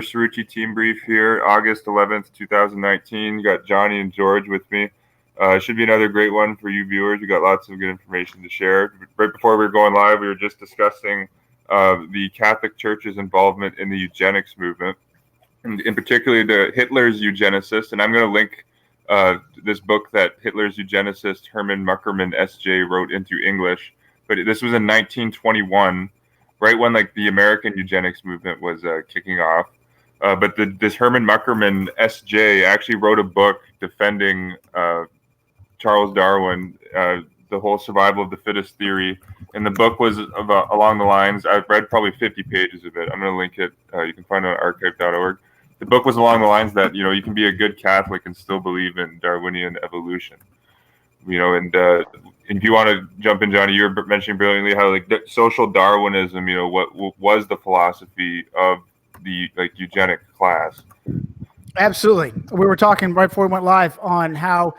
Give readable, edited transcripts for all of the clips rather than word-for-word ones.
Cirucci team brief here, August 11th, 2019. Got Johnny and George with me. Should be another great one for you viewers. We got lots of good information to share. Right before we were going live, we were just discussing the Catholic Church's involvement in the eugenics movement, and in particular the Hitler's eugenicist. And I'm going to link this book that Hitler's eugenicist Herman Muckerman S.J. wrote into English. But this was in 1921, right when like the American eugenics movement was kicking off. But this Herman Muckerman S.J. actually wrote a book defending Charles Darwin, the whole survival of the fittest theory. And the book was along the lines, I've read probably 50 pages of it. I'm going to link it. You can find it on archive.org. The book was along the lines that, you can be a good Catholic and still believe in Darwinian evolution. And if you want to jump in, Johnny, you were mentioning brilliantly how like social Darwinism, what was the philosophy of the eugenic class. Absolutely. We were talking right before we went live on how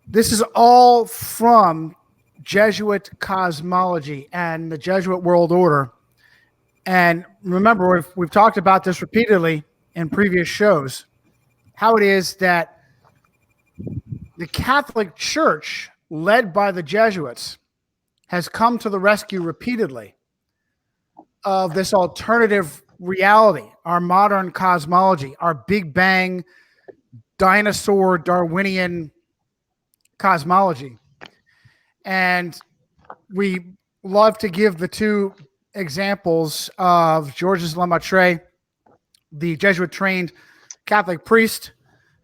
this is all from Jesuit cosmology and the Jesuit world order. And remember, we've talked about this repeatedly in previous shows, how it is that the Catholic Church, led by the Jesuits, has come to the rescue repeatedly of this alternative reality, our modern cosmology, our Big Bang, dinosaur, Darwinian cosmology. And we love to give the two examples of Georges Lemaitre, the Jesuit-trained Catholic priest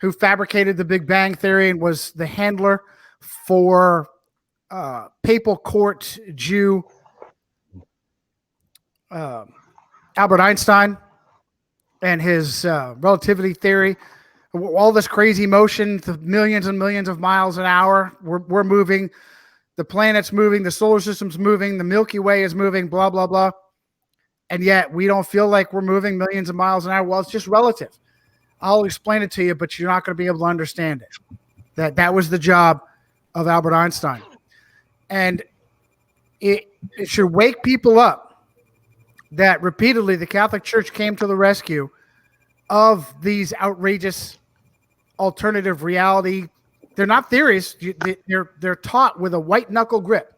who fabricated the Big Bang theory and was the handler for papal court Jew Albert Einstein and his relativity theory. All this crazy motion, the millions and millions of miles an hour, we're moving, the planet's moving, the solar system's moving, the Milky Way is moving, blah, blah, blah. And yet we don't feel like we're moving millions of miles an hour. Well, it's just relative. I'll explain it to you, but you're not going to be able to understand it. That was the job of Albert Einstein. And it should wake people up that repeatedly the Catholic Church came to the rescue of these outrageous alternative reality. They're not theories. They're taught with a white knuckle grip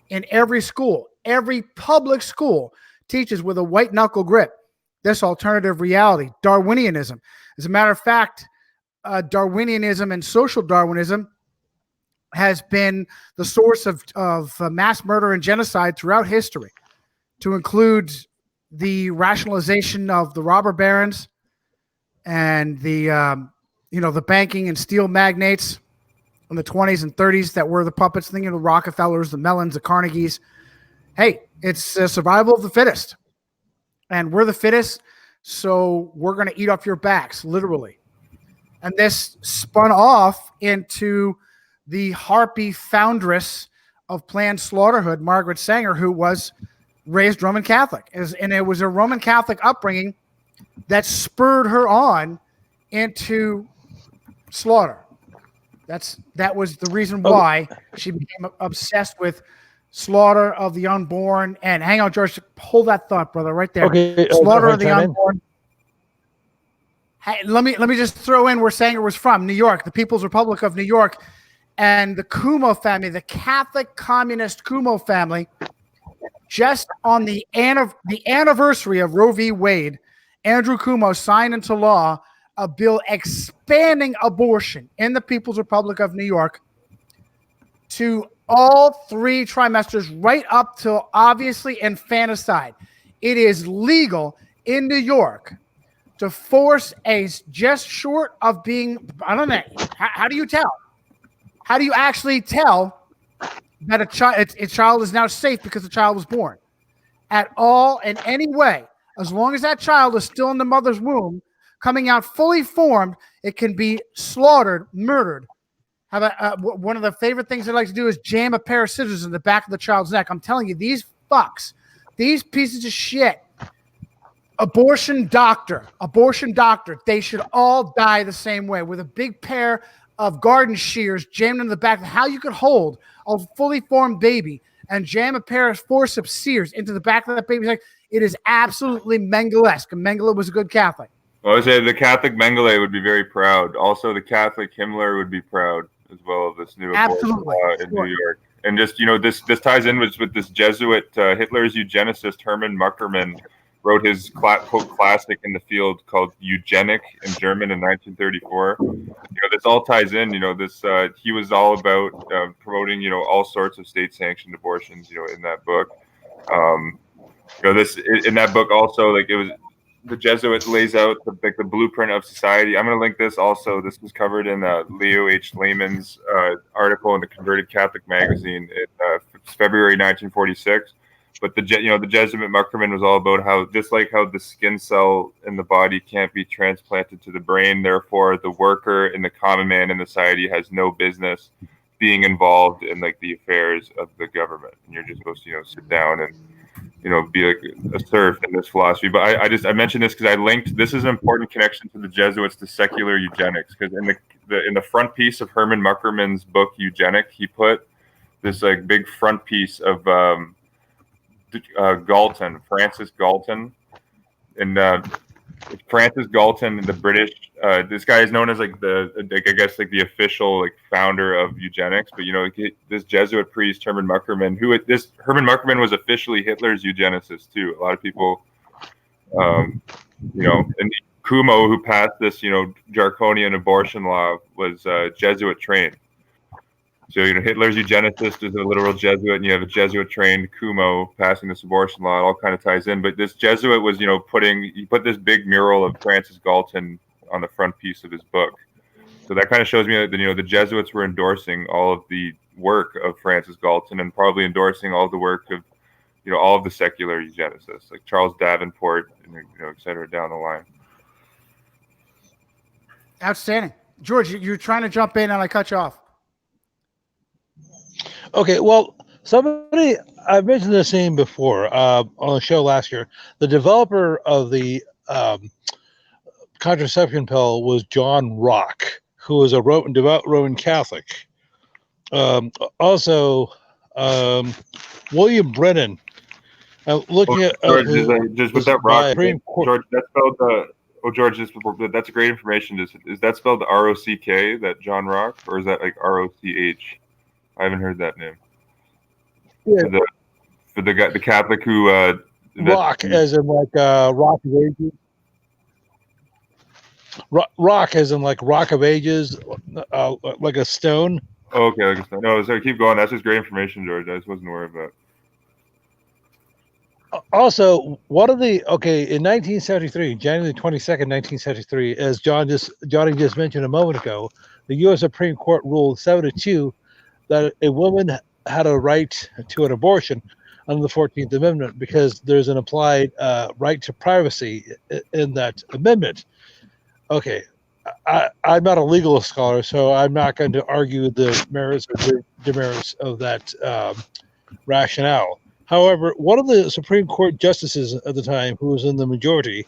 in every school. Every public school teaches with a white knuckle grip this alternative reality, Darwinianism. As a matter of fact, Darwinianism and social Darwinism has been the source of mass murder and genocide throughout history, to include the rationalization of the robber barons and the banking and steel magnates in the 20s and 30s that were the puppets, thinking of the Rockefellers, the Mellons, the Carnegies. Hey, it's survival of the fittest. And we're the fittest, so we're going to eat off your backs, literally. And this spun off into the harpy foundress of Planned Slaughterhood, Margaret Sanger, who was raised Roman Catholic. And it was a Roman Catholic upbringing that spurred her on into slaughter. That was the reason why she became obsessed with slaughter of the unborn. And hang on, George, hold that thought, brother, right there. Okay, slaughter of the unborn. Hey, let me just throw in where Sanger was from, New York, the People's Republic of New York, and the Cuomo family, the Catholic communist Cuomo family. Just on the anniversary of Roe v. Wade, Andrew Cuomo signed into law a bill expanding abortion in the People's Republic of New York to all 3 trimesters, right up to obviously infanticide. It is legal in New York to force just short of being, I don't know, how do you tell? How do you actually tell that a child is now safe because the child was born? At all, in any way, as long as that child is still in the mother's womb, coming out fully formed, it can be slaughtered, murdered. One of the favorite things I like to do is jam a pair of scissors in the back of the child's neck. I'm telling you, these fucks, these pieces of shit, abortion doctor, they should all die the same way, with a big pair of garden shears jammed in the back. How you could hold a fully formed baby and jam a pair of forceps shears into the back of that baby's neck It is absolutely Mengele-esque. Mengele was a good Catholic. Well, I would say the Catholic Mengele would be very proud. Also, the Catholic Himmler would be proud as well of this new abortion law in New York. And just, this ties in with this Jesuit, Hitler's eugenicist Hermann Muckermann wrote his quote classic in the field called Eugenic in German in 1934. This all ties in. He was all about promoting, all sorts of state-sanctioned abortions, in that book. This in that book also, it was the Jesuit lays out the blueprint of society. I'm going to link this also. This was covered in Leo H. Lehman's article in the Converted Catholic magazine in February 1946. But the Jesuit Muckermann was all about how, just like how the skin cell in the body can't be transplanted to the brain, therefore the worker and the common man in society has no business being involved in the affairs of the government. And you're just supposed to sit down and be like a serf in this philosophy. But I mentioned this because I linked. This is an important connection to the Jesuits to secular eugenics, because in the front piece of Hermann Muckermann's book Eugenic, he put this big front piece of Galton, Francis Galton, and Francis Galton, the British. This guy is known as the official founder of eugenics. But this Jesuit priest Hermann Muckermann, Hermann Muckermann was officially Hitler's eugenicist too. A lot of people, and Kumo, who passed this draconian abortion law, was Jesuit trained. So Hitler's eugenicist is a literal Jesuit, and you have a Jesuit-trained Kumo passing this abortion law. It all kind of ties in. But this Jesuit was, he put this big mural of Francis Galton on the front piece of his book. So that kind of shows me that the Jesuits were endorsing all of the work of Francis Galton, and probably endorsing all the work of all of the secular eugenicists like Charles Davenport, and et cetera, down the line. Outstanding, George. You're trying to jump in, and I cut you off. Okay, well, I've mentioned this name before on the show last year. The developer of the contraception pill was John Rock, who was a devout Roman Catholic. Also, William Brennan. Looking at George, just with that Rock, George, that's spelled. George, that's great information. Is that spelled R-O-C-K? That John Rock, or is that R-O-C-H? I haven't heard that name. Yeah. For the guy, the Catholic who Rock, as in Rock of Ages. Rock, as in Rock of Ages, like a stone. Oh, okay, like a stone. No, sorry, keep going. That's just great information, George. I just wasn't aware of that. Also, in 1973, January 22nd, 1973, as Johnny just mentioned a moment ago, the U.S. Supreme Court ruled 7-2 that a woman had a right to an abortion under the 14th Amendment, because there's an implied right to privacy in that amendment. Okay, I'm not a legal scholar, so I'm not going to argue the merits or demerits of that rationale. However, one of the Supreme Court justices at the time, who was in the majority,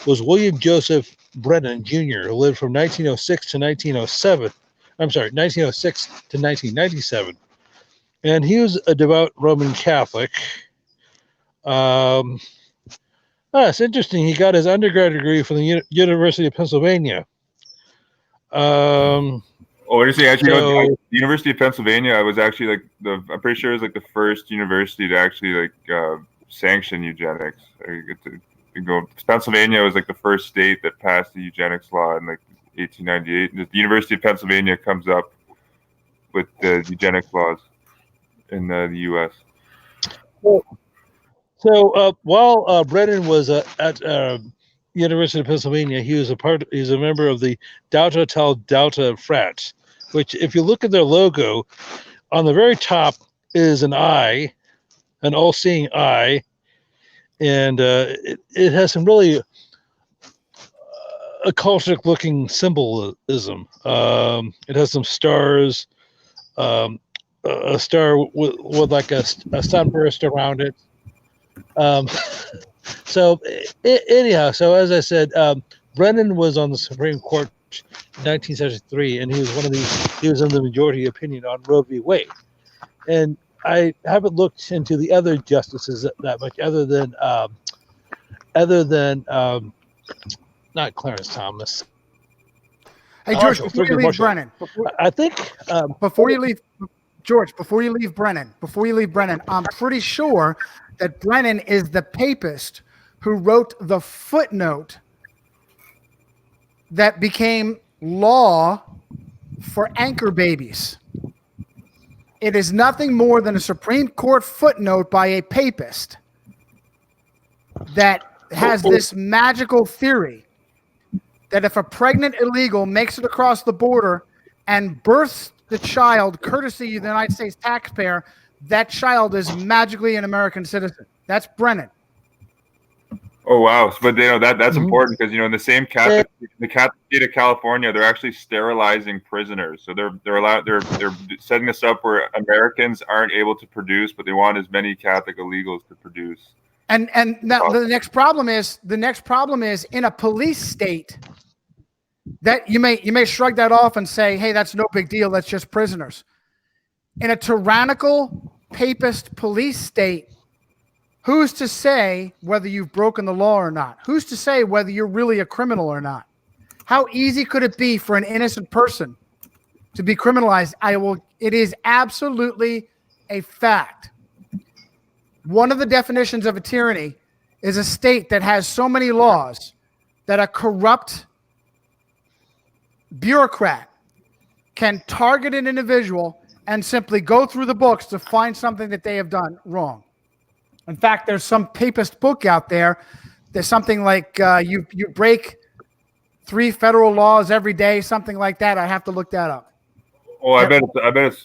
was William Joseph Brennan Jr., who lived from 1906 to 1907. I'm sorry, 1906 to 1997. And he was a devout Roman Catholic. It's interesting. He got his undergraduate degree from the University of Pennsylvania. Interesting. Actually, the University of Pennsylvania was actually I'm pretty sure it was the first university to actually sanction eugenics. Pennsylvania was the first state that passed the eugenics law in 1898. The University of Pennsylvania comes up with the eugenics laws in the U.S. So while Brennan was at University of Pennsylvania, he's a member of the Delta Tau Delta frat, which, if you look at their logo, on the very top is an eye, an all-seeing eye, and it has some really occultic looking symbolism. It has some stars, a star with a sunburst around it. Anyhow, so as I said, Brennan was on the Supreme Court in 1973, and he was in the majority opinion on Roe v. Wade. And I haven't looked into the other justices that much, other than other than not Clarence Thomas. Hey, George, Marshall, before you Thurgood leave Marshall. Brennan, I think before you leave, George, before you leave Brennan, I'm pretty sure that Brennan is the papist who wrote the footnote that became law for anchor babies. It is nothing more than a Supreme Court footnote by a papist that has this magical theory that if a pregnant illegal makes it across the border and births the child courtesy of the United States taxpayer, that child is magically an American citizen. That's Brennan. Oh wow! But that's important because in the same Catholic state of California, they're actually sterilizing prisoners. So they're setting this up where Americans aren't able to produce, but they want as many Catholic illegals to produce. And now the next problem is in a police state that you may shrug that off and say, hey, that's no big deal. That's just prisoners. In a tyrannical papist police state, who's to say whether you've broken the law or not? Who's to say whether you're really a criminal or not? How easy could it be for an innocent person to be criminalized? It is absolutely a fact. One of the definitions of a tyranny is a state that has so many laws that a corrupt bureaucrat can target an individual and simply go through the books to find something that they have done wrong. In fact, there's some papist book out there. There's something like you break 3 federal laws every day, something like that. I have to look that up. Oh, I bet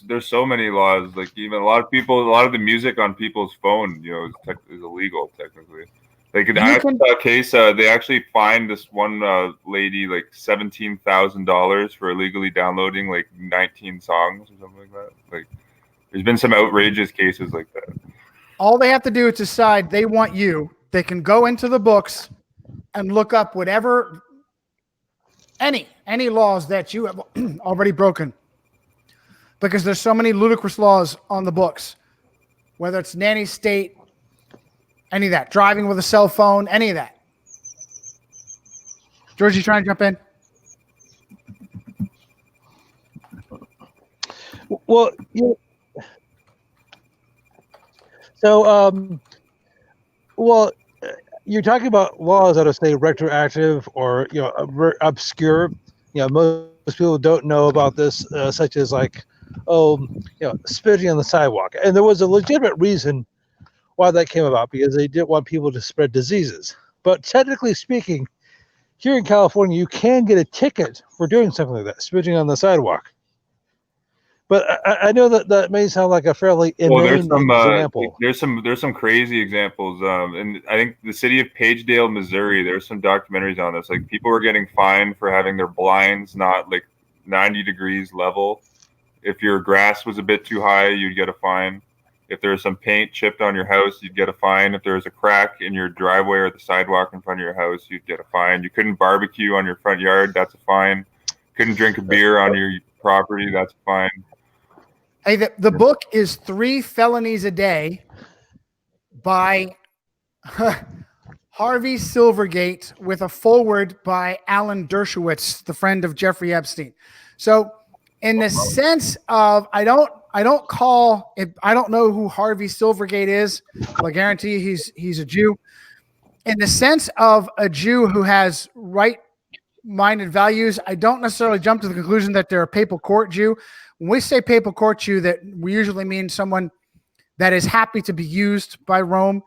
there's so many laws. Like even a lot of the music on people's phone, is illegal technically. Like in that case, they actually fined this one lady like $17,000 for illegally downloading like 19 songs or something like that. Like there's been some outrageous cases like that. All they have to do is decide they want you. They can go into the books and look up whatever any laws that you have already broken. Because there's so many ludicrous laws on the books, whether it's nanny state, any of that, driving with a cell phone, any of that. George, you trying to jump in? Well, you're talking about laws that are, say, retroactive or obscure. Most people don't know about this, such as like, spitting on the sidewalk. And there was a legitimate reason why that came about, because they didn't want people to spread diseases. But technically speaking, here in California, you can get a ticket for doing something like that, spitting on the sidewalk. But I know that may sound like a fairly inane example. There's some crazy examples. And I think the city of Pagedale, Missouri, there's some documentaries on this. Like people were getting fined for having their blinds not like 90 degrees level. If your grass was a bit too high, you'd get a fine. If there was some paint chipped on your house, you'd get a fine. If there was a crack in your driveway or the sidewalk in front of your house, you'd get a fine. You couldn't barbecue on your front yard, that's a fine. Couldn't drink a beer on your property, that's a fine. Hey, the book is 3 Felonies a Day by Harvey Silvergate with a foreword by Alan Dershowitz, the friend of Jeffrey Epstein. So in the sense of, I don't know who Harvey Silvergate is. I guarantee he's a Jew. In the sense of a Jew who has right-minded values, I don't necessarily jump to the conclusion that they're a papal court Jew. When we say papal court Jew, that we usually mean someone that is happy to be used by Rome.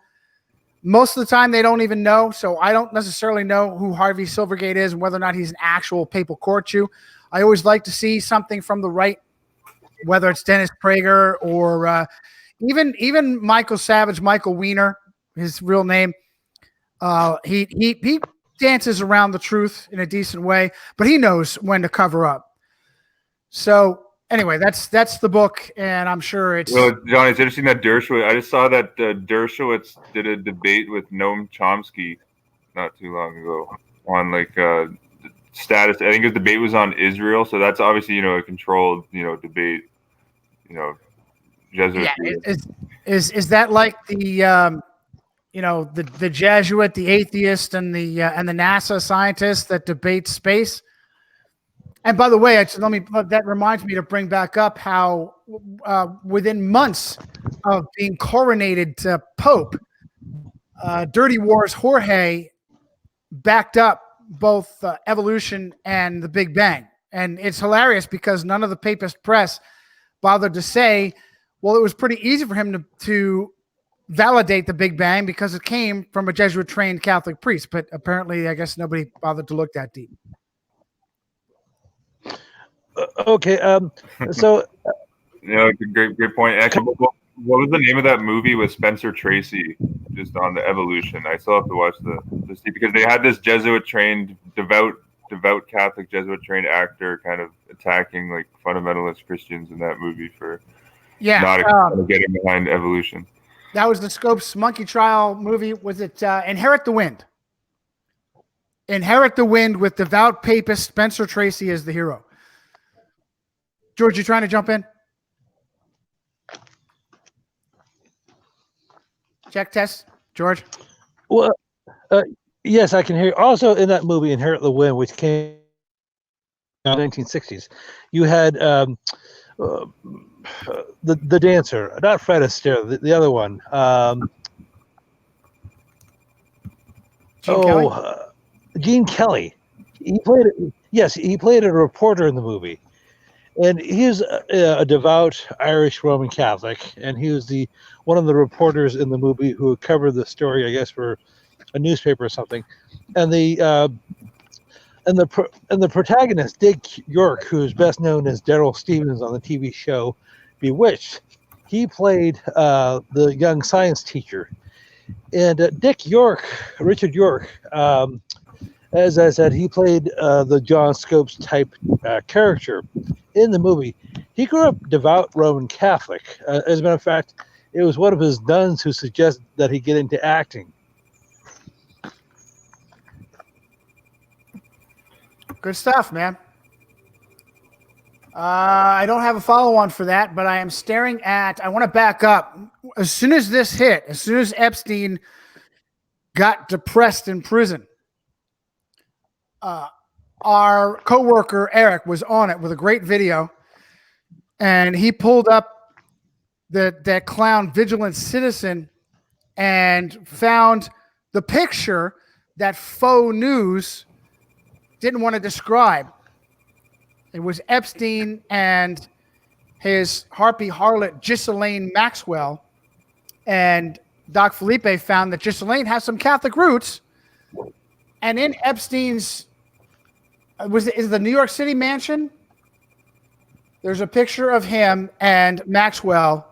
Most of the time, they don't even know. So I don't necessarily know who Harvey Silvergate is and whether or not he's an actual papal court Jew. I always like to see something from the right, whether it's Dennis Prager or even Michael Savage, Michael Weiner, his real name. He dances around the truth in a decent way, but he knows when to cover up. So anyway, that's the book, and I'm sure it's. Well, John, it's interesting that Dershowitz. I just saw that Dershowitz did a debate with Noam Chomsky not too long ago on like status. I think his debate was on Israel, so that's obviously a controlled debate. Jesuit. Yeah, is that like the the Jesuit, the atheist, and the NASA scientist that debate space. And by the way, that reminds me to bring back up how within months of being coronated Pope, Dirty Wars Jorge backed up both evolution and the Big Bang. And it's hilarious because none of the papist press bothered to say, well, it was pretty easy for him to validate the Big Bang because it came from a Jesuit-trained Catholic priest. But apparently, I guess nobody bothered to look that deep. Okay. So, great point. Actually, what was the name of that movie with Spencer Tracy? Just on the evolution. I still have to watch the because they had this Jesuit-trained, devout Catholic Jesuit-trained actor kind of attacking like fundamentalist Christians in that movie for not getting behind evolution. That was the Scopes Monkey Trial movie. Was it Inherit the Wind? Inherit the Wind with devout papist Spencer Tracy as the hero. George, you trying to jump in? Check test, George. Well, yes, I can hear you. Also, in that movie, Inherit the Wind, which came in the 1960s, you had the dancer, not Fred Astaire, the other one. Gene Kelly. He played a reporter in the movie. And he's a devout Irish Roman Catholic, and he was one of the reporters in the movie who covered the story, I guess, for a newspaper or something. And the protagonist, Dick York, who is best known as Daryl Stevens on the TV show Bewitched, he played the young science teacher. And Richard York, as I said, he played the John Scopes type character in the movie. He grew up devout Roman Catholic. As a matter of fact, it was one of his nuns who suggested that he get into acting. Good stuff, man. I don't have a follow-on for that, but I am staring at. I want to back up. As soon as this hit, as soon as Epstein got depressed in prison, our coworker Eric was on it with a great video, and he pulled up that clown Vigilant Citizen and found the picture that faux news didn't want to describe. It was Epstein and his harpy harlot Ghislaine Maxwell, and Doc Felipe found that Ghislaine has some Catholic roots, and in Epstein's is the New York City mansion. There's a picture of him and Maxwell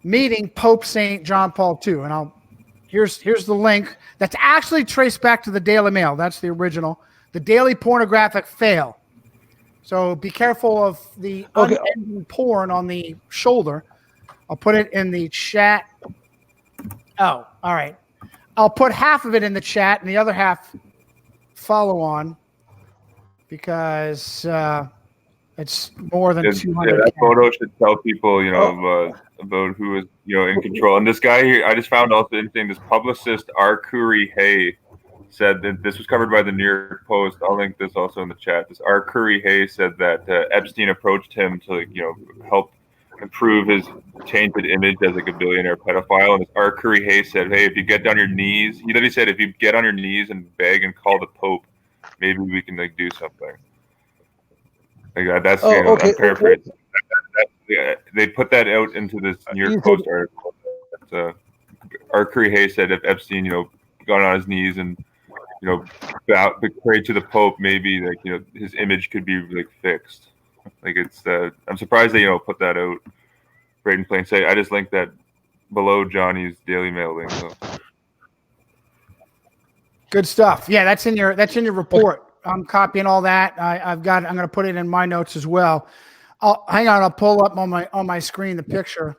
meeting Pope St. John Paul II. And here's the link that's actually traced back to the Daily Mail. That's the original. The Daily Pornographic Fail. So be careful of the unending porn on the shoulder. I'll put it in the chat. Oh, all right. I'll put half of it in the chat and the other half follow on, because it's more than 200. Yeah, that photo should tell people, about who is, in control. And this guy here, I just found also interesting, this publicist, R. Curry Hay, said that this was covered by the New York Post. I'll link this also in the chat. This R. Curry Hay said that Epstein approached him to, help improve his tainted image as like a billionaire pedophile. And this R. Curry Hay said, hey, if you get on your knees, he literally said, if you get on your knees and beg and call the Pope, maybe we can do something. Like that's I'm paraphrasing. They put that out into this New York Post article. R. Curry Hay said if Epstein, got on his knees and prayed to the Pope, maybe his image could be fixed. It's I'm surprised they put that out right in plain sight. I just linked that below Johnny's Daily Mail link. So. Good stuff. Yeah, that's in your report. I'm copying all that. I'm going to put it in my notes as well. Hang on. I'll pull up on my screen the picture.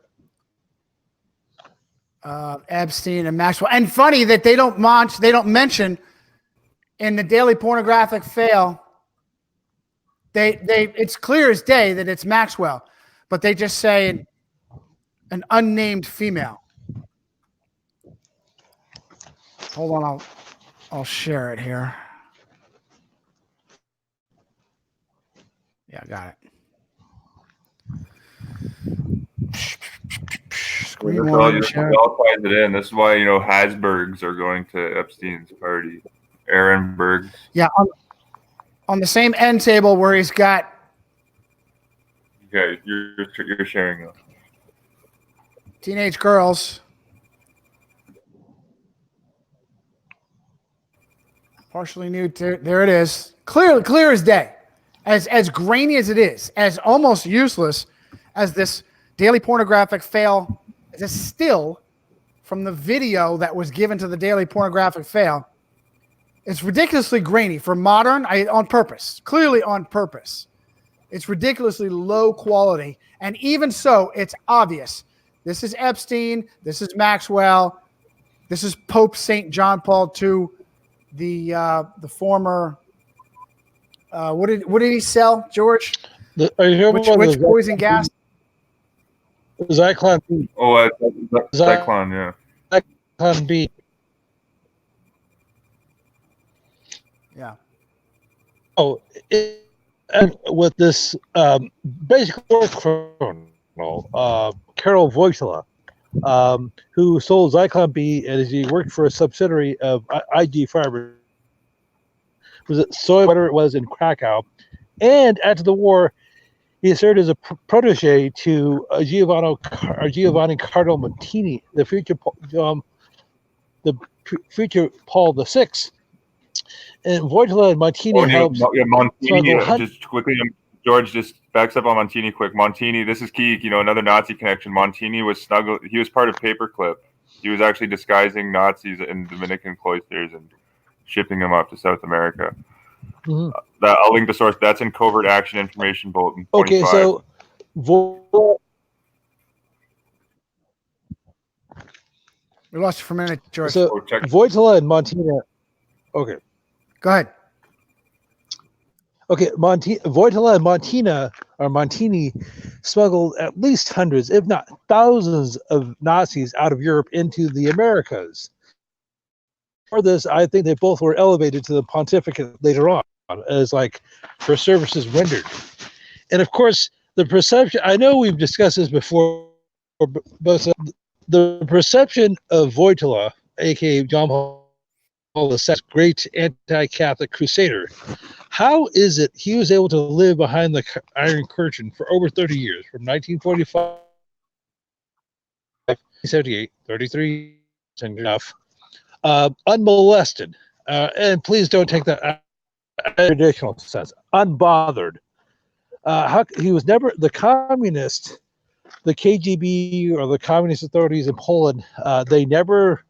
Epstein and Maxwell. And funny that they don't mention in the Daily Pornographic Fail. It's clear as day that it's Maxwell, but they just say an unnamed female. Hold on, I'll share it here. Yeah, I got it. Screen This one, share. all ties it in. This is why Hasbergs are going to Epstein's party. Ehrenbergs. Yeah, on the same end table where he's got. Okay, you're sharing them. Teenage girls. Partially nude. There it is. Clear as day. As grainy as it is, as almost useless as this daily pornographic fail, this still from the video that was given to the daily pornographic fail. It's ridiculously grainy for modern, on purpose, clearly on purpose. It's ridiculously low quality. And even so, it's obvious. This is Epstein. This is Maxwell. This is Pope St. John Paul II, the former. What did he sell, George? Are you hearing which poison gas? Zyklon B. Oh, Zyklon, yeah. Zyklon B. Yeah. Oh, and with this basic criminal, Carol Wojtyla, who sold Zyklon B, and he worked for a subsidiary of IG Farber. Was it soy, whatever it was, in Krakow, and after the war, he served as a protege to Giovanni Cardinal Montini, the future Paul VI. And Wojtyla and Montini helped. Yeah, Montini. Just quickly, George just backs up on Montini quick. Montini, this is key. Another Nazi connection. Montini was snuggled. He was part of Paperclip. He was actually disguising Nazis in Dominican cloisters and shipping them up to South America. Mm-hmm. I'll link the source. That's in Covert Action Information Bulletin. 25. Okay, so we lost you for a minute, George. So Wojtyla and Montini. Okay, go ahead. Okay, Wojtyla and Montini smuggled at least hundreds, if not thousands, of Nazis out of Europe into the Americas. For this, I think they both were elevated to the pontificate later on as for services rendered. And of course, the perception, I know we've discussed this before, but the perception of Wojtyla, aka John Paul II, great anti-Catholic crusader, how is it he was able to live behind the Iron Curtain for over 30 years, from 1945 to 1978, 33 enough, unmolested, and please don't take that traditional sense, unbothered. How he was never the communist, the KGB or the communist authorities in Poland. They never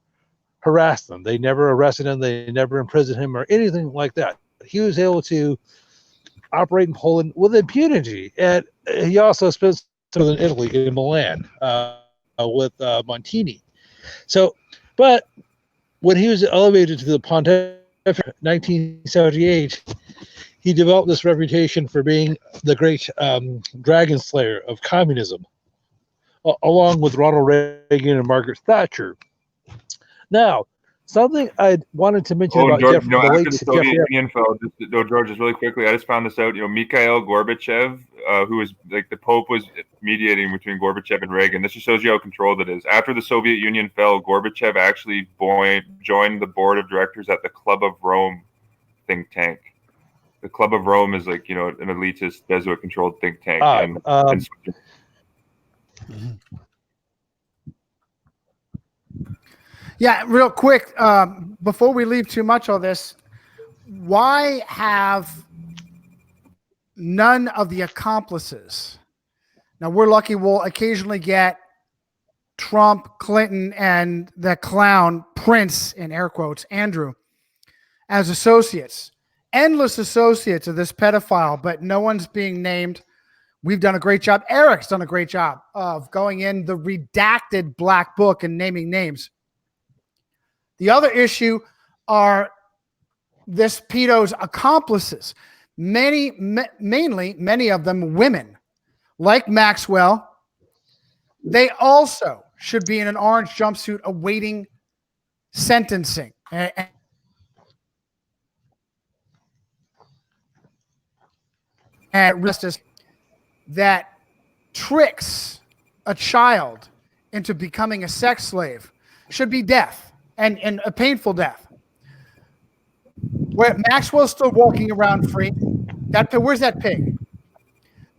harassed them. They never arrested him. They never imprisoned him or anything like that. He was able to operate in Poland with impunity, and he also spent some in Italy, in Milan, with Montini. So, but when he was elevated to the pontificate in 1978, he developed this reputation for being the great dragon slayer of communism, along with Ronald Reagan and Margaret Thatcher. Now, something I wanted to mention about George, the after late the Soviet Union fell, George, just really quickly, I just found this out. Mikhail Gorbachev, who was the Pope, was mediating between Gorbachev and Reagan. This just shows you how controlled it is. After the Soviet Union fell, Gorbachev actually joined the board of directors at the Club of Rome think tank. The Club of Rome is an elitist, Jesuit-controlled think tank. Yeah, real quick, before we leave too much of this, why have none of the accomplices? Now, we're lucky we'll occasionally get Trump, Clinton, and the clown Prince, in air quotes, Andrew, as associates. Endless associates of this pedophile, but no one's being named. We've done a great job. Eric's done a great job of going in the redacted black book and naming names. The other issue are this pedo's accomplices. Mainly, many of them women, like Maxwell. They also should be in an orange jumpsuit awaiting sentencing. and justice that tricks a child into becoming a sex slave should be death, and a painful death. Where Maxwell's still walking around free. Where's that pig?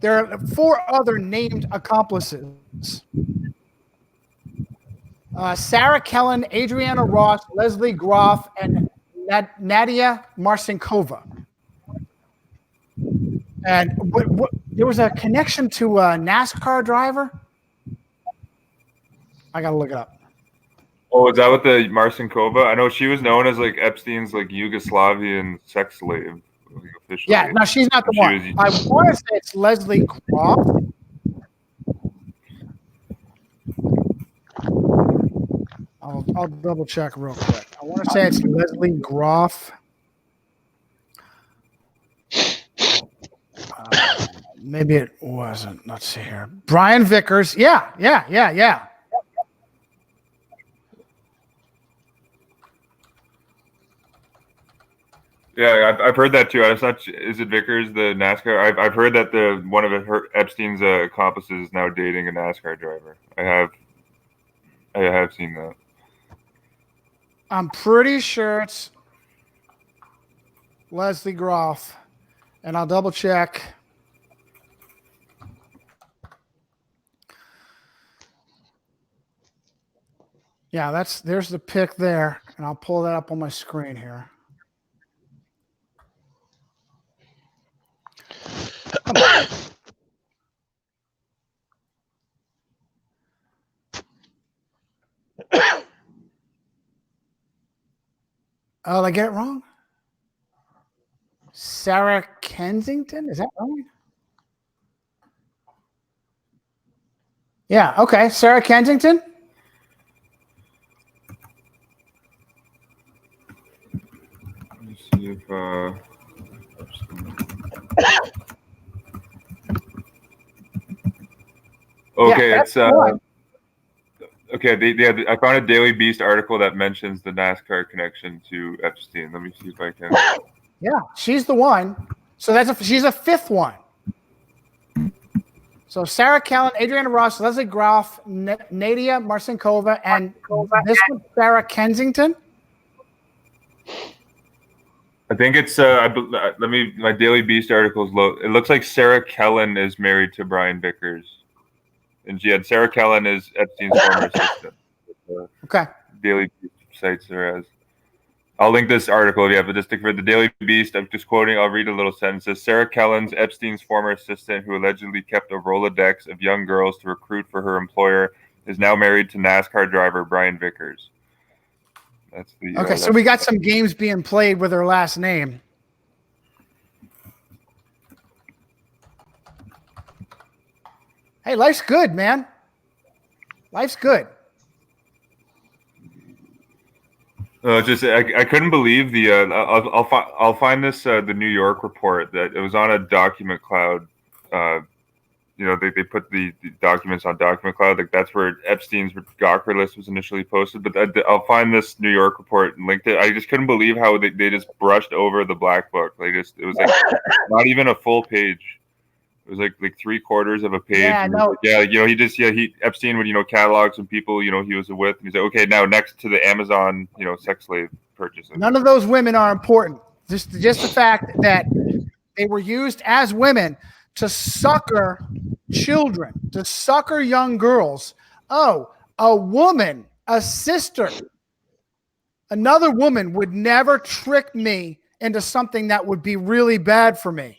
There are 4 other named accomplices. Sarah Kellen, Adriana Ross, Leslie Groff, and Nadia Marcinkova. And there was a connection to a NASCAR driver. I gotta look it up. Oh, is that what the Marcinkova? I know she was known as like Epstein's like Yugoslavian sex slave. Like, officially. Yeah, no, she's not the one. I want to say it's Leslie Groff. I'll double check real quick. I want to say it's Leslie Groff. Maybe it wasn't. Let's see here. Brian Vickers. Yeah. Yeah, I've heard that too. It's not. Is it Vickers, the NASCAR? I've heard that one of Epstein's accomplices is now dating a NASCAR driver. I have seen that. I'm pretty sure it's Leslie Groff, and I'll double check. Yeah, there's the pic there, and I'll pull that up on my screen here. Oh, did I get it wrong? Sarah Kensington? Is that right? Yeah, okay. Sarah Kensington? Let me see if okay, yeah, it's okay. I found a Daily Beast article that mentions the NASCAR connection to Epstein. Let me see if I can. Yeah, she's the one. So she's a 5th one. So Sarah Kellen, Adriana Ross, Leslie Groff, Nadia Marcinkova, and this one, Sarah Kensington. I think it's my Daily Beast article is low. It looks like Sarah Kellen is married to Brian Vickers. And Sarah Kellen is Epstein's former assistant. Okay. Daily Beast cites her as. I'll link this article if you have, but just for the Daily Beast, I'm just quoting, I'll read a little sentence. It says, Sarah Kellen's Epstein's former assistant, who allegedly kept a Rolodex of young girls to recruit for her employer, is now married to NASCAR driver Brian Vickers. That's the. Okay, so we got some games being played with her last name. Hey, life's good, man. Life's good. Just I couldn't believe the. I'll find this the New York report that it was on a document cloud. They put the documents on document cloud. Like that's where Epstein's Gawker list was initially posted. But I'll find this New York report and link it. I just couldn't believe how they just brushed over the black book. It was like not even a full page. It was like 3/4 of a page. Yeah, no. Epstein would catalog some people he was with, and he's like, okay, now next to the Amazon sex slave purchases. None of those women are important. Just the fact that they were used as women to succor children, to succor young girls. Oh, a woman, a sister, another woman would never trick me into something that would be really bad for me.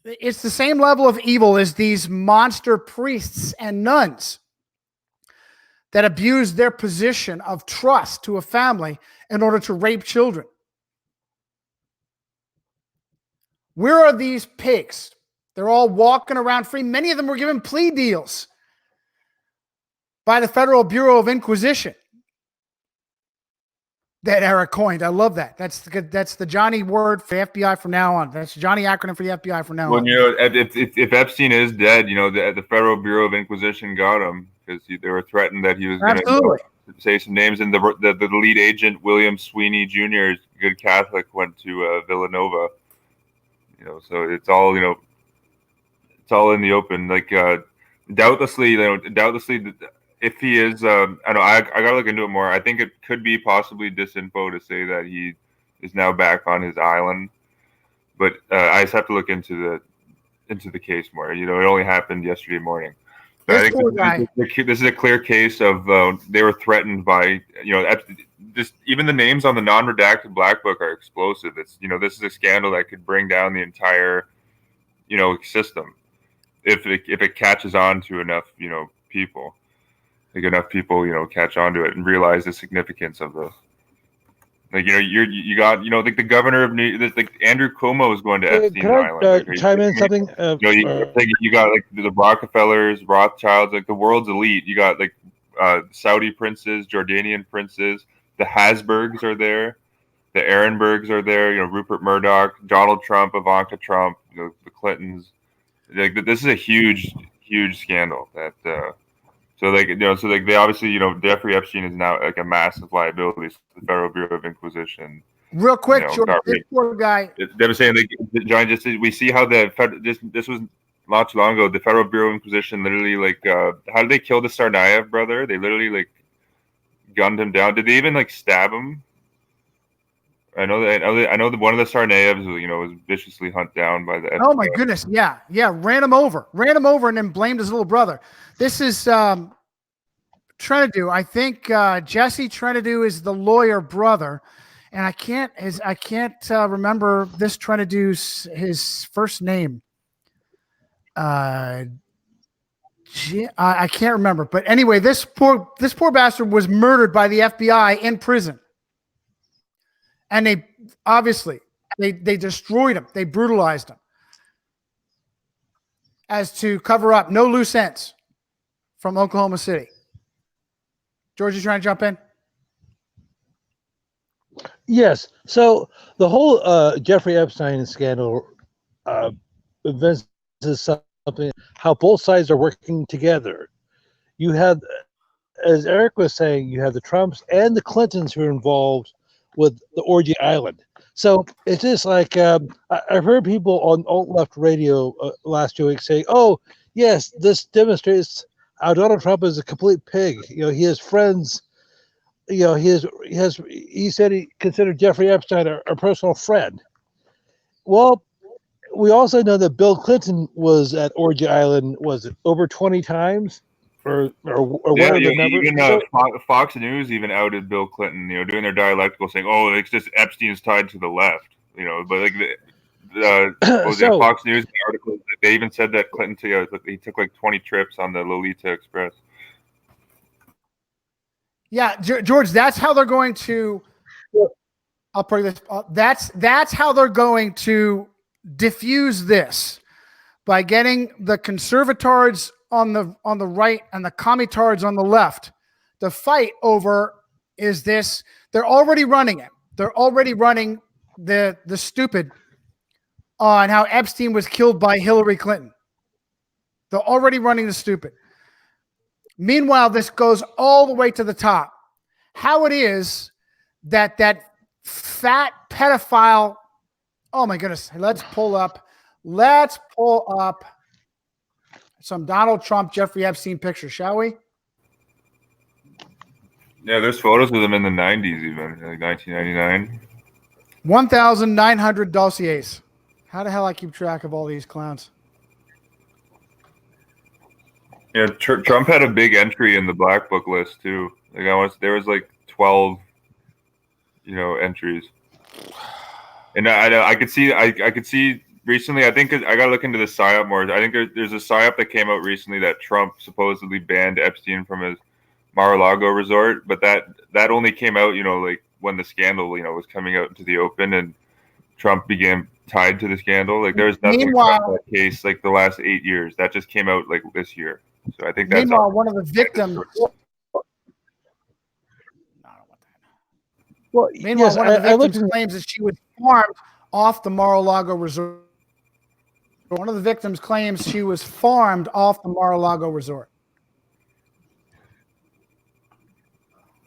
It's the same level of evil as these monster priests and nuns that abuse their position of trust to a family in order to rape children. Where are these pigs? They're all walking around free. Many of them were given plea deals by the Federal Bureau of Inquisition. That Eric coined. I love that. That's the Johnny word for the FBI from now on. That's Johnny acronym for the FBI from now on. If Epstein is dead, the Federal Bureau of Inquisition got him because they were threatened that he was going to say some names. And the lead agent, William Sweeney Jr., is a good Catholic, went to Villanova. So it's all it's all in the open. Like doubtlessly, if he is, I know I gotta look into it more. I think it could be possibly disinfo to say that he is now back on his island, but I just have to look into the case more. It only happened yesterday morning. But I think this is a clear case of they were threatened by just even the names on the non-redacted black book are explosive. It's this is a scandal that could bring down the entire system if it catches on to enough people. Like enough people catch on to it and realize the significance of the. Like you got like the governor of like Andrew Cuomo is going to Epstein's Island. Chime in something? You got like the Rockefellers, Rothschilds, like the world's elite. You got like Saudi princes, Jordanian princes. The Habsburgs are there. The Ehrenbergs are there. Rupert Murdoch, Donald Trump, Ivanka Trump, the Clintons. Like this is a huge scandal that. So they obviously Jeffrey Epstein is now like a massive liability to the Federal Bureau of Inquisition. Real quick, George, this poor guy. They were saying John, we see how this was not too long ago. The Federal Bureau of Inquisition literally how did they kill the Tsarnaev brother? They literally gunned him down. Did they even stab him? I know that one of the Tsarnaevs was viciously hunted down by the FBI. Oh my goodness, yeah, ran him over, and then blamed his little brother. This is Trenadu. I think Jesse Trenadu is the lawyer brother, and I can't remember this Trenadu's his first name. I can't remember, but anyway, this poor bastard was murdered by the FBI in prison. And they obviously they destroyed him. They brutalized him as to cover up no loose ends from Oklahoma City. George, you trying to jump in? Yes. So the whole Jeffrey Epstein scandal evinces something how both sides are working together. You have, as Eric was saying, you have the Trumps and the Clintons who are involved with the Orgy Island. So it's just like I've heard people on alt-left radio last 2 weeks say, "Oh, yes, this demonstrates how Donald Trump is a complete pig. He has friends. He said he considered Jeffrey Epstein a personal friend." Well, we also know that Bill Clinton was at Orgy Island. Was it over 20 times? Or whatever the number. Even Fox News even outed Bill Clinton, doing their dialectical, saying, "Oh, it's just Epstein's tied to the left," But Fox News article, they even said that Clinton he took 20 trips on the Lolita Express. Yeah, George, that's how they're going to. I'll put this. That's how they're going to diffuse this by getting the conservatards on the right and the commitards on the left to fight over is this. They're already running it. They're already running the stupid on how Epstein was killed by Hillary Clinton. They're already running the stupid. Meanwhile, this goes all the way to the top. How it is that fat pedophile. Oh my goodness. Let's pull up some Donald Trump, Jeffrey Epstein pictures, shall we? Yeah, there's photos of them in the 90s, even 1999. 1,900 dossiers. How the hell I keep track of all these clowns? Yeah, Trump had a big entry in the black book list too. There was 12, entries. And I could see recently. I think I got to look into the psyop more. I think there's a psyop that came out recently that Trump supposedly banned Epstein from his Mar-a-Lago resort, but that only came out, when the scandal, was coming out into the open, and Trump began tied to the scandal. There's nothing about that case the last 8 years. That just came out this year. So I think that's one of the victims. Well, meanwhile, one of the victims claims that she was farmed off the Mar-a-Lago resort. One of the victims claims she was farmed off the Mar-a-Lago resort.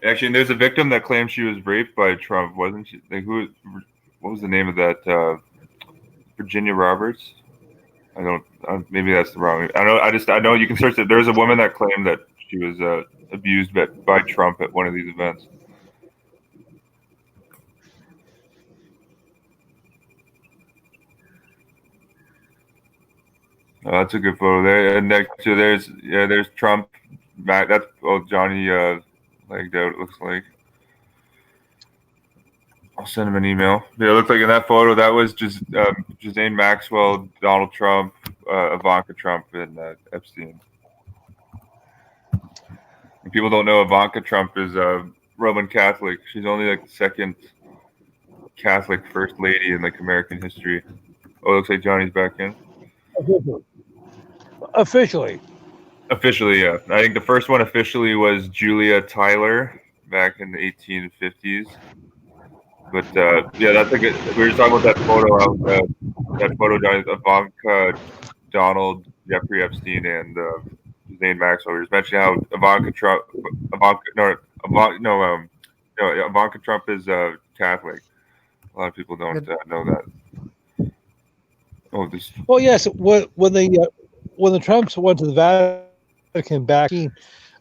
Actually, and there's a victim that claimed she was raped by Trump, wasn't she? Like, what was the name of that? Virginia Roberts? I don't. Maybe that's the wrong. I know you can search it. There's a woman that claimed that she was abused by Trump at one of these events. Oh, that's a good photo there. And next to there's Trump. That's Johnny legged out. It looks like. I'll send him an email. Yeah, it looks like in that photo that was just Ghislaine Maxwell, Donald Trump, Ivanka Trump, and Epstein. And people don't know Ivanka Trump is Roman Catholic. She's only like the second Catholic first lady in like American history. Oh, it looks like Johnny's back in. Officially. Officially, yeah. I think the first one officially was Julia Tyler back in the 1850s. But yeah, that's a good. We were just talking about that photo. That photo, Johnny, Ivanka, Donald, Jeffrey Epstein, and Ghislaine Maxwell. We were just mentioning how Ivanka Trump is Catholic. A lot of people don't know that. Oh, this. Well, yes. When the Trumps went to the Vatican back,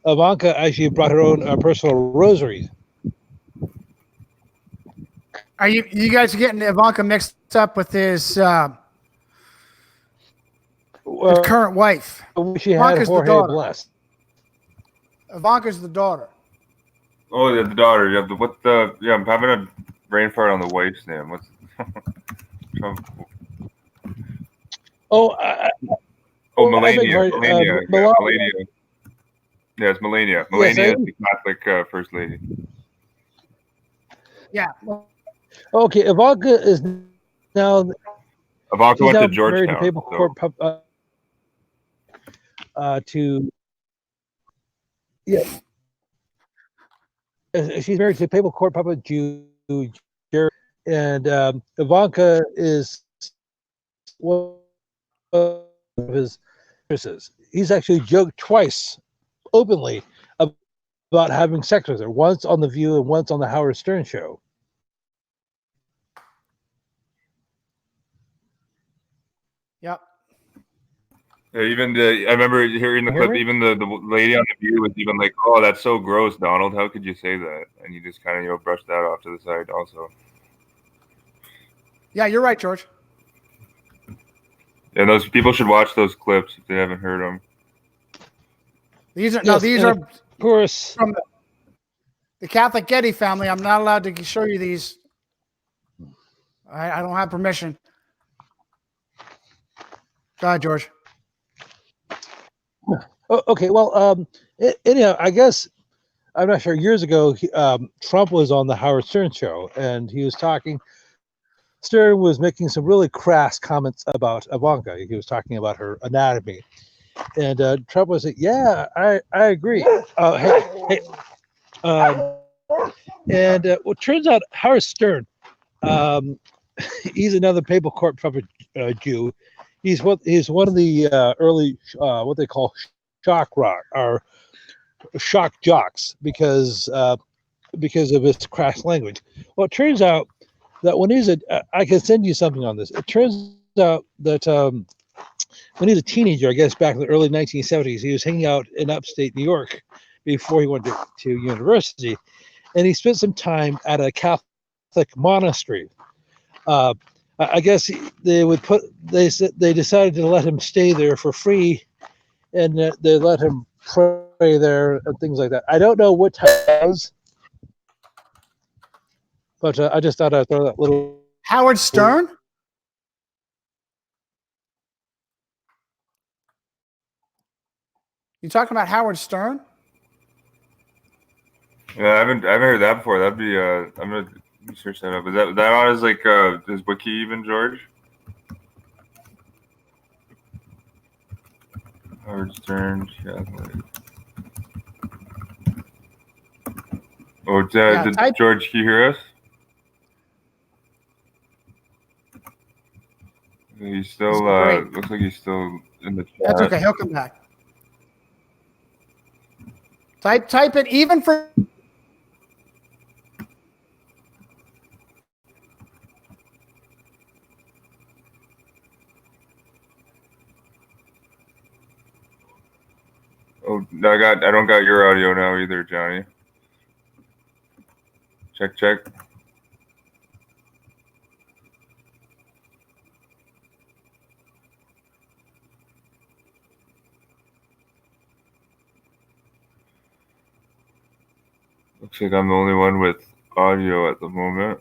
Ivanka actually brought her own personal rosary. Are you guys getting Ivanka mixed up with his current wife? She had Ivanka's Jorge the daughter. blessed. Ivanka's the daughter. Oh, yeah, the daughter. Yeah, I'm having a brain fart on the wife's name. What's Melania. Melania. Yeah, it's Melania. Melania is the Catholic first lady. Yeah. Okay, Ivanka is now. Ivanka went to Georgetown. Married to papal court she's married to the papal court puppet Jew, and Ivanka is one of his mistresses. He's actually joked twice openly about having sex with her, once on The View and once on the Howard Stern show. Yep. Yeah, I remember hearing the clip. Even the lady on The View was even like, "Oh, that's so gross, Donald. How could you say that?" And you just kind of brush that off to the side, also. Yeah, you're right, George. And those people should watch those clips if they haven't heard them. These are of course from the Catholic Getty family. I'm not allowed to show you these. I don't have permission. Go ahead, George. Okay, well, anyhow, I guess I'm not sure. Years ago, Trump was on the Howard Stern show, and he was talking. Stern was making some really crass comments about Ivanka. He was talking about her anatomy, and Trump was like, "Yeah, I agree." And it turns out Howard Stern, he's another papal court puppet Jew. He's one of the early what they call shock jocks because of his crass language. Well, it turns out that when I can send you something on this. It turns out that when he was a teenager, I guess back in the early 1970s, he was hanging out in upstate New York before he went to university, and he spent some time at a Catholic monastery. I guess they decided to let him stay there for free, and they let him pray there and things like that. I don't know what time it was, but I just thought I'd throw that little. Howard Stern? You talking about Howard Stern? Yeah, I haven't heard that before. That'd be I'm gonna search that up. Is that on his his wiki even, George? Howard Stern, Catholic. Oh, George, can you hear us? He's still looks like he's still in the chat. That's okay. He'll come back. Type it even for Oh, no, I don't got your audio now either, Johnny. Check. Looks like I'm the only one with audio at the moment.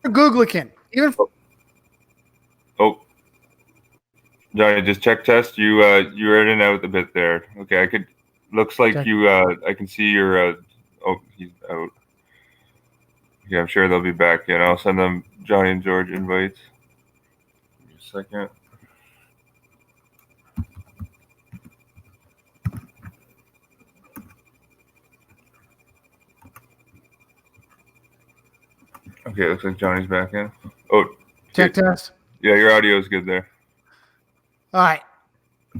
Googlicking. Even Oh, Johnny, just check test. You're in and out a bit there. Okay, I could. Looks like check. I can see your. Oh, he's out. Yeah, I'm sure they'll be back in. I'll send them Johnny and George invites. Give me a second. Okay, looks like Johnny's back in. Oh, Check test. Yeah, your audio is good there. All right.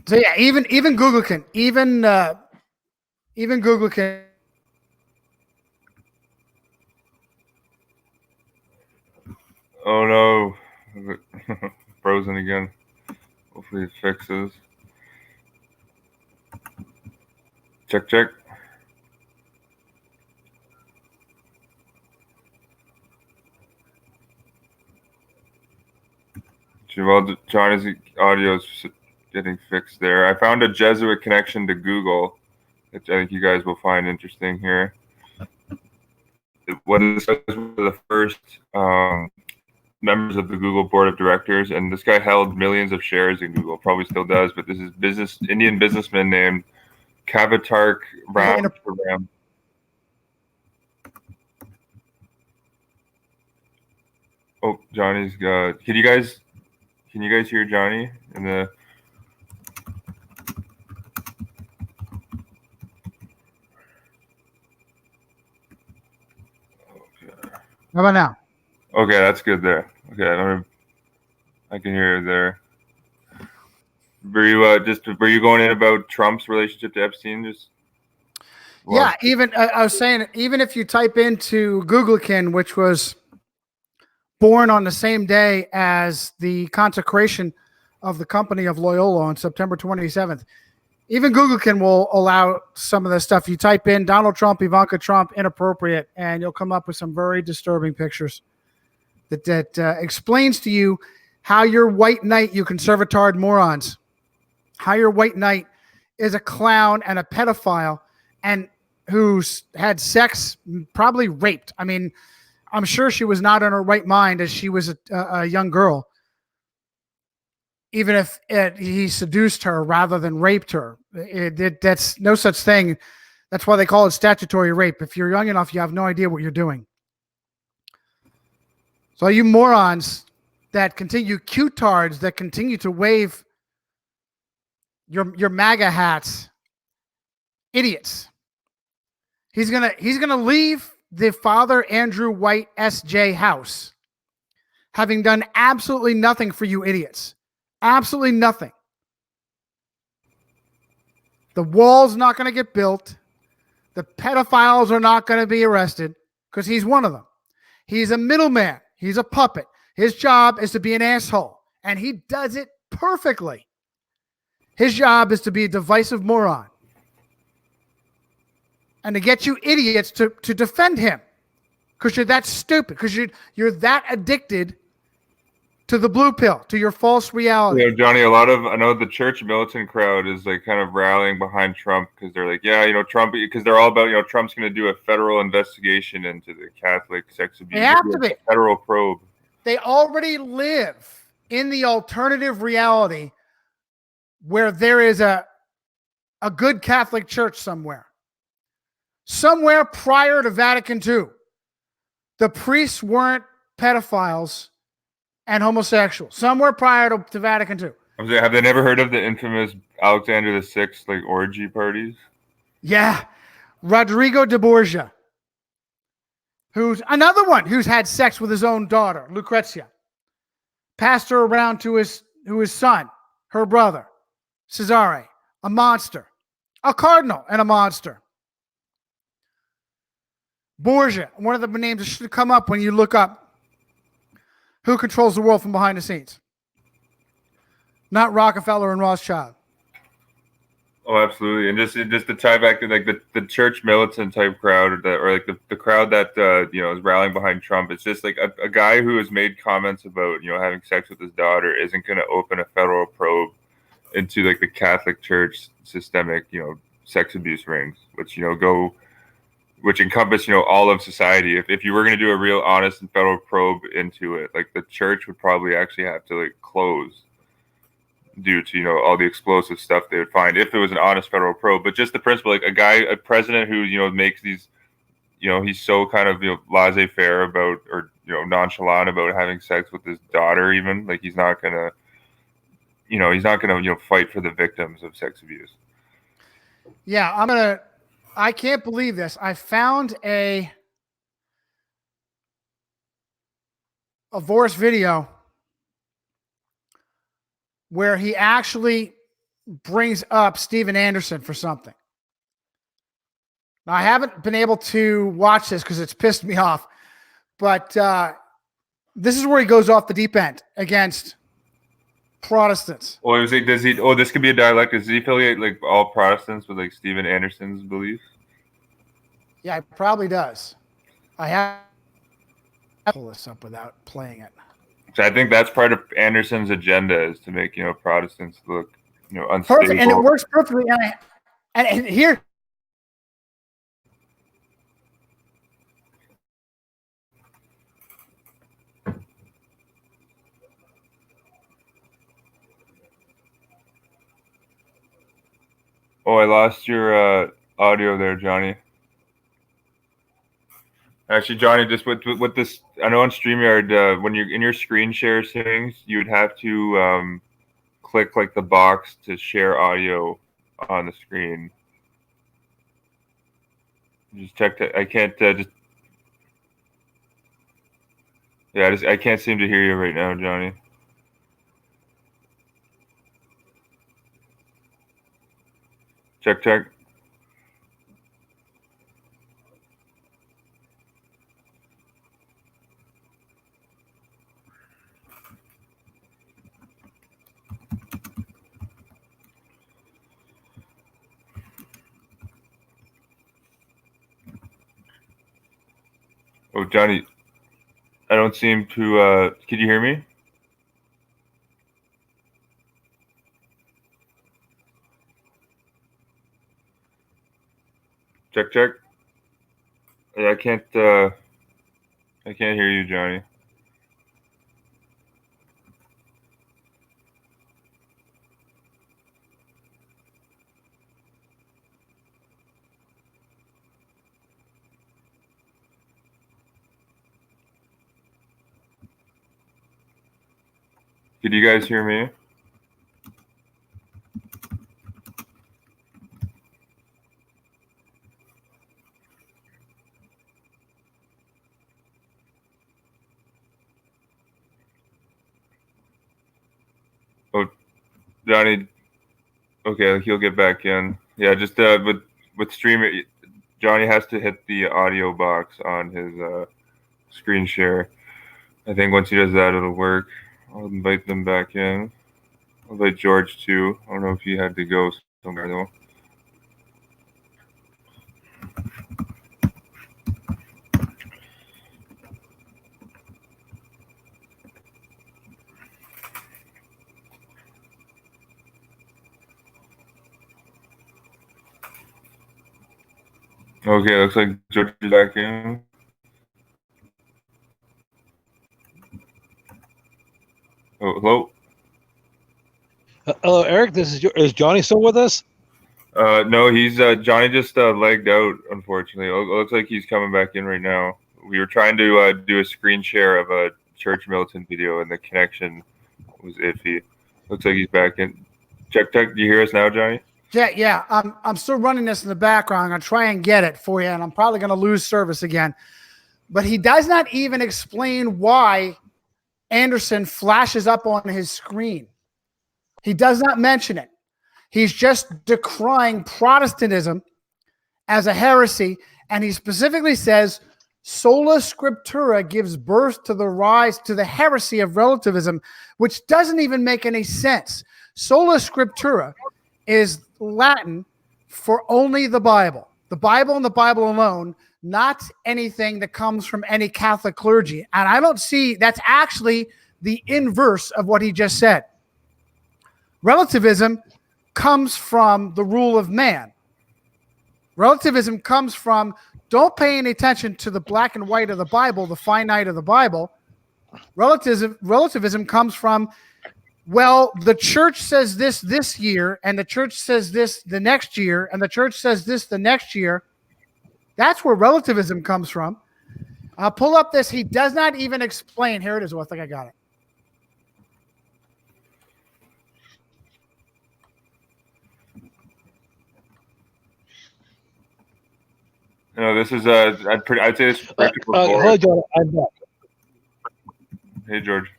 So yeah, even Google can even Google can. Oh no, frozen again. Hopefully it fixes. Check. Well, Johnny's audio is getting fixed there. I found a Jesuit connection to Google, which I think you guys will find interesting here. What this was the first members of the Google board of directors, and this guy held millions of shares in Google, probably still does, but this is Indian businessman named Kavatark Ram. Oh, Johnny's can you guys hear Johnny in the? How about now? Okay, that's good there. Okay, I can hear you there. Were you going in about Trump's relationship to Epstein? Yeah, even I was saying, even if you type into Googlekin, which was born on the same day as the consecration of the company of Loyola on September 27th, even Googlekin will allow some of the stuff. You type in Donald Trump, Ivanka Trump, inappropriate, and you'll come up with some very disturbing pictures that explains to you how your white knight, you conservatard morons, how your white knight is a clown and a pedophile and who's had sex, probably raped. I mean, I'm sure she was not in her right mind as she was a young girl, even if he seduced her rather than raped her. That's no such thing. That's why they call it statutory rape. If you're young enough, you have no idea what you're doing. So you morons that continue, Q-tards that continue to wave your MAGA hats, idiots. He's gonna leave the Father Andrew White S.J. house, having done absolutely nothing for you idiots. Absolutely nothing. The wall's not going to get built. The pedophiles are not going to be arrested because he's one of them. He's a middleman. He's a puppet. His job is to be an asshole, and he does it perfectly. His job is to be a divisive moron and to get you idiots to defend him because you're that stupid, because you're that addicted to the blue pill, to your false reality. Yeah, Johnny, I know the church militant crowd is like kind of rallying behind Trump because they're like, yeah, Trump, because they're all about, Trump's going to do a federal investigation into the Catholic sex abuse. They have to be. Federal probe. They already live in the alternative reality where there is a good Catholic church somewhere. Somewhere prior to Vatican II, the priests weren't pedophiles and homosexuals. Somewhere prior to Vatican II. Have they never heard of the infamous Alexander VI orgy parties? Yeah, Rodrigo de Borgia, who's another one who's had sex with his own daughter, Lucrezia, passed her around to his son, her brother, Cesare, a monster, a cardinal, and a monster. Borgia, one of the names that should come up when you look up who controls the world from behind the scenes. Not Rockefeller and Rothschild. Oh, absolutely, and just to tie back to like the church militant type crowd, or like the crowd that is rallying behind Trump. It's just like a guy who has made comments about having sex with his daughter isn't going to open a federal probe into like the Catholic Church systemic sex abuse rings, which encompass all of society. If you were going to do a real honest and federal probe into it, like the church would probably actually have to like close due to all the explosive stuff they would find if it was an honest federal probe. But just the principle, like a president who makes these, he's so kind of laissez-faire about, or nonchalant about having sex with his daughter, even like he's not gonna fight for the victims of sex abuse. Yeah, I can't believe this. I found a Voris video where he actually brings up Steven Anderson for something. Now, I haven't been able to watch this because it's pissed me off, but this is where he goes off the deep end against Protestants. Well, it was like, this could be a dialect. Does he affiliate like all Protestants with like Steven Anderson's beliefs? Yeah, it probably does. I have to pull this up without playing it. So I think that's part of Anderson's agenda, is to make Protestants look unstable. Perfect, and it works perfectly. And here, oh, I lost your audio there, Johnny. Actually, Johnny, just with this, I know on StreamYard, when you're in your screen share settings, you'd have to click like the box to share audio on the screen. Just check that. I can't I can't seem to hear you right now, Johnny. Check. Oh, Johnny, I don't seem to. Can you hear me? Check. Yeah, I can't hear you, Johnny. Could you guys hear me? Oh, Johnny. Okay, he'll get back in. Yeah, just with stream, Johnny has to hit the audio box on his screen share. I think once he does that, it'll work. I'll invite them back in. I'll invite George too. I don't know if he had to go somewhere though. Okay, looks like George is back in. Oh, hello. Hello, Eric. Is Johnny still with us? No, he's Johnny just legged out, unfortunately. It looks like he's coming back in right now. We were trying to do a screen share of a church militant video, and the connection was iffy. Looks like he's back in. Check. Do you hear us now, Johnny? yeah. I'm still running this in the background. I'll try and get it for you, and I'm probably going to lose service again. But he does not even explain why Anderson flashes up on his screen. He does not mention it. He's just decrying Protestantism as a heresy, and he specifically says sola scriptura gives birth to the rise to the heresy of relativism, which doesn't even make any sense. Sola scriptura is Latin for only the Bible and the Bible alone, not anything that comes from any Catholic clergy. And I don't see that's actually the inverse of what he just said. Relativism comes from the rule of man. Relativism comes from don't pay any attention to the black and white of the Bible, the finite of the Bible. Relativism comes from, well, the church says this year, and the church says this the next year, and the church says this the next year. That's where relativism comes from. I'll pull up this. He does not even explain. Here it is. Oh, I think I got it. No, this is I'd say this is practical. Hold on, I'm back. Hey, George.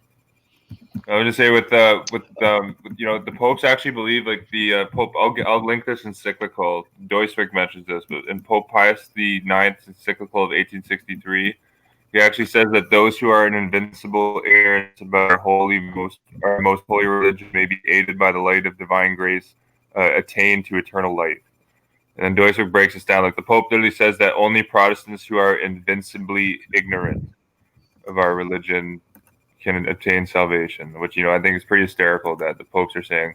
I was going to say with the popes actually believe like the Pope. I'll link this encyclical. Doiswick mentions this, but in Pope Pius IX's encyclical of 1863, he actually says that those who are in invincible ignorance about our most holy religion may be aided by the light of divine grace, attain to eternal life. And then Doiswick breaks this down like the Pope literally says that only Protestants who are invincibly ignorant of our religion can obtain salvation, which, I think is pretty hysterical that the popes are saying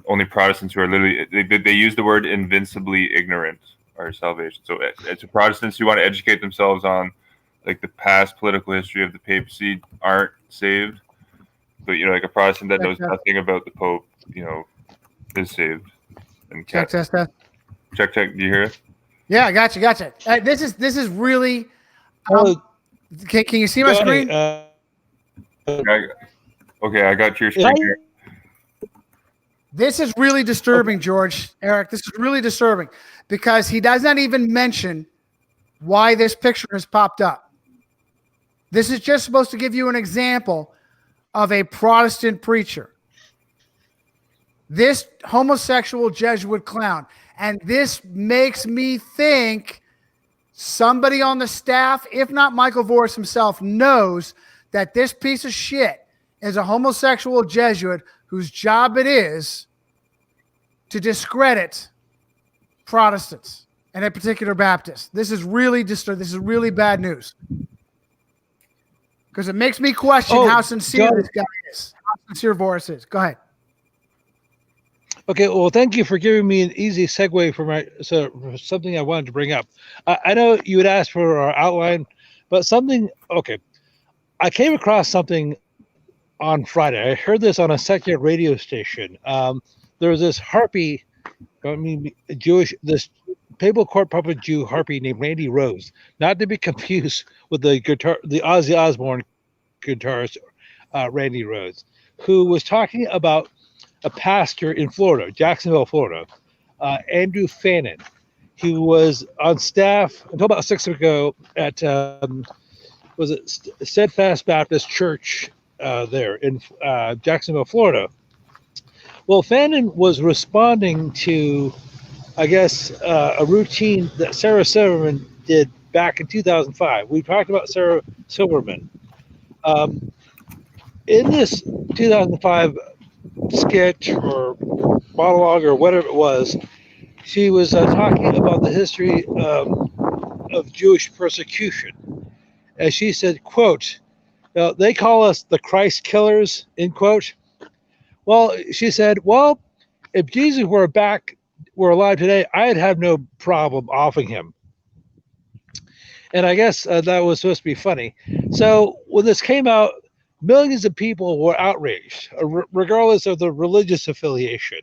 only Protestants who are literally, they use the word invincibly ignorant are salvation. So it's Protestants who want to educate themselves on like the past political history of the papacy aren't saved. But, like a Protestant that knows nothing about the Pope, is saved. And Check. Check. Do you hear it? Yeah, I got you. This is really, can you see my screen? Okay, I got your screen here. This is really disturbing, George. Eric, this is really disturbing because he does not even mention why this picture has popped up. This is just supposed to give you an example of a Protestant preacher. This homosexual Jesuit clown. And this makes me think somebody on the staff, if not Michael Voris himself, knows that this piece of shit is a homosexual Jesuit whose job it is to discredit Protestants and in particular Baptists. This is really disturbing. This is really bad news. Because it makes me question how sincere this guy is, how sincere Voris is. Go ahead. Okay, well, thank you for giving me an easy segue for something I wanted to bring up. I know you had asked for our outline, but I came across something on Friday. I heard this on a secular radio station. There was this harpy, this papal court puppet Jew harpy named Randy Rose, not to be confused with the Ozzy Osbourne guitarist Randy Rose, who was talking about a pastor in Florida, Jacksonville, Florida, Andrew Fannin. He was on staff until about 6 weeks ago at Steadfast Baptist Church there in Jacksonville, Florida. Well, Fannin was responding to, I guess, a routine that Sarah Silverman did back in 2005. We talked about Sarah Silverman. In this 2005 sketch or monologue or whatever it was, she was talking about the history of Jewish persecution. And she said, quote, they call us the Christ killers, end quote. Well, she said, well, if Jesus were alive today, I'd have no problem offing him. And I guess that was supposed to be funny. So when this came out, millions of people were outraged, regardless of the religious affiliation.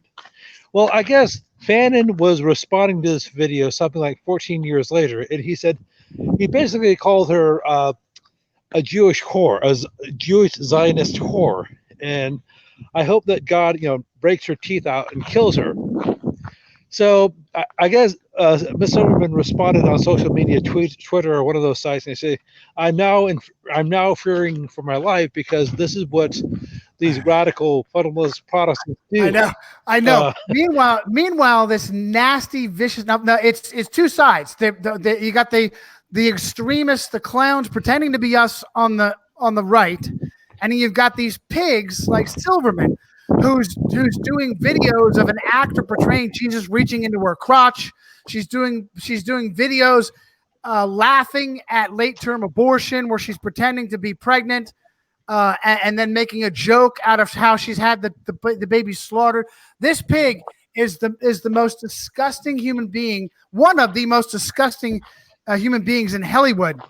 Well, I guess Fannin was responding to this video something like 14 years later, and he said he basically called her a Jewish whore, a Jewish Zionist whore, and I hope that God, breaks her teeth out and kills her. So I guess Ms. Silverman responded on social media, Twitter or one of those sites, and they say, I'm now fearing for my life because this is what these radical fundamentalist Protestants do. I know. Meanwhile, this nasty, vicious. No, it's two sides. You got the extremists, the clowns pretending to be us on the right, and then you've got these pigs like Silverman who's doing videos of an actor portraying Jesus reaching into her crotch. She's doing videos laughing at late-term abortion where she's pretending to be pregnant and then making a joke out of how she's had the baby slaughtered. This pig is the most disgusting human being, one of the most disgusting human beings in Hollywood,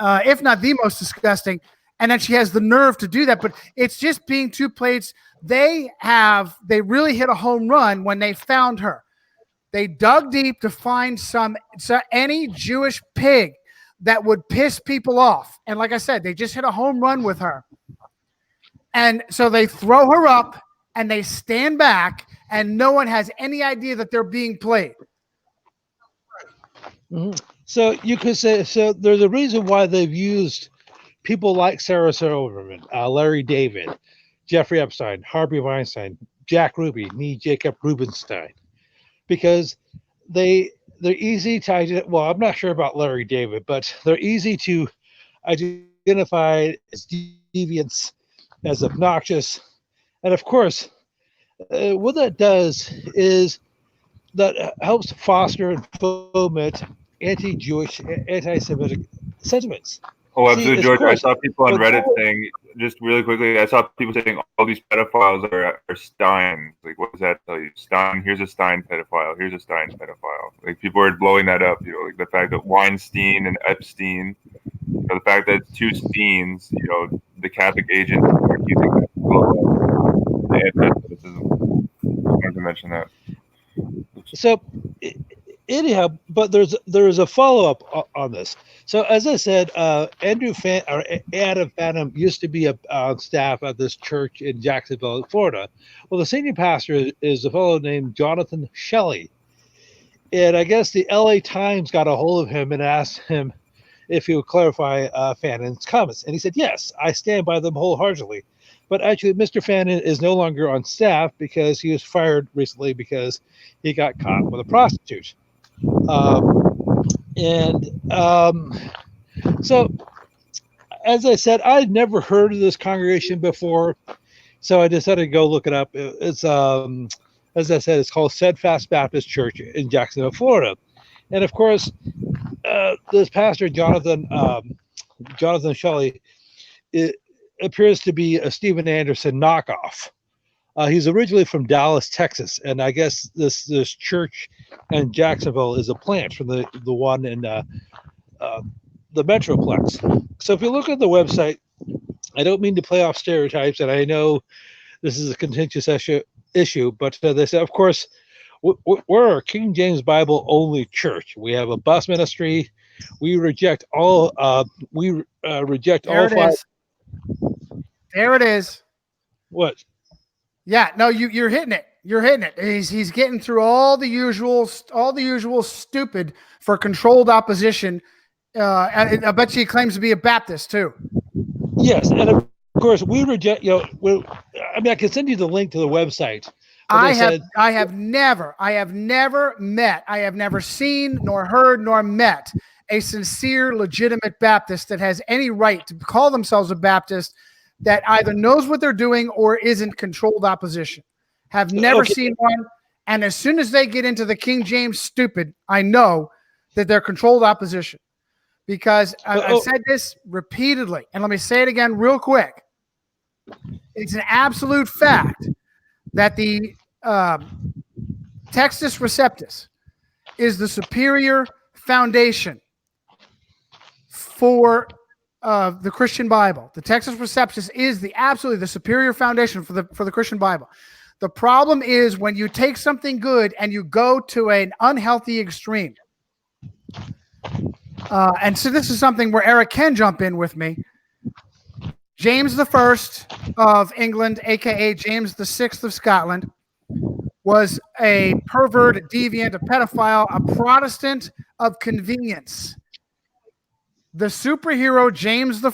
if not the most disgusting. And then she has the nerve to do that, but it's just being two plates. They really hit a home run when they found her. They dug deep to find any Jewish pig that would piss people off. And like I said, they just hit a home run with her. And so they throw her up and they stand back and no one has any idea that they're being played. Mm-hmm. So you could say, so there's a reason why they've used people like Sarah Silverman, Larry David, Jeffrey Epstein, Harvey Weinstein, Jack Ruby, Jacob Rubenstein, because they're easy to identify. Well, I'm not sure about Larry David, but they're easy to identify as deviants, as obnoxious. And of course, what that does is that helps foster and foment anti-Jewish, anti-Semitic sentiments. Oh, absolutely, George. I saw people on Reddit saying, just really quickly, I saw people saying all these pedophiles are Steins. Like, what does that tell you? Stein, here's a Stein pedophile. Here's a Stein pedophile. Like, people are blowing that up. You know, like the fact that Weinstein and Epstein, you know, the fact that it's two Steins, you know, the Catholic agent are accusing them of anti-Semitism. I wanted to mention that. So, anyhow, but there's a follow-up on this. So as I said, Adam Phantom used to be on staff at this church in Jacksonville, Florida. Well, the senior pastor is a fellow named Jonathan Shelley. And I guess the LA Times got a hold of him and asked him if he would clarify Phantom's comments. And he said, yes, I stand by them wholeheartedly. But actually, Mr. Phantom is no longer on staff because he was fired recently because he got caught with a prostitute. So, as I said, I'd never heard of this congregation before, so I decided to go look it up. It's, as I said, it's called Steadfast Baptist Church in Jacksonville, Florida. And of course, this pastor, Jonathan Shelley, it appears to be a Stephen Anderson knockoff. He's originally from Dallas, Texas, and I guess this church in Jacksonville is a plant from the one in the Metroplex. So if you look at the website, I don't mean to play off stereotypes, and I know this is a contentious issue, but they say, of course, we're a King James Bible only church. We have a bus ministry. We reject all. Reject there all it five. Is. There it is. What? Yeah, no, you're hitting it. You're hitting it. He's getting through all the usual stupid for controlled opposition. I bet you he claims to be a Baptist too. Yes, and of course we reject. I mean, I can send you the link to the website. I have never seen, nor heard, nor met a sincere, legitimate Baptist that has any right to call themselves a Baptist that either knows what they're doing or isn't controlled opposition. Have never seen one. And as soon as they get into the King James stupid, I know that they're controlled opposition. Because I've said this repeatedly, and let me say it again real quick. It's an absolute fact that the Textus Receptus is the superior foundation for the Christian Bible. The Textus Receptus is absolutely the superior foundation for the Christian Bible. The problem is when you take something good and you go to an unhealthy extreme. And so this is something where Eric can jump in with me. James I of England, aka James VI of Scotland, was a pervert, a deviant, a pedophile, a Protestant of convenience. The superhero James I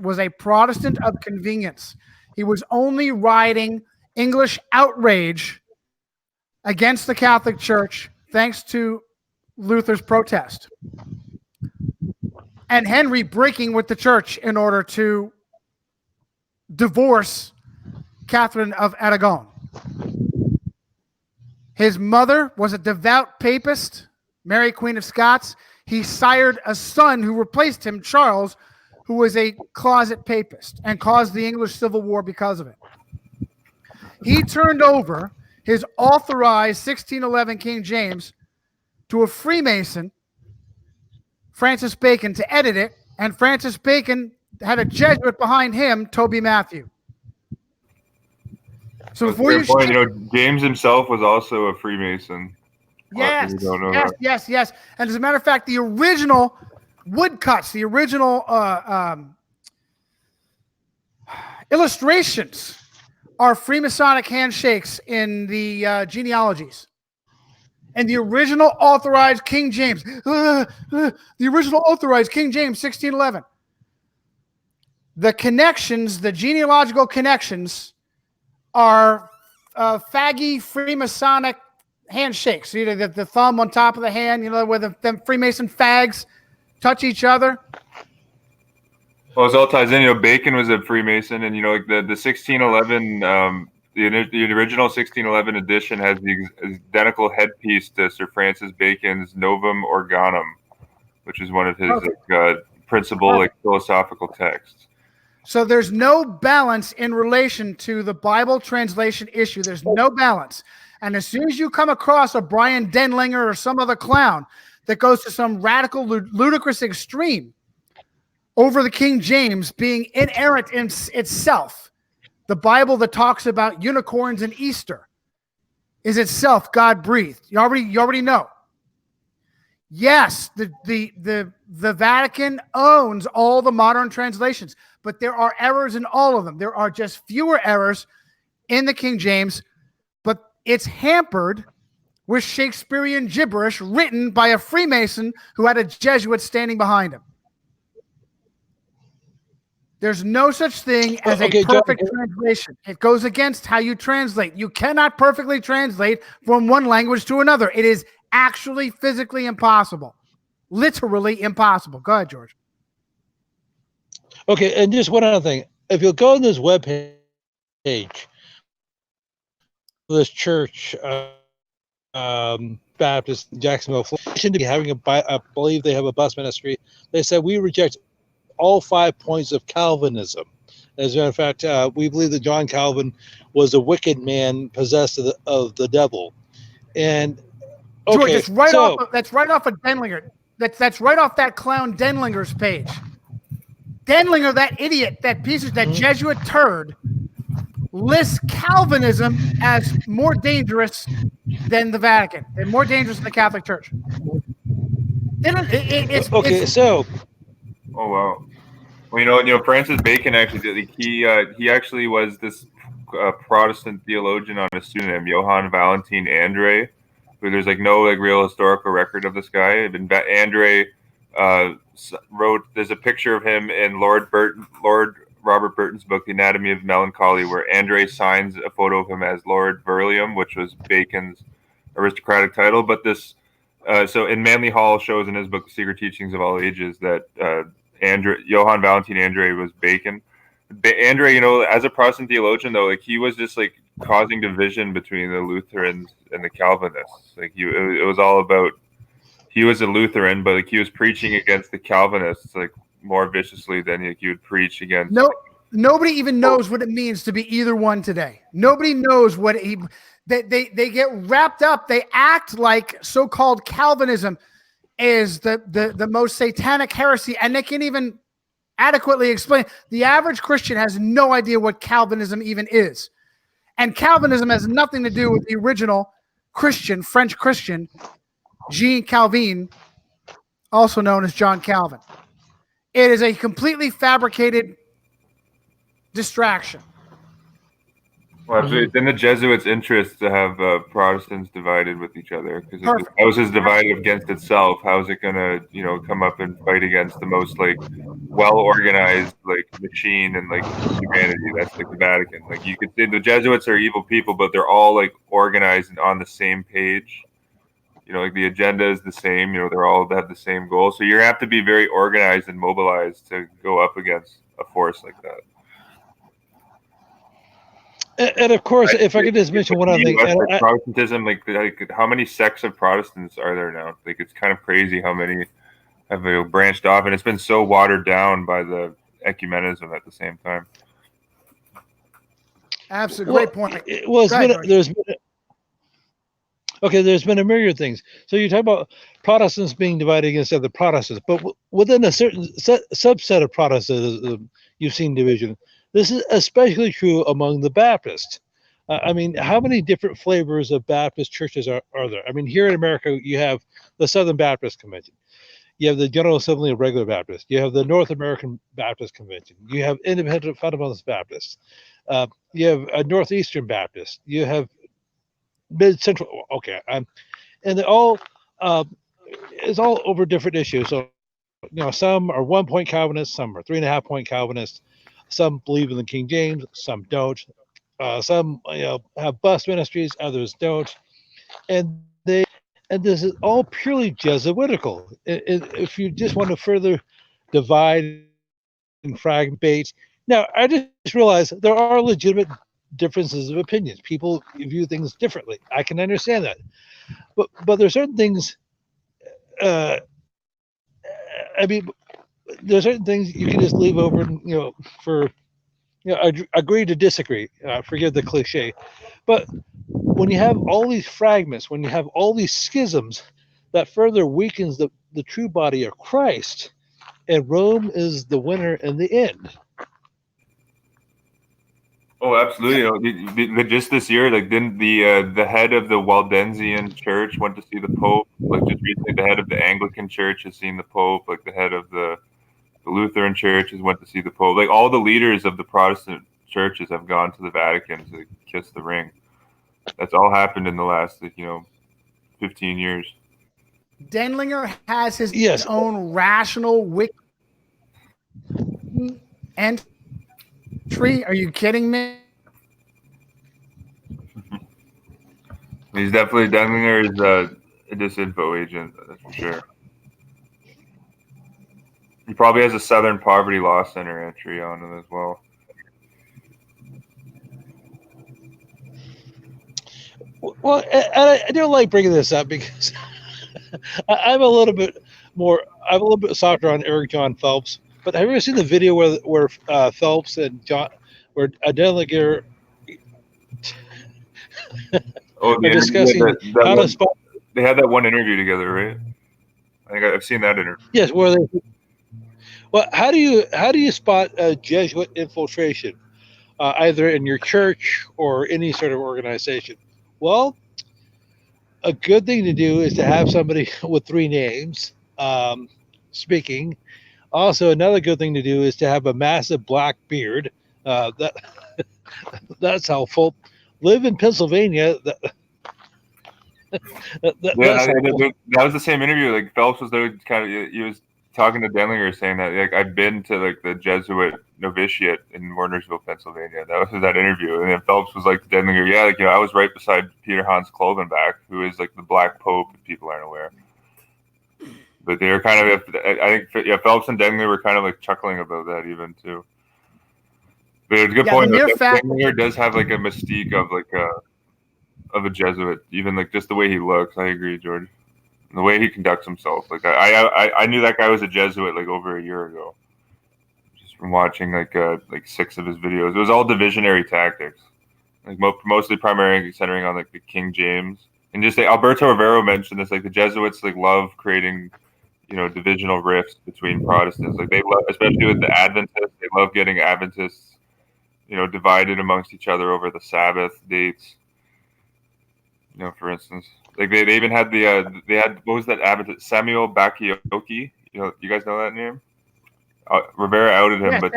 was a Protestant of convenience. He was only riding English outrage against the Catholic Church thanks to Luther's protest. And Henry breaking with the church in order to divorce Catherine of Aragon. His mother was a devout papist, Mary Queen of Scots. He sired a son who replaced him, Charles, who was a closet papist and caused the English Civil War because of it. He turned over his authorized 1611 King James to a Freemason, Francis Bacon, to edit it, and Francis Bacon had a Jesuit behind him, Toby Matthew. So That's a before fair you, point. You know, James himself was also a Freemason. yes, We don't know yes, that. yes, yes. And as a matter of fact, the original woodcuts, the original illustrations are Freemasonic handshakes in the genealogies. And the original authorized King James, the original authorized King James, 1611. The connections, the genealogical connections, are faggy Freemasonic handshakes. You know, the thumb on top of the hand, you know, where the Freemason fags touch each other. Well, it all ties in. You know, Bacon was a Freemason, and you know, like the 1611, the original 1611 edition has the identical headpiece to Sir Francis Bacon's Novum Organum, which is one of his principal philosophical texts. So there's no balance in relation to the Bible translation issue. There's no balance. And as soon as you come across a Brian Denlinger or some other clown that goes to some radical, ludicrous extreme over the King James being inerrant in itself, the Bible that talks about unicorns and Easter is itself God-breathed. You already know. Yes, the Vatican owns all the modern translations, but there are errors in all of them. There are just fewer errors in the King James, but it's hampered with Shakespearean gibberish written by a Freemason who had a Jesuit standing behind him. There's no such thing as a perfect translation. It goes against how you translate. You cannot perfectly translate from one language to another. It is actually physically impossible. Literally impossible. Go ahead, George. Okay, and just one other thing. If you'll go on this webpage, this church, Baptist Jacksonville, Florida, should be having I believe they have a bus ministry. They said we reject all 5 points of Calvinism. As a matter of fact, we believe that John Calvin was a wicked man possessed of the devil. And okay, George, that's right off of Denlinger. That's right off that clown Denlinger's page. Denlinger, that idiot, that Jesuit turd, lists Calvinism as more dangerous than the Vatican and more dangerous than the Catholic Church. Oh wow. Well, you know, Francis Bacon actually did. He actually was this Protestant theologian on a pseudonym, Johann Valentin André, who there's like no real historical record of this guy. And André wrote. There's a picture of him in Lord Robert Burton's book, The Anatomy of Melancholy, where André signs a photo of him as Lord Verulam, which was Bacon's aristocratic title. But this, so in Manly Hall shows in his book, The Secret Teachings of All Ages, that Johann Valentin André was Bacon. André, you know, as a Protestant theologian, though, like he was just like causing division between the Lutherans and the Calvinists. Like it was all about. He was a Lutheran, but like he was preaching against the Calvinists like more viciously than he would preach against. Nobody even knows what it means to be either one today. Nobody knows what they get wrapped up. They act like so-called Calvinism is the most satanic heresy, and they can't even adequately explain. The average Christian has no idea what Calvinism even is. And Calvinism has nothing to do with the original Christian, French Christian, Jean Calvin, also known as John Calvin. It is a completely fabricated distraction. Well, it's in the Jesuits' interest to have Protestants divided with each other, because if the house is divided against itself, how is it going to, you know, come up and fight against the most like well-organized like machine and like humanity? That's like the Vatican. Like you could say the Jesuits are evil people, but they're all like organized and on the same page. You know, like the agenda is the same. You know, they have the same goal. So you have to be very organized and mobilized to go up against a force like that. And of course, if I could just mention one other thing, like Protestantism, like how many sects of Protestants are there now? Like it's kind of crazy how many have branched off, and it's been so watered down by the ecumenism at the same time. Absolutely, great point. There's been a myriad of things. So you talk about Protestants being divided against other Protestants, but within a certain subset of Protestantism, you've seen division. This is especially true among the Baptists. I mean, how many different flavors of Baptist churches are there? I mean, here in America, you have the Southern Baptist Convention. You have the General Assembly of Regular Baptists. You have the North American Baptist Convention. You have Independent Fundamentalist Baptists. You have a Northeastern Baptist. You have Mid-Central. Okay, and it all it's all over different issues. So, some are 1 point Calvinists, some are 3.5 point Calvinists, some believe in the King James, some don't. Some have bus ministries, others don't, and this is all purely Jesuitical. If you just want to further divide and fragment, now I just realized there are legitimate differences of opinions. People view things differently. I can understand that, but there's certain things. I mean, there's certain things you can just leave over, for agree to disagree. Forgive the cliche, but when you have all these fragments, when you have all these schisms, that further weakens the true body of Christ, and Rome is the winner in the end. Oh, absolutely. Just this year, like, didn't the head of the Waldensian Church went to see the Pope? Like, just recently, the head of the Anglican Church has seen the Pope. Like, the head of the Lutheran churches went to see the Pope. Like, all the leaders of the Protestant churches have gone to the Vatican to kiss the ring. That's all happened in the last, 15 years. Denlinger has his own rational wiki entry. Are you kidding me? He's definitely Denlinger is a disinfo agent, that's for sure. He probably has a Southern Poverty Law Center entry on him as well. Well, and I don't like bringing this up because I'm a little bit softer on Eric John Phelps. But have you ever seen the video where Phelps and where Denlinger are discussing how to spot? They had that one interview together, right? I think I've seen that interview. Yes, well, how do you spot Jesuit infiltration, either in your church or any sort of organization? Well, a good thing to do is to have somebody with 3 names speaking. Also, another good thing to do is to have a massive black beard. That's helpful. Live in Pennsylvania. That was the same interview. Like, Phelps was there, he was talking to Denlinger, saying that, like, I'd been to, like, the Jesuit novitiate in Warnersville, Pennsylvania. That was that interview. And then Phelps was like to Denlinger, yeah, like, I was right beside Peter Hans Klovenbach, who is, like, the Black Pope, if people aren't aware. But they were kind of, I think, Phelps and Denlinger were kind of, like, chuckling about that even too. But it's a good point. Denlinger does have, like, a mystique of, like, of a Jesuit, even, like, just the way he looks. I agree, George. And the way he conducts himself. Like, I knew that guy was a Jesuit, like, over a year ago, just from watching, like 6 of his videos. It was all divisionary tactics, like, mostly primarily centering on, like, the King James. And just, like, Alberto Rivero mentioned this, like, the Jesuits, like, love creating, divisional rifts between Protestants. Like, they love, especially with the Adventists, they love getting Adventists, divided amongst each other over the Sabbath dates. For instance, like, they even had what was that Adventist, Samuel Bakioki? You guys know that name? Rivera outed him, but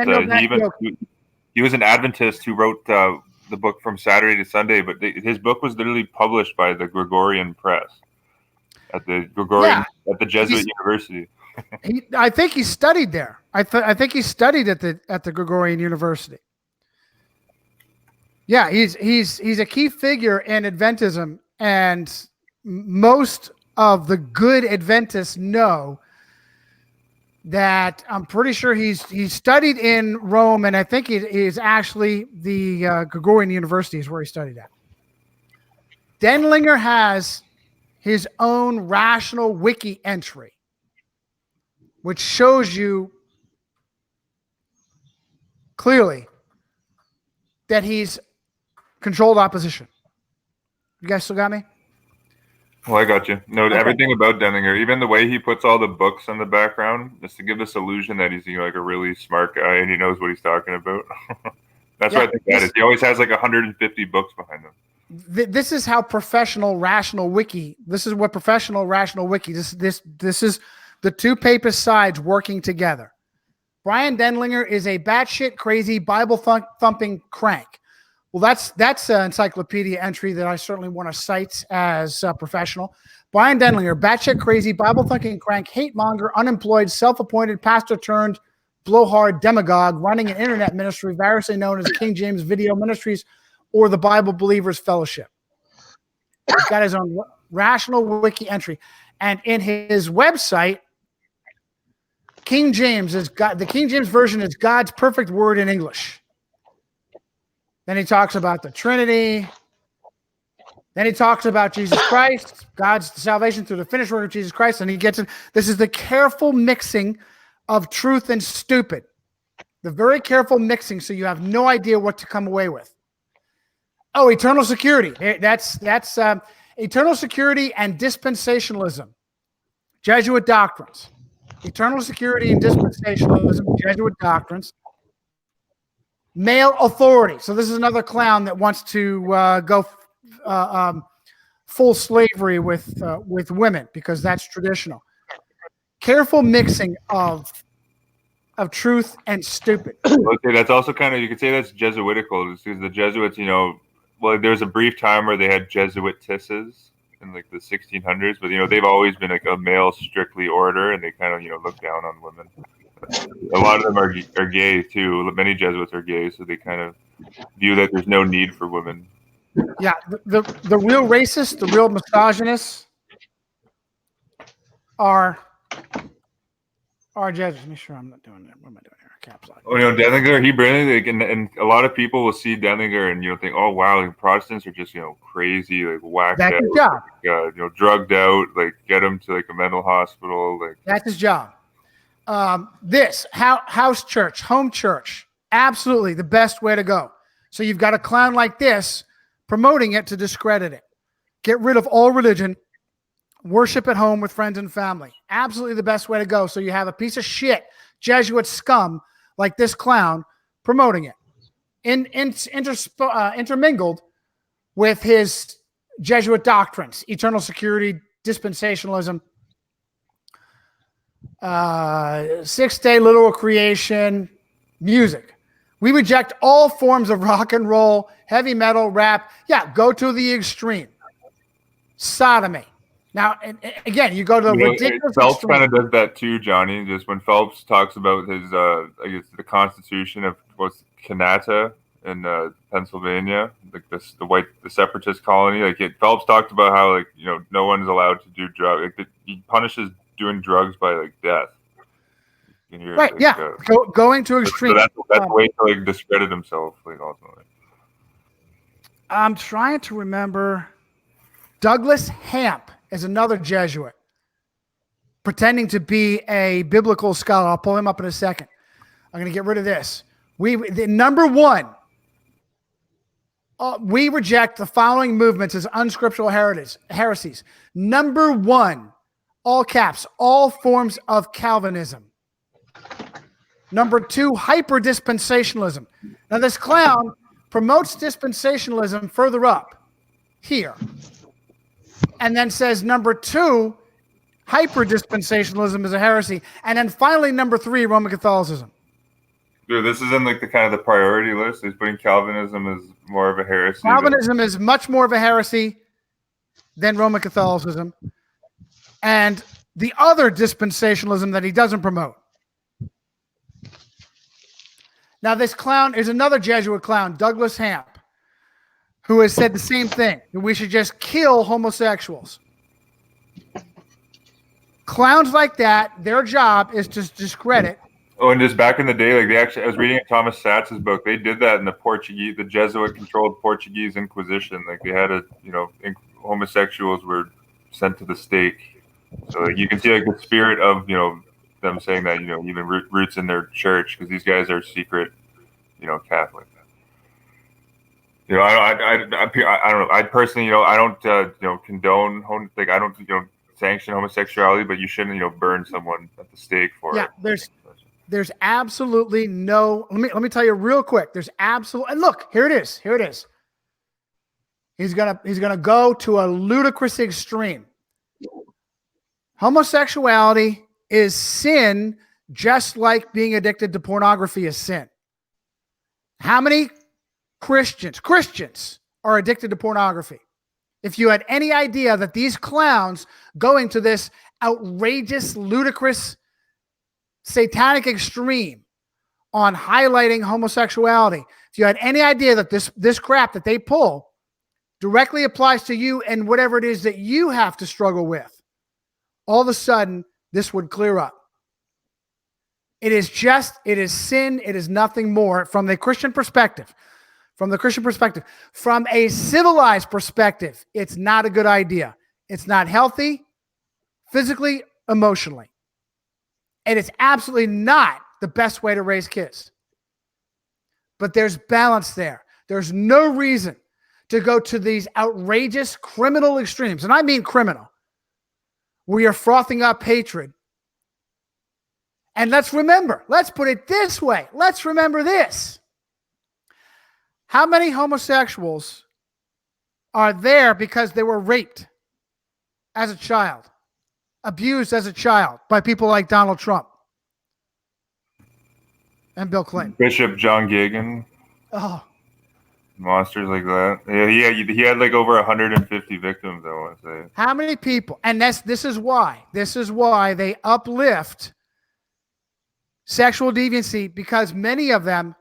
he was an Adventist who wrote the book From Saturday to Sunday. But his book was literally published by the Gregorian Press at the Jesuit University. I think he studied there. I think he studied at the Gregorian University. Yeah, he's a key figure in Adventism, and most of the good Adventists know that I'm pretty sure he's studied in Rome, and I think it is actually the Gregorian University is where he studied at. Denlinger has his own rational wiki entry, which shows you clearly that he's controlled opposition. You guys still got me? Well, I got you. No, Okay. Everything about Denlinger, even the way he puts all the books in the background, just to give this illusion that he's like a really smart guy and he knows what he's talking about. That's what I think that is. He always has like 150 books behind him. This is how professional rational wiki. This is what professional rational wiki. This is the two papist sides working together. Brian Denlinger is a batshit crazy Bible thumping crank. Well, that's an encyclopedia entry that I certainly want to cite as professional. Brian Denlinger, batshit crazy Bible thumping crank, hate monger, unemployed, self-appointed pastor turned blowhard demagogue, running an internet ministry variously known as King James Video Ministries or the Bible Believers Fellowship. He's got his own rational wiki entry, and in his website, King James is God. The King James version is God's perfect word in English. Then he talks about the Trinity. Then he talks about Jesus Christ, God's salvation through the finished work of Jesus Christ, and he gets it. This is the careful mixing of truth and stupid. The very careful mixing, so you have no idea what to come away with. Oh, eternal security. That's eternal security and dispensationalism. Jesuit doctrines. Eternal security and dispensationalism, Jesuit doctrines. Male authority. So this is another clown that wants to go full slavery with women because that's traditional. Careful mixing of truth and stupid. Okay, that's also kind of, you could say that's Jesuitical, because the Jesuits, well, there was a brief time where they had Jesuitesses in like the 1600s, but they've always been like a male strictly order, and they kind of look down on women. A lot of them are gay too. Many Jesuits are gay, so they kind of view that there's no need for women. Yeah, the real racists, the real misogynists are Jesuits. Make sure I'm not doing that. What am I doing here? Caps lock. Oh, Denlinger, he brilliantly, and a lot of people will see Denlinger and think, oh wow, like Protestants are just crazy, like whacked That's out, his job. like, drugged out, like get him to like a mental hospital, like That's his job. House church, home church, absolutely the best way to go. So you've got a clown like this promoting it to discredit it. Get rid of all religion. Worship at home with friends and family. Absolutely the best way to go. So you have a piece of shit Jesuit scum like this clown promoting it, intermingled with his Jesuit doctrines, eternal security, dispensationalism, 6-day literal creation, music. We reject all forms of rock and roll, heavy metal, rap. Yeah, go to the extreme. Sodomy. Now, again, you go to the ridiculous Phelps extreme. kind of does that too, Johnny. Just when Phelps talks about his, I guess the Constitution of Kanata in Pennsylvania, like the separatist colony. Like Phelps talked about how no one's allowed to do drugs. Like, he punishes doing drugs by like death. Right? Yeah, going to extreme. So that's a way to discredit himself. Ultimately, I'm trying to remember. Douglas Hamp is another Jesuit pretending to be a biblical scholar. I'll pull him up in a second. I'm going to get rid of this. Number one, we reject the following movements as unscriptural heresies. Number one, all caps, all forms of Calvinism. Number two, hyper-dispensationalism. Now, this clown promotes dispensationalism further up here. And then says number two, hyper-dispensationalism is a heresy. And then finally, number three, Roman Catholicism. Dude, this is in the kind of the priority list. He's putting Calvinism as more of a heresy. Calvinism is much more of a heresy than Roman Catholicism. And the other dispensationalism that he doesn't promote. Now, this clown is another Jesuit clown, Douglas Hamp, who has said the same thing, that we should just kill homosexuals. Clowns like that, their job is to discredit. Oh, and just back in the day, like I was reading Thomas Satz's book. They did that in the Jesuit-controlled Portuguese Inquisition. Like they had homosexuals were sent to the stake. So like, you can see like the spirit of them saying that even roots in their church, because these guys are secret Catholic. I don't know. I personally, I don't condone I don't sanction homosexuality, but you shouldn't burn someone at the stake for it. Yeah, there's absolutely no. Let me tell you real quick. There's absolutely, and look, here it is. Here it is. He's gonna go to a ludicrous extreme. Homosexuality is sin, just like being addicted to pornography is sin. How many Christians are addicted to pornography? If you had any idea that these clowns going to this outrageous, ludicrous, satanic extreme on highlighting homosexuality, if you had any idea that this crap that they pull directly applies to you and whatever it is that you have to struggle with, all of a sudden this would clear up. It is sin. It is nothing more from the Christian perspective. From a civilized perspective, it's not a good idea. It's not healthy, physically, emotionally. And it's absolutely not the best way to raise kids. But there's balance there. There's no reason to go to these outrageous criminal extremes. And I mean criminal. We are frothing up hatred. And let's put it this way. Let's remember this. How many homosexuals are there because they were raped as a child, abused as a child by people like Donald Trump and Bill Clinton? Bishop John Gagin. Oh. Monsters like that. Yeah, he had like over 150 victims, I want to say. How many people? And this is why they uplift sexual deviancy, because many of them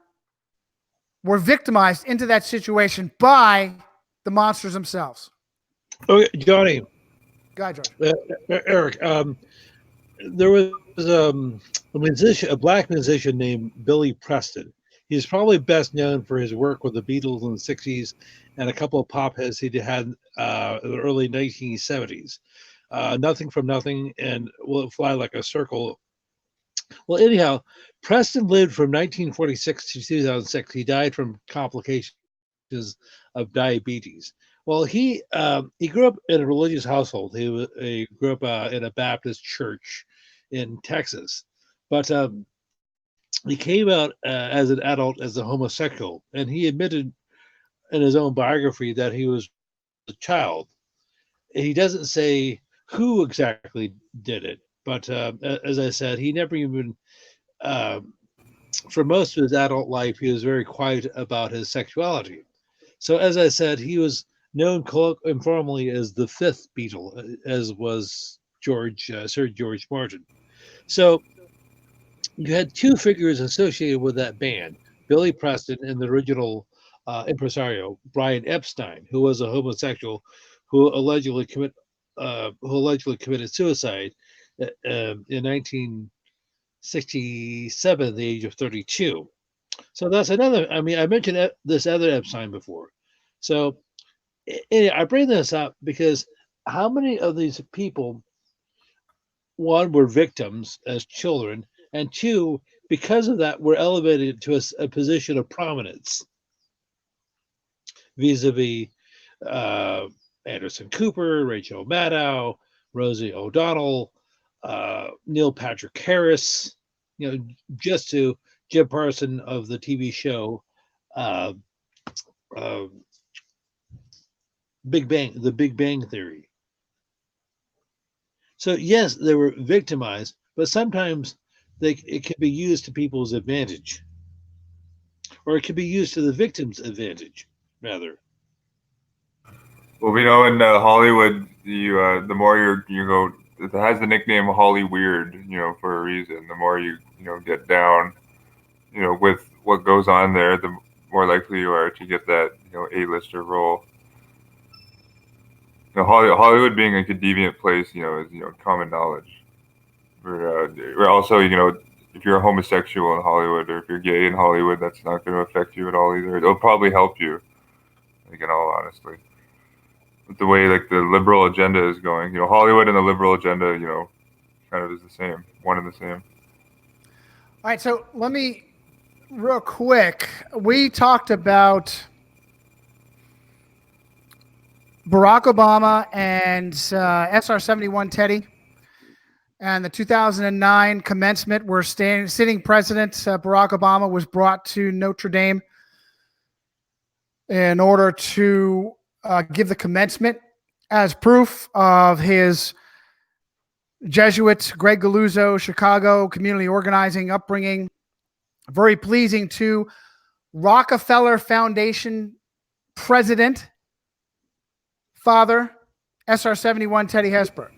were victimized into that situation by the monsters themselves. Okay, Johnny. Go ahead, George. Eric, there was a black musician named Billy Preston. He's probably best known for his work with the Beatles in the 60s and a couple of pop hits he had in the early 1970s. Nothing from Nothing and Will It Fly Like a Circle. Well, anyhow, Preston lived from 1946 to 2006. He died from complications of diabetes. Well, he grew up in a religious household. He grew up in a Baptist church in Texas, but he came out as an adult as a homosexual, and he admitted in his own biography that he was a child. He doesn't say who exactly did it, but as I said, he never even, for most of his adult life, he was very quiet about his sexuality. So as I said, he was known informally as the fifth Beatle, as was Sir George Martin. So you had two figures associated with that band, Billy Preston and the original impresario, Brian Epstein, who was a homosexual who allegedly committed suicide in 1967 at the age of 32. So that's another. I mean, I mentioned this other Epstein before. So I bring this up because how many of these people, one, were victims as children, and two, because of that, were elevated to a position of prominence vis-a-vis Anderson Cooper, Rachel Maddow, Rosie O'Donnell, Neil Patrick Harris, just to Jim Parsons of the TV show The Big Bang Theory. So yes, they were victimized, but sometimes it can be used to people's advantage, or it can be used to the victim's advantage, rather. Well, we know in Hollywood, the more you go, it has the nickname Holly Weird, for a reason. The more you get down, with what goes on there, the more likely you are to get that A-lister role. Hollywood being like a deviant place, is common knowledge. Or also, if you're a homosexual in Hollywood or if you're gay in Hollywood, that's not going to affect you at all either. It'll probably help you, like in all honesty. With the way like the liberal agenda is going, Hollywood and the liberal agenda, kind of is the same, one and the same. All right, so let me real quick. We talked about Barack Obama and SR-71 Teddy, and the 2009 commencement where sitting president Barack Obama was brought to Notre Dame in order to give the commencement as proof of his Jesuit, Greg Galuzzo, Chicago community organizing upbringing. Very pleasing to Rockefeller Foundation president, father, SR-71 Teddy Hesper.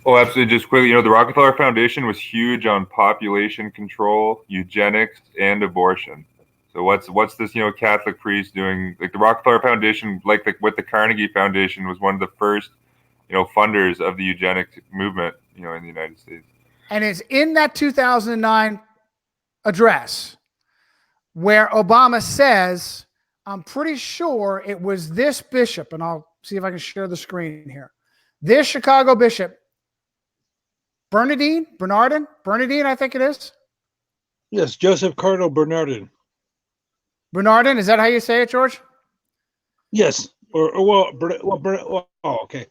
Oh, absolutely. Just quickly, the Rockefeller Foundation was huge on population control, eugenics, and abortion. So what's this, Catholic priest doing? Like the Rockefeller Foundation, like with the Carnegie Foundation, was one of the first, funders of the eugenics movement, in the United States. And it's in that 2009 address where Obama says, I'm pretty sure it was this bishop, and I'll see if I can share the screen here. This Chicago bishop, Bernardine, I think it is. Yes, Joseph Cardinal Bernardin. Bernardin, is that how you say it, George? Yes. Okay.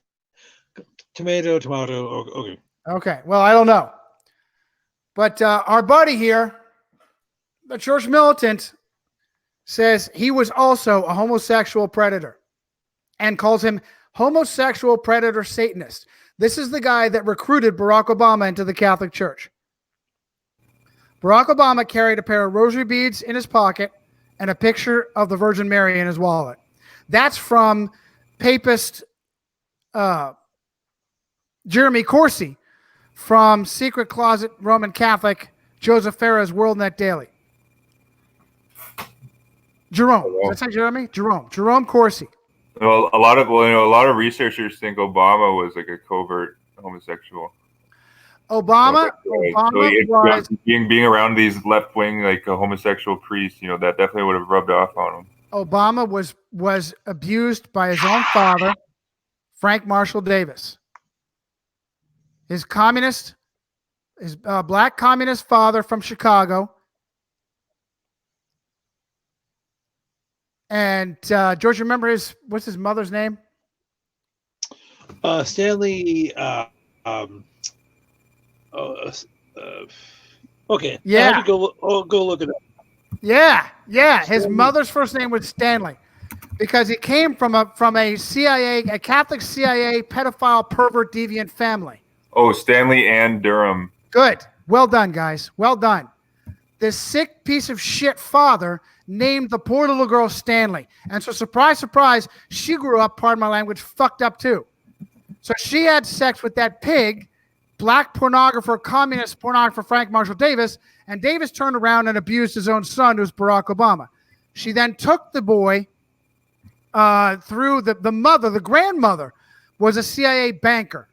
Tomato. Okay. Okay. Well, I don't know. But our buddy here, the church militant, says he was also a homosexual predator and calls him homosexual predator Satanist. This is the guy that recruited Barack Obama into the Catholic Church. Barack Obama carried a pair of rosary beads in his pocket and a picture of the Virgin Mary in his wallet. That's from papist Jeremy Corsi from Secret Closet Roman Catholic Joseph Farah's WorldNet Daily. Jerome. Did I say Jeremy? Jerome Corsi. Well, a lot of researchers think Obama was like a covert homosexual. Obama was being around these left wing like homosexual priests. That definitely would have rubbed off on him. Obama was abused by his own father, Frank Marshall Davis. His black communist father from Chicago. And George, remember what's his mother's name? Stanley. Okay. Yeah. I have to go look it up. Yeah. His mother's first name was Stanley, because he came from a Catholic CIA pedophile pervert deviant family. Oh, Stanley Ann Durham. Good. Well done, guys. Well done. This sick piece of shit father named the poor little girl Stanley. And so, surprise, surprise, she grew up, pardon my language, fucked up too. So she had sex with that pig, black communist pornographer Frank Marshall Davis, and Davis turned around and abused his own son, who's Barack Obama. She then took the boy through the grandmother was a CIA banker.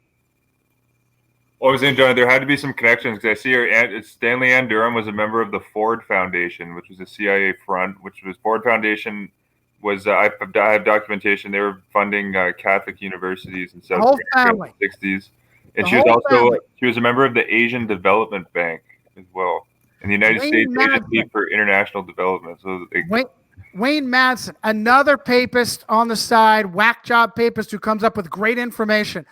Well, I was enjoying. There had to be some connections because I see her aunt, Stanley Ann Durham, was a member of the Ford Foundation, which was a CIA front. Ford Foundation was I have documentation. They were funding Catholic universities in South America in the 60s, and she was a member of the Asian Development Bank as well, in the United States Agency for International Development. So Wayne Madsen, another papist on the side, whack job papist who comes up with great information.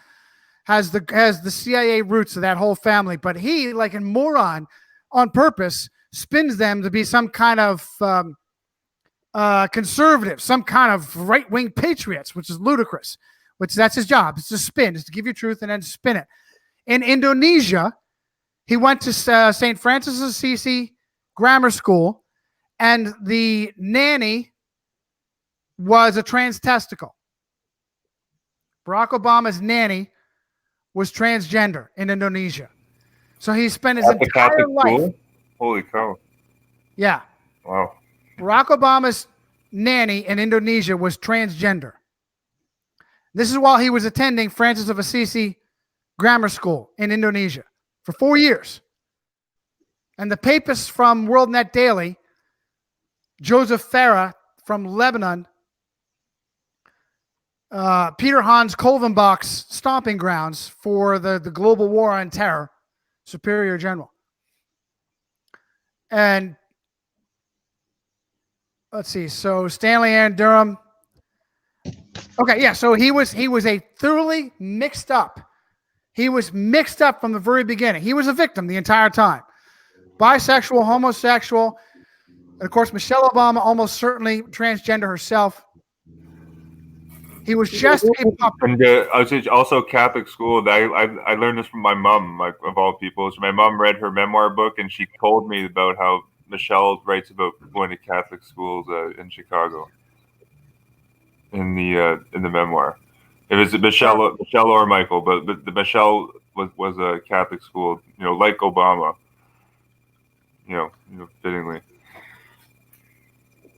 Has the CIA roots of that whole family, but he, like a moron, on purpose spins them to be some kind of conservative, some kind of right-wing patriots, which is ludicrous. That's his job. It's to spin, it's to give you truth and then spin it. In Indonesia, he went to St. Francis of Assisi Grammar School, and the nanny was a trans testicle. Barack Obama's nanny was transgender in Indonesia. So he spent his entire life. School? Holy cow. Yeah. Wow. Barack Obama's nanny in Indonesia was transgender. This is while he was attending Francis of Assisi Grammar School in Indonesia. for 4 years. And the papists from WorldNet Daily, Joseph Farah from Lebanon, Peter Hans Kolvenbach's stomping grounds for the global war on terror, Superior General. And let's see. So Stanley Ann Durham. Okay, yeah. So he was a thoroughly mixed up. He was mixed up from the very beginning. He was a victim the entire time. Bisexual, homosexual, and of course Michelle Obama almost certainly transgender herself. He was just a puppet. And I would say also Catholic school. I learned this from my mom, like, of all people. So my mom read her memoir book, and she told me about how Michelle writes about going to Catholic schools in Chicago. In the memoir, it was Michelle or Michael, but the Michelle was a Catholic school, like Obama. Fittingly.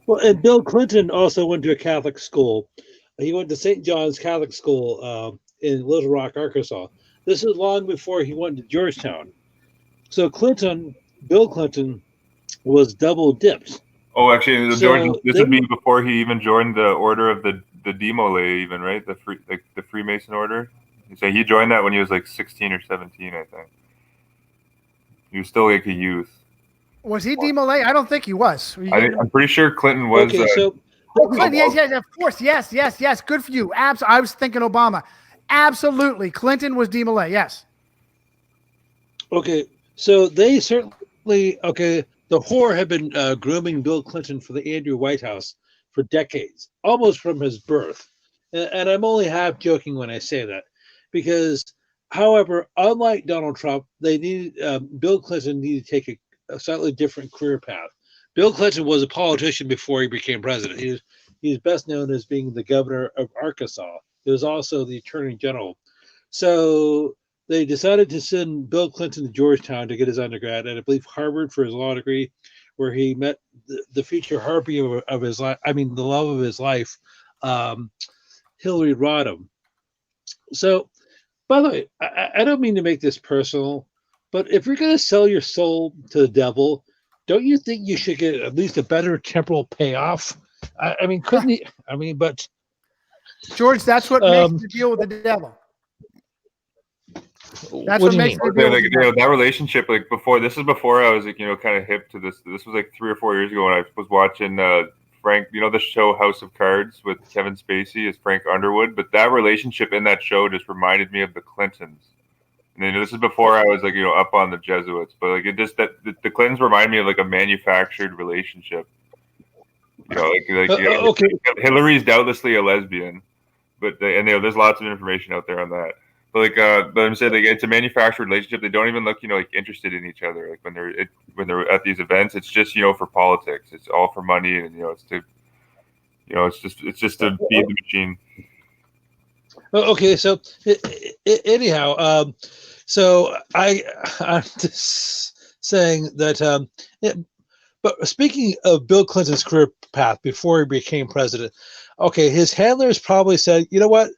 Well, and Bill Clinton also went to a Catholic school. He went to St. John's Catholic School in Little Rock, Arkansas. This is long before he went to Georgetown. So Bill Clinton, was double dipped. Oh, actually, this would be before he even joined the Order of the Demole, even, right? The Freemason Order. So he joined that when he was like 16 or 17, I think. He was still like a youth. Was he Demole? I don't think he was. I'm pretty sure Clinton was. Okay, so Clinton, yes, of course, yes. Good for you. I was thinking Obama. Absolutely, Clinton was Demole. Yes. Okay, so they certainly The whore had been grooming Bill Clinton for the Andrew White House for decades, almost from his birth. And I'm only half joking when I say that, because, however, unlike Donald Trump, Bill Clinton needed to take a slightly different career path. Bill Clinton was a politician before he became president. He's best known as being the governor of Arkansas. He was also the attorney general. So they decided to send Bill Clinton to Georgetown to get his undergrad, and I believe Harvard for his law degree, where he met the future harpy of his life. I mean, the love of his life, Hillary Rodham. So, by the way, I don't mean to make this personal, but if you're going to sell your soul to the devil, don't you think you should get at least a better temporal payoff? I mean, couldn't he? I mean, but George, that's what makes the deal with the devil. That's what makes the deal. That relationship, like before I was like, kind of hip to this. This was like 3 or 4 years ago when I was watching Frank, the show House of Cards with Kevin Spacey as Frank Underwood. But that relationship in that show just reminded me of the Clintons. And this is before I was like, up on the Jesuits. But like the Clintons remind me of like a manufactured relationship. Okay. Hillary's doubtlessly a lesbian, but there's lots of information out there on that. But I'm saying like it's a manufactured relationship. They don't even look interested in each other. Like when they're at these events, it's just for politics. It's all for money, and it's to it's just to feed the machine. Okay, so anyhow, so I'm just saying that. But speaking of Bill Clinton's career path before he became president, okay, his handlers probably said, you know what?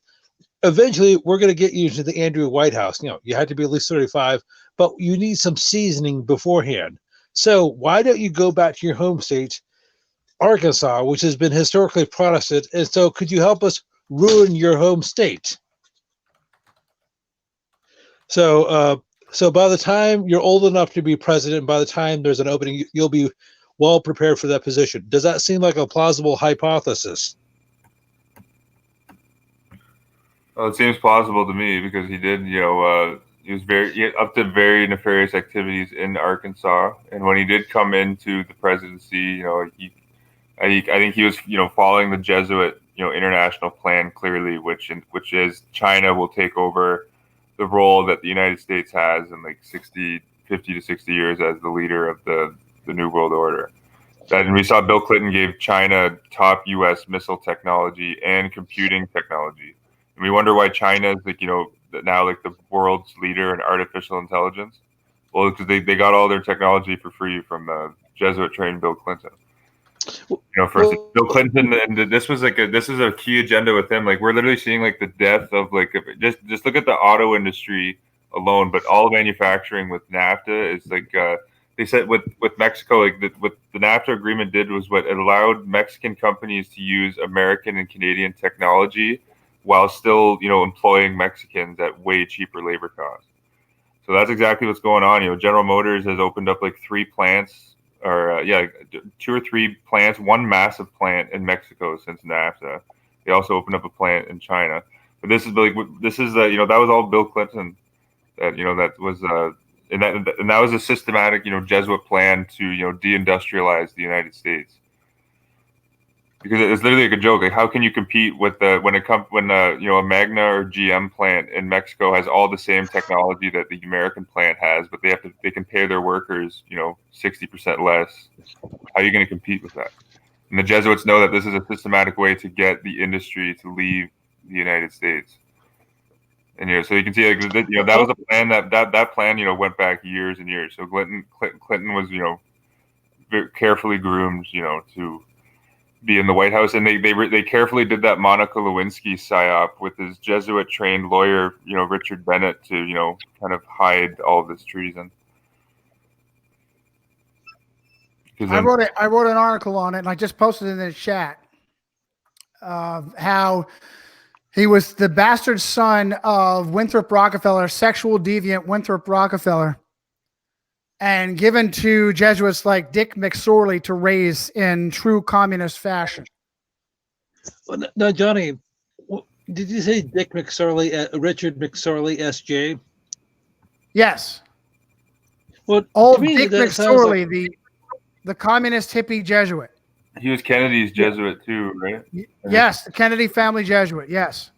Eventually, we're going to get you to the Andrew White House. You had to be at least 35, but you need some seasoning beforehand. So why don't you go back to your home state, Arkansas, which has been historically Protestant? And so could you help us ruin your home state? So by the time you're old enough to be president, by the time there's an opening, you'll be well prepared for that position. Does that seem like a plausible hypothesis? Well, it seems plausible to me because he did, he was up to very nefarious activities in Arkansas, and when he did come into the presidency, I think he was, following the Jesuit, international plan clearly, which is China will take over the role that the United States has in like 50 to 60 years as the leader of the New World Order. And we saw Bill Clinton gave China top U.S. missile technology and computing technology. And we wonder why China is now like the world's leader in artificial intelligence. Well, because they got all their technology for free from Jesuit trained Bill Clinton. Bill Clinton, and this is a key agenda with him. Like we're literally seeing like the death of just look at the auto industry alone, but all manufacturing with NAFTA is like they said with Mexico, like what the NAFTA agreement did was what it allowed Mexican companies to use American and Canadian technology while still, employing Mexicans at way cheaper labor costs. So that's exactly what's going on. General Motors has opened up like 3 plants, or like 2 or 3 plants, one massive plant in Mexico since NAFTA. They also opened up a plant in China. But that was all Bill Clinton. That was and that was a systematic, Jesuit plan to, deindustrialize the United States. Because it's literally like a joke. Like, how can you compete with a Magna or GM plant in Mexico has all the same technology that the American plant has, but they can pay their workers, 60% less. How are you going to compete with that? And the Jesuits know that this is a systematic way to get the industry to leave the United States. And so you can see, like, that was a plan that plan, went back years and years. So Clinton was, very carefully groomed, to be in the White House, and they carefully did that Monica Lewinsky psyop with his Jesuit trained lawyer, Richard Bennett, to kind of hide all of this treason. I wrote an article on it, and I just posted it in the chat. How he was the bastard son of Winthrop Rockefeller, sexual deviant Winthrop Rockefeller, and given to Jesuits like Dick McSorley to raise in true communist fashion. Well, now, Johnny, did you say Dick McSorley, Richard McSorley, S.J.? Yes. Well, Dick McSorley, like the communist hippie Jesuit. He was Kennedy's Jesuit too, right? Yes, the Kennedy family Jesuit. Yes.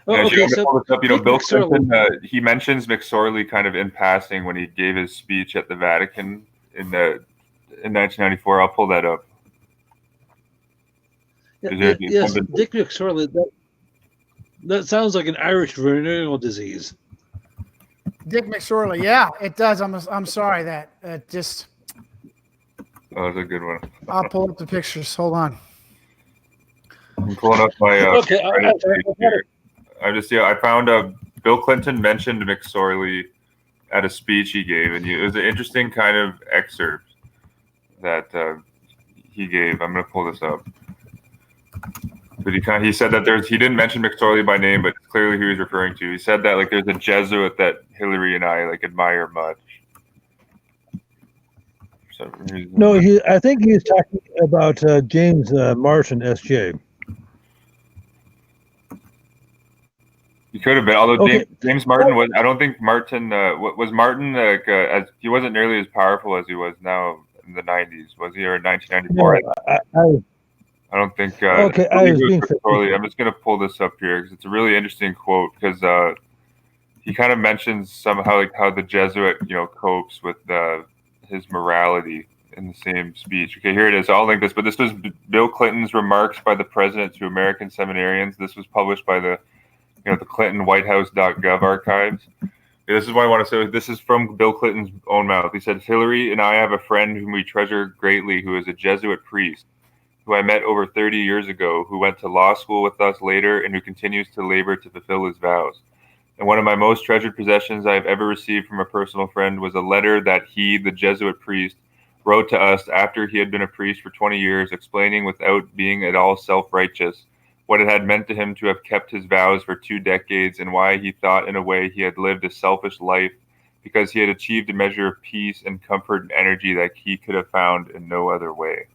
Oh, okay, so Bill Clinton, he mentions McSorley kind of in passing when he gave his speech at the Vatican in 1994. I'll pull that up. Yes, Dick McSorley. That sounds like an Irish venereal disease. Dick McSorley, yeah, it does. I'm sorry that just. That was a good one. I'll pull up the pictures. Hold on. I'm pulling up my. Okay. I found Bill Clinton mentioned McSorley at a speech he gave, and it was an interesting kind of excerpt that he gave. I'm going to pull this up. But he said that he didn't mention McSorley by name, but clearly who he was referring to. He said that like there's a Jesuit that Hillary and I like admire much. No, I think he was talking about James Martin, S.J. He could have been, although okay. James Martin was. I don't think Martin was Martin like as he wasn't nearly as powerful as he was now in the 90s, was he, or in 1994? No, I don't think. Okay, I'm just going to pull this up here because it's a really interesting quote because he kind of mentions somehow like how the Jesuit copes with his morality in the same speech. Okay, here it is. I'll link this, but this was Bill Clinton's remarks by the president to American seminarians. This was published by the the Clinton WhiteHouse.gov archives. This is what I want to say. This is from Bill Clinton's own mouth. He said, Hillary and I have a friend whom we treasure greatly who is a Jesuit priest who I met over 30 years ago, who went to law school with us later and who continues to labor to fulfill his vows. And one of my most treasured possessions I have ever received from a personal friend was a letter that he, the Jesuit priest, wrote to us after he had been a priest for 20 years, explaining without being at all self-righteous what it had meant to him to have kept his vows for 2 decades and why he thought in a way he had lived a selfish life because he had achieved a measure of peace and comfort and energy that he could have found in no other way.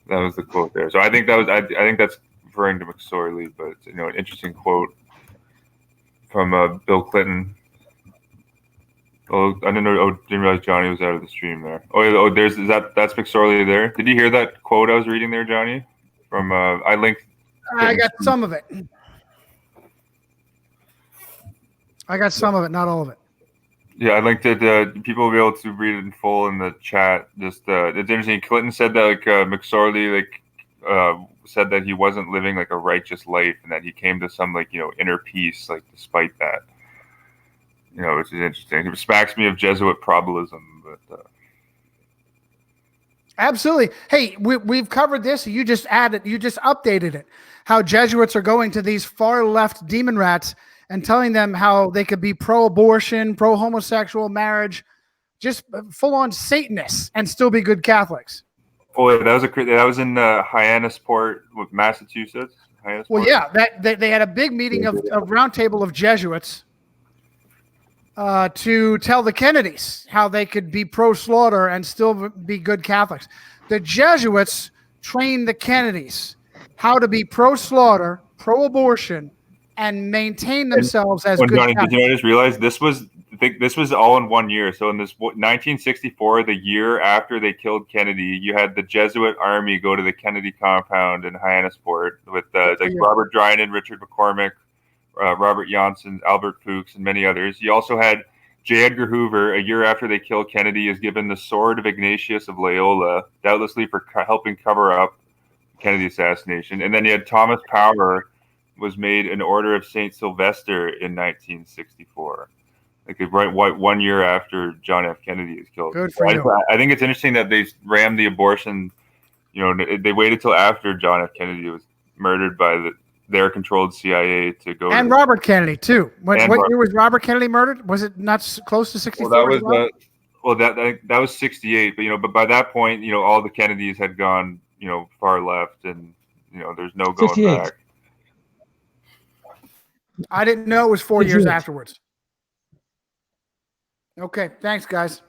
That was the quote there. So I think I think that's referring to McSorley, but an interesting quote from Bill Clinton. Oh, I didn't know. Oh, didn't realize Johnny was out of the stream there. That's McSorley there. Did you hear that quote I was reading there, Johnny? From I linked. I got some of it. Not all of it. Yeah, I linked it. People will be able to read it in full in the chat. Just it's interesting. Clinton said that McSorley said that he wasn't living like a righteous life and that he came to some inner peace despite that. Which is interesting. It smacks me of Jesuit probabilism, but. Absolutely. Hey, we've covered this. You just updated it. How Jesuits are going to these far left demon rats and telling them how they could be pro-abortion, pro-homosexual marriage, just full-on Satanists and still be good Catholics. Oh, that was in Hyannisport, Massachusetts. Well, yeah, they had a big meeting of roundtable of Jesuits to tell the Kennedys how they could be pro-slaughter and still be good Catholics. The Jesuits trained the Kennedys how to be pro-slaughter, pro-abortion, and maintain themselves as good Johnny, Catholics. did you just realize this was all in 1 year? So in this 1964, the year after they killed Kennedy, you had the Jesuit army go to the Kennedy compound in Hyannisport with Robert Dryden, Richard McCormick, Robert Janssen, Albert Fuchs, and many others. You also had J. Edgar Hoover, a year after they killed Kennedy, is given the Sword of Ignatius of Loyola, doubtlessly for helping cover up Kennedy assassination. And then you had Thomas Power was made an Order of St. Sylvester in 1964. Right 1 year after John F. Kennedy is killed. Good for you. I think it's interesting that they rammed the abortion. They waited till after John F. Kennedy was murdered by their controlled CIA to go. And Robert Kennedy too. What year was Robert Kennedy murdered? Was it not close to 64? Well, that was 68. But by that point, all the Kennedys had gone, far left, and there's no going 68. back. I didn't know it was 4 years afterwards. Okay, thanks, guys.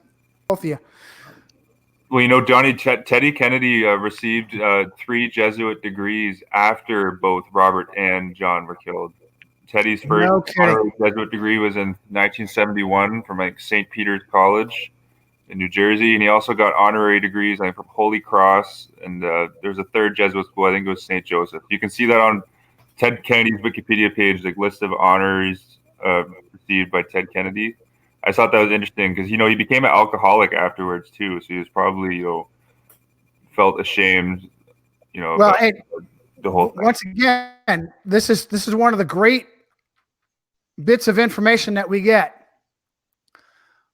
Both of you. Well, Johnny, Teddy Kennedy received 3 Jesuit degrees after both Robert and John were killed. Teddy's first honorary Jesuit degree was in 1971 from St. Peter's College in New Jersey, and he also got honorary degrees from Holy Cross, and there's a third Jesuit school, I think it was St. Joseph. You can see that on Ted Kennedy's Wikipedia page, list of honors received by Ted Kennedy. I thought that was interesting because, he became an alcoholic afterwards too. So he was probably, felt ashamed, Well, the whole thing. Once again, this is one of the great bits of information that we get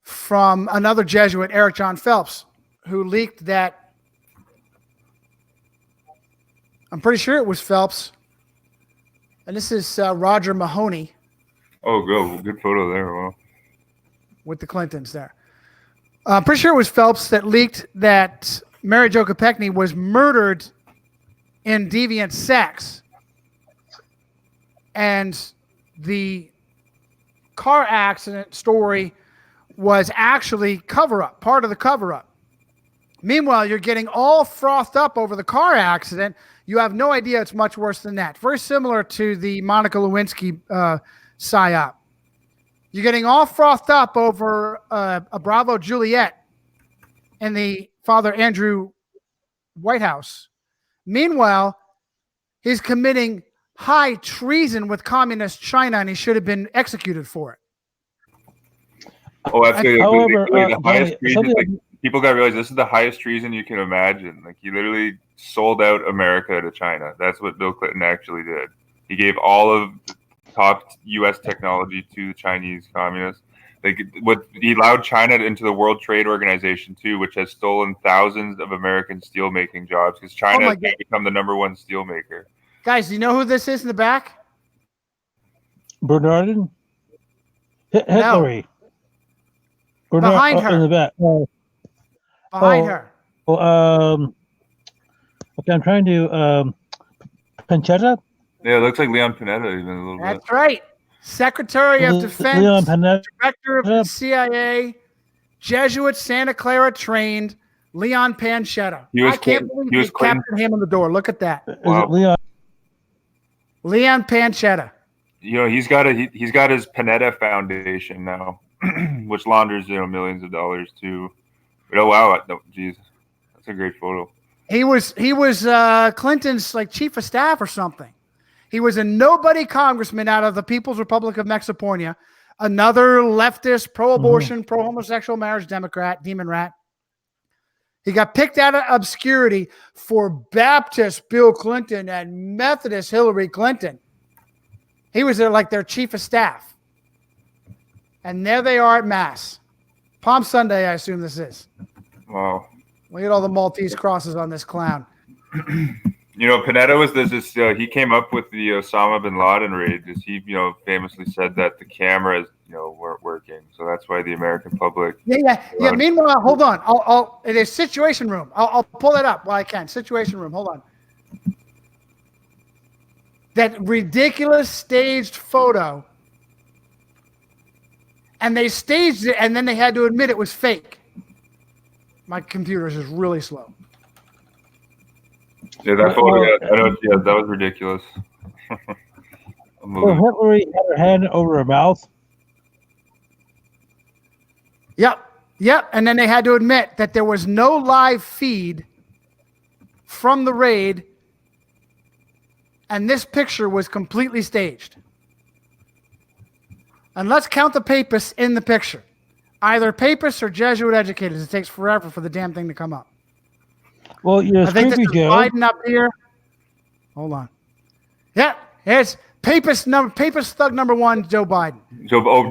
from another Jesuit, Eric John Phelps, who leaked that. I'm pretty sure it was Phelps. And this is Roger Mahoney. Oh, good photo there. Wow. With the Clintons there. I'm pretty sure it was Phelps that leaked that Mary Jo Kopechne was murdered in deviant sex. And the car accident story was actually cover-up, part of the cover-up. Meanwhile, you're getting all frothed up over the car accident. You have no idea it's much worse than that. Very similar to the Monica Lewinsky psyop. You're getting all frothed up over a Bravo Juliet in the Father Andrew White House. Meanwhile, he's committing high treason with communist China, and he should have been executed for it. Oh, absolutely. However, the highest treason, people got to realize this is the highest treason you can imagine. He literally sold out America to China. That's what Bill Clinton actually did. He gave all of top U.S. technology to the Chinese communists. He allowed China into the World Trade Organization too, which has stolen thousands of American steelmaking jobs because China has become the #1 steelmaker. Guys, do you know who this is in the back? Bernardin? Hillary. No. Behind her. In the back. Behind her. Okay, I'm trying to Panchetta? Yeah, it looks like Leon Panetta even a little bit. That's right. Secretary of Defense, Leon Panetta. Director of the CIA, Jesuit Santa Clara trained Leon Panchetta. I can't believe he captured him in the door. Look at that. Wow. Leon Panchetta. He's got his Panetta Foundation now, which launders millions of dollars too. But, oh wow, geez, that's a great photo. He was Clinton's chief of staff or something. He was a nobody congressman out of the People's Republic of Mexiponia, another leftist, pro-abortion, pro-homosexual marriage Democrat, demon rat. He got picked out of obscurity for Baptist Bill Clinton and Methodist Hillary Clinton. He was their chief of staff. And there they are at Mass. Palm Sunday, I assume this is. Wow. Look at all the Maltese crosses on this clown. Panetta was this. He came up with the Osama bin Laden raid. Because he, famously said that the cameras, weren't working. So that's why the American public. Yeah. Meanwhile, hold on. It is Situation Room. I'll pull it up while I can. Situation Room. Hold on. That ridiculous staged photo. And they staged it, and then they had to admit it was fake. My computer is just really slow. Yeah, that photo. I know. Yeah, that was ridiculous. Well, Hillary had her hand over her mouth. Yep. And then they had to admit that there was no live feed from the raid, and this picture was completely staged. And let's count the papists in the picture. Either papists or Jesuit educators. It takes forever for the damn thing to come up. Well, I think this is Biden up here. Hold on. Yeah, it's papist thug number one, Joe Biden.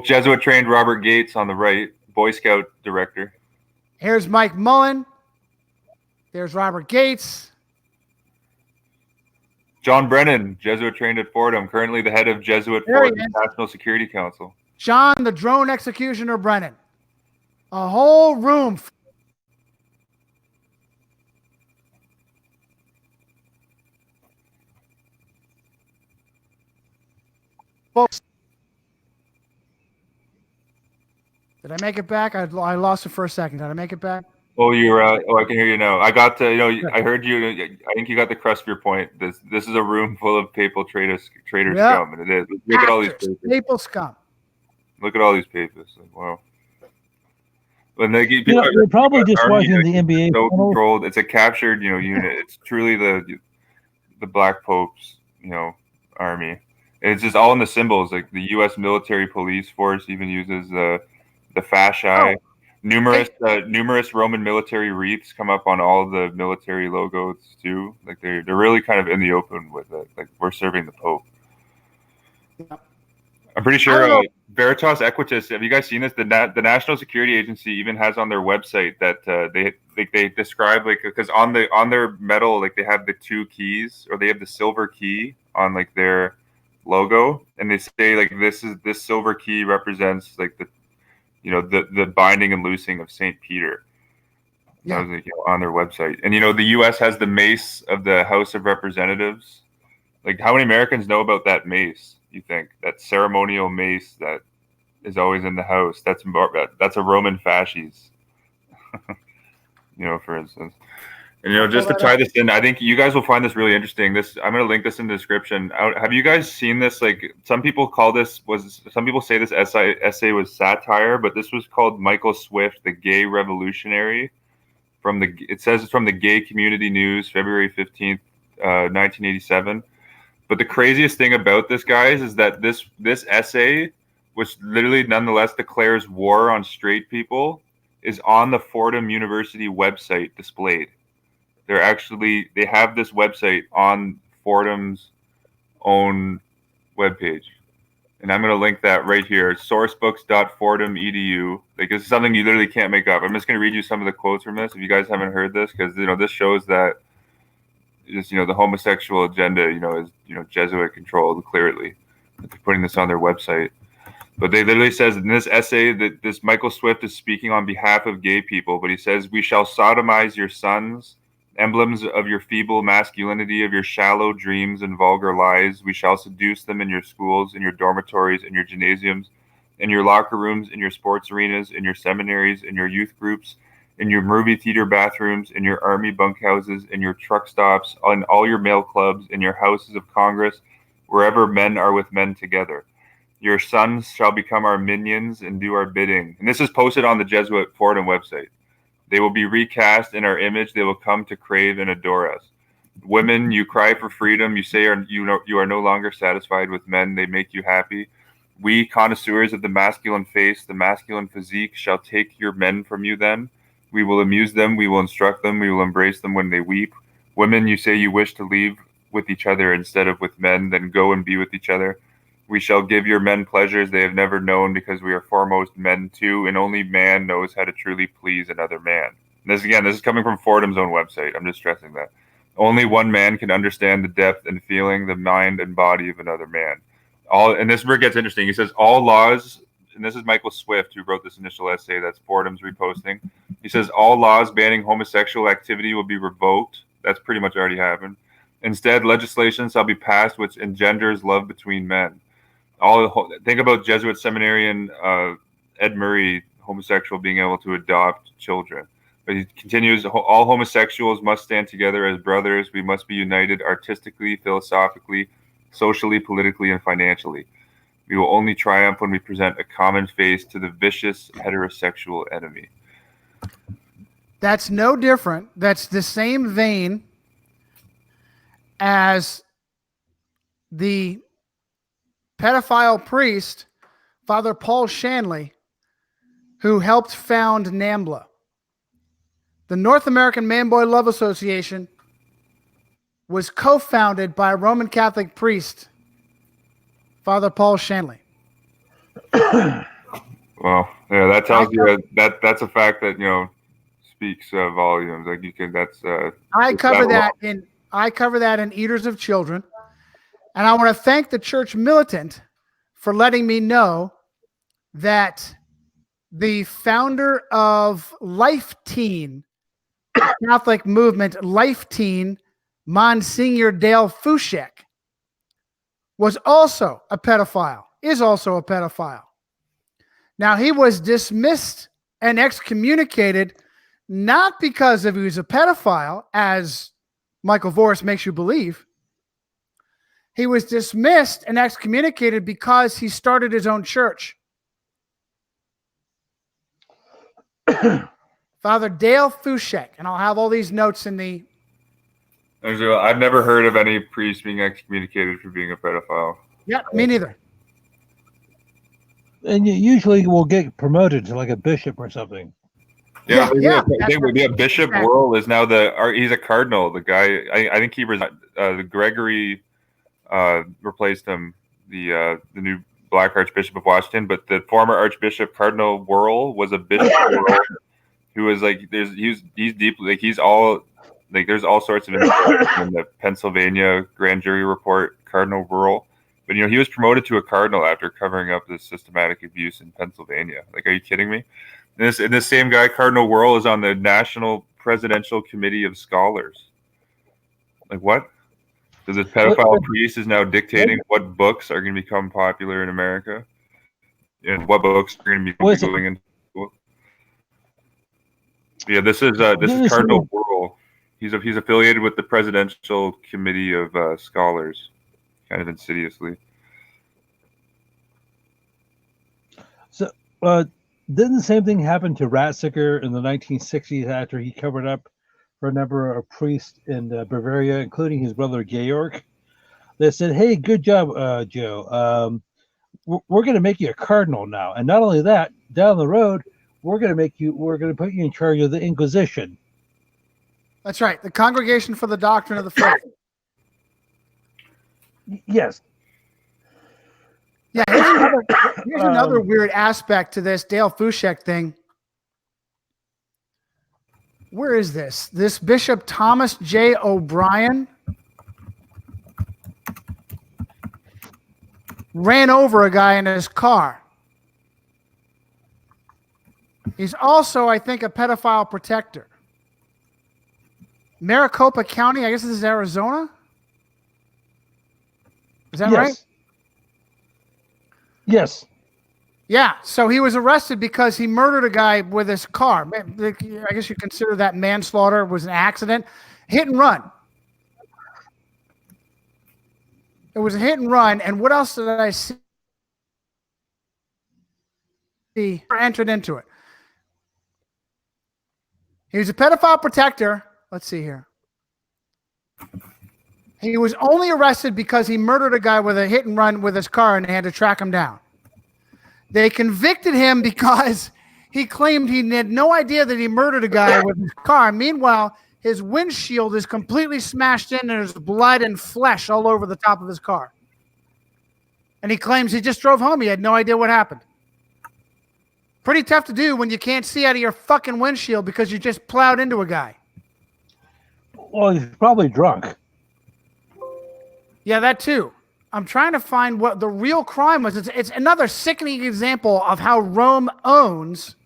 Jesuit trained Robert Gates on the right, Boy Scout director. Here's Mike Mullen. There's Robert Gates. John Brennan, Jesuit trained at Fordham, currently the head of Jesuit Fordham National Security Council. John, the drone executioner Brennan. A whole room. Folks, did I make it back? I lost it for a second. Did I make it back? Oh, you're I can hear you now. I got I heard you. I think you got the crust of your point. This is a room full of papal traitor scum, and it is. Look at all these papal scum. Look at all these papists. Like, wow. When they're probably just watching the NBA. So controlled. It's a captured, unit. It's truly the Black Pope's, army. And it's just all in the symbols. Like the U.S. military police force even uses the fasci. Oh. Numerous Roman military wreaths come up on all the military logos too. Like they're really kind of in the open with it. Like we're serving the Pope. I'm pretty sure Veritas Equitas. Have you guys seen this? The National Security Agency even has on their website that they describe because on their medal they have the two keys, or they have the silver key on their logo, and they say this silver key represents the binding and loosing of St. Peter. Yeah. That was on their website. And the U.S. has the mace of the House of Representatives. How many Americans know about that mace? You think that ceremonial mace that is always in the house? That's a Roman fasces. For instance. And just to tie this in, I think you guys will find this really interesting. I'm going to link this in the description. Have you guys seen this? Some people say this essay was satire, but this was called Michael Swift, the Gay Revolutionary. It says it's from the Gay Community News, February 15th, 1987. But the craziest thing about this, guys, is that this essay, which literally nonetheless declares war on straight people, is on the Fordham University website displayed. They have this website on Fordham's own webpage. And I'm going to link that right here. Sourcebooks.fordham.edu. This is something you literally can't make up. I'm just going to read you some of the quotes from this if you guys haven't heard this, because this shows that just the homosexual agenda is Jesuit controlled clearly. They're putting this on their website. But they literally says in this essay that this Michael Swift is speaking on behalf of gay people, but he says, "We shall sodomize your sons, emblems of your feeble masculinity, of your shallow dreams and vulgar lies. We shall seduce them in your schools, in your dormitories, in your gymnasiums, in your locker rooms, in your sports arenas, in your seminaries, in your youth groups, in your movie theater bathrooms, in your army bunkhouses, in your truck stops, on all your male clubs, in your houses of Congress, wherever men are with men together. Your sons shall become our minions and do our bidding." And this is posted on the Jesuit Fordham website. "They will be recast in our image. They will come to crave and adore us. Women, you cry for freedom. You say you are no longer satisfied with men. They make you happy. We, connoisseurs of the masculine face, the masculine physique, shall take your men from you then. We will amuse them. We will instruct them. We will embrace them when they weep. Women, you say you wish to leave with each other instead of with men. Then go and be with each other. We shall give your men pleasures they have never known, because we are foremost men too, and only man knows how to truly please another man." And this is coming from Fordham's own website. I'm just stressing that. Only one man can understand the depth and feeling, the mind and body of another man. And this is where it gets interesting. He says all laws, and this is Michael Swift who wrote this initial essay that's Fordham's reposting. He says all laws banning homosexual activity will be revoked. That's pretty much already happened. Instead, legislation shall be passed which engenders love between men. Think about Jesuit seminarian Ed Murray, homosexual, being able to adopt children. But he continues, all homosexuals must stand together as brothers. We must be united artistically, philosophically, socially, politically, and financially. We will only triumph when we present a common face to the vicious heterosexual enemy. That's no different. That's the same vein as the pedophile priest, Father Paul Shanley, who helped found NAMBLA. The North American Man-Boy Love Association was co-founded by a Roman Catholic priest, Father Paul Shanley. Well, yeah, that tells you that's a fact that, speaks volumes. Like you can, I cover that in Eaters of Children. And I want to thank the church militant for letting me know that the founder of Life Teen, Catholic movement, Life Teen, Monsignor Dale Fushek, was also a pedophile, is also a pedophile. Now, he was dismissed and excommunicated not because he was a pedophile, as Michael Voris makes you believe. He was dismissed and excommunicated because he started his own church. Father Dale Fushek, and I'll have all these notes in the... I've never heard of any priest being excommunicated for being a pedophile. Yeah, me neither. And you usually will get promoted to like a bishop or something. Yeah. Bishop Worrell is now he's a cardinal. The guy, I think he the Gregory replaced him, the new Black Archbishop of Washington. But the former Archbishop Cardinal Worrell was a bishop who was like, he's deeply like he's all like there's all sorts of information in the Pennsylvania grand jury report. Cardinal Worrell. But he was promoted to a cardinal after covering up this systematic abuse in Pennsylvania. Like, are you kidding me? And this same guy, Cardinal Worrell, is on the National Presidential Committee of Scholars. Like, what? So this pedophile priest is now dictating what books are going to become popular in America, and what books are going to be going into school. Yeah, this is Cardinal Worrell. He's affiliated with the Presidential Committee of Scholars. Kind of insidiously. So, didn't the same thing happen to Ratzinger in the 1960s after he covered up for a number of priests in Bavaria, including his brother Georg? They said, "Hey, good job, Joe. We're going to make you a cardinal now, and not only that, down the road, we're going to put you in charge of the Inquisition." That's right, the Congregation for the Doctrine of the Faith. Yes. Yeah, here's another weird aspect to this Dale Fushek thing. Where is this? This Bishop Thomas J. O'Brien ran over a guy in his car. He's also, I think, a pedophile protector. Maricopa County, I guess this is Arizona. Is that right? Yes. Yeah. So he was arrested because he murdered a guy with his car. I guess you consider that manslaughter. It was an accident. Hit and run. It was a hit and run. And what else did I see? Entered into it. He was a pedophile protector. Let's see here. He was only arrested because he murdered a guy with a hit and run with his car, and they had to track him down. They convicted him because he claimed he had no idea that he murdered a guy with his car. Meanwhile, his windshield is completely smashed in, and there's blood and flesh all over the top of his car. And he claims he just drove home. He had no idea what happened. Pretty tough to do when you can't see out of your fucking windshield because you just plowed into a guy. Well, he's probably drunk. Yeah, that too. I'm trying to find what the real crime was. It's another sickening example of how Rome owns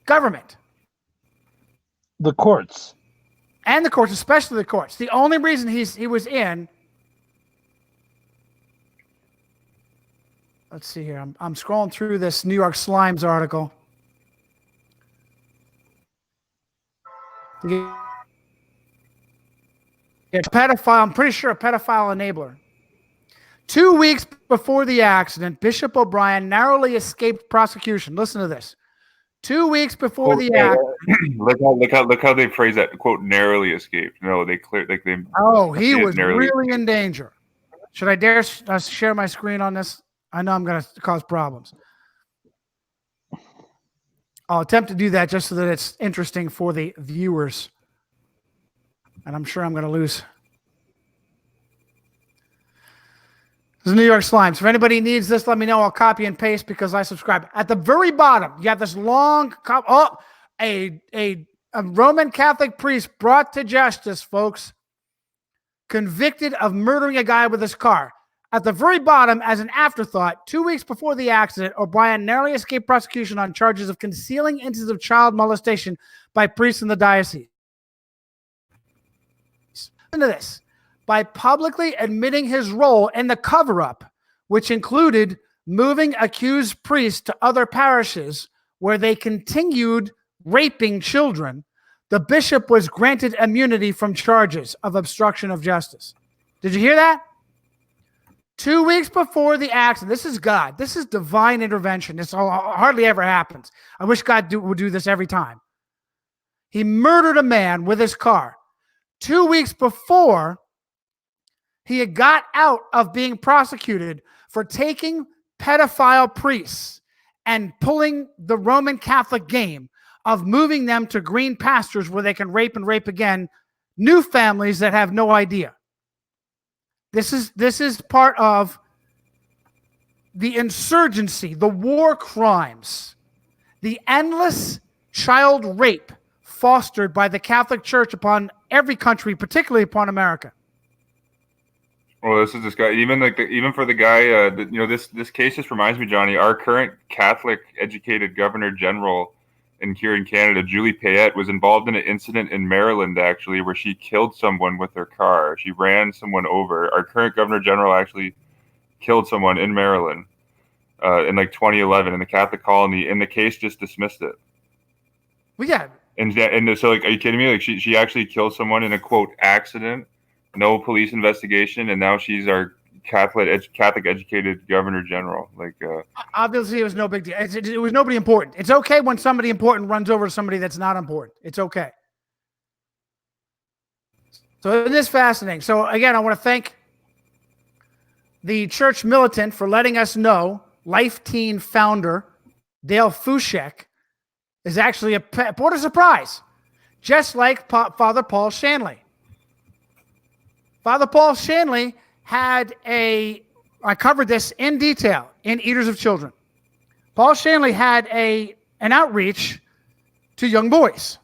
government. The courts. And the courts, especially the courts. The only reason he was in. Let's see here. I'm scrolling through this New York Slimes article. Pedophile. I'm pretty sure a pedophile enabler. 2 weeks before the accident, Bishop O'Brien narrowly escaped prosecution. Listen to this. 2 weeks before the accident. Look how they phrase that, quote, narrowly escaped. No, they clear like they. Oh, he was really in danger. Should I dare share my screen on this? I know I'm going to cause problems. I'll attempt to do that just so that it's interesting for the viewers. And I'm sure I'm going to lose. This is New York Slimes. If anybody needs this, let me know. I'll copy and paste because I subscribe. At the very bottom, you have this long, a Roman Catholic priest brought to justice, folks, convicted of murdering a guy with his car. At the very bottom, as an afterthought, 2 weeks before the accident, O'Brien narrowly escaped prosecution on charges of concealing instances of child molestation by priests in the diocese. Listen to this. By publicly admitting his role in the cover-up, which included moving accused priests to other parishes where they continued raping children, the bishop was granted immunity from charges of obstruction of justice. Did you hear that? 2 weeks before the accident. This is God. This is divine intervention. This hardly ever happens. I wish God would do this every time. He murdered a man with his car. 2 weeks before, he had got out of being prosecuted for taking pedophile priests and pulling the Roman Catholic game of moving them to green pastures where they can rape and rape again new families that have no idea. This is part of the insurgency, the war crimes, the endless child rape fostered by the Catholic Church upon every country, particularly upon America. Well, this is this guy. Even for the guy, this case just reminds me, Johnny. Our current Catholic educated Governor General here in Canada, Julie Payette, was involved in an incident in Maryland, actually, where she killed someone with her car. She ran someone over. Our current Governor General actually killed someone in Maryland in 2011 in the Catholic colony, and the case just dismissed it. Well, yeah. And so, are you kidding me? Like, she actually killed someone in a, quote, accident. No police investigation, and now she's our Catholic educated Governor General. Obviously, it was no big deal. It was nobody important. It's okay when somebody important runs over somebody that's not important. It's okay. So it is fascinating. So again, I want to thank the church militant for letting us know Life Teen founder Dale Fushek is actually what a surprise, just like Father Paul Shanley. Father Paul Shanley had I covered this in detail in Eaters of Children. Paul Shanley had an outreach to young boys.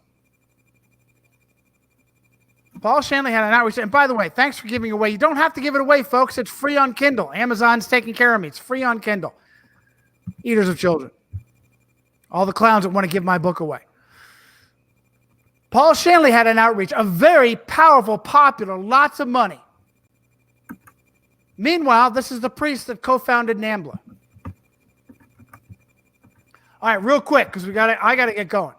Paul Shanley had an outreach. And by the way, thanks for giving away. You don't have to give it away, folks. It's free on Kindle. Amazon's taking care of me. It's free on Kindle. Eaters of Children. All the clowns that want to give my book away. Paul Shanley had an outreach, a very powerful, popular, lots of money. Meanwhile, this is the priest that co-founded NAMBLA. All right, real quick, because I got to get going.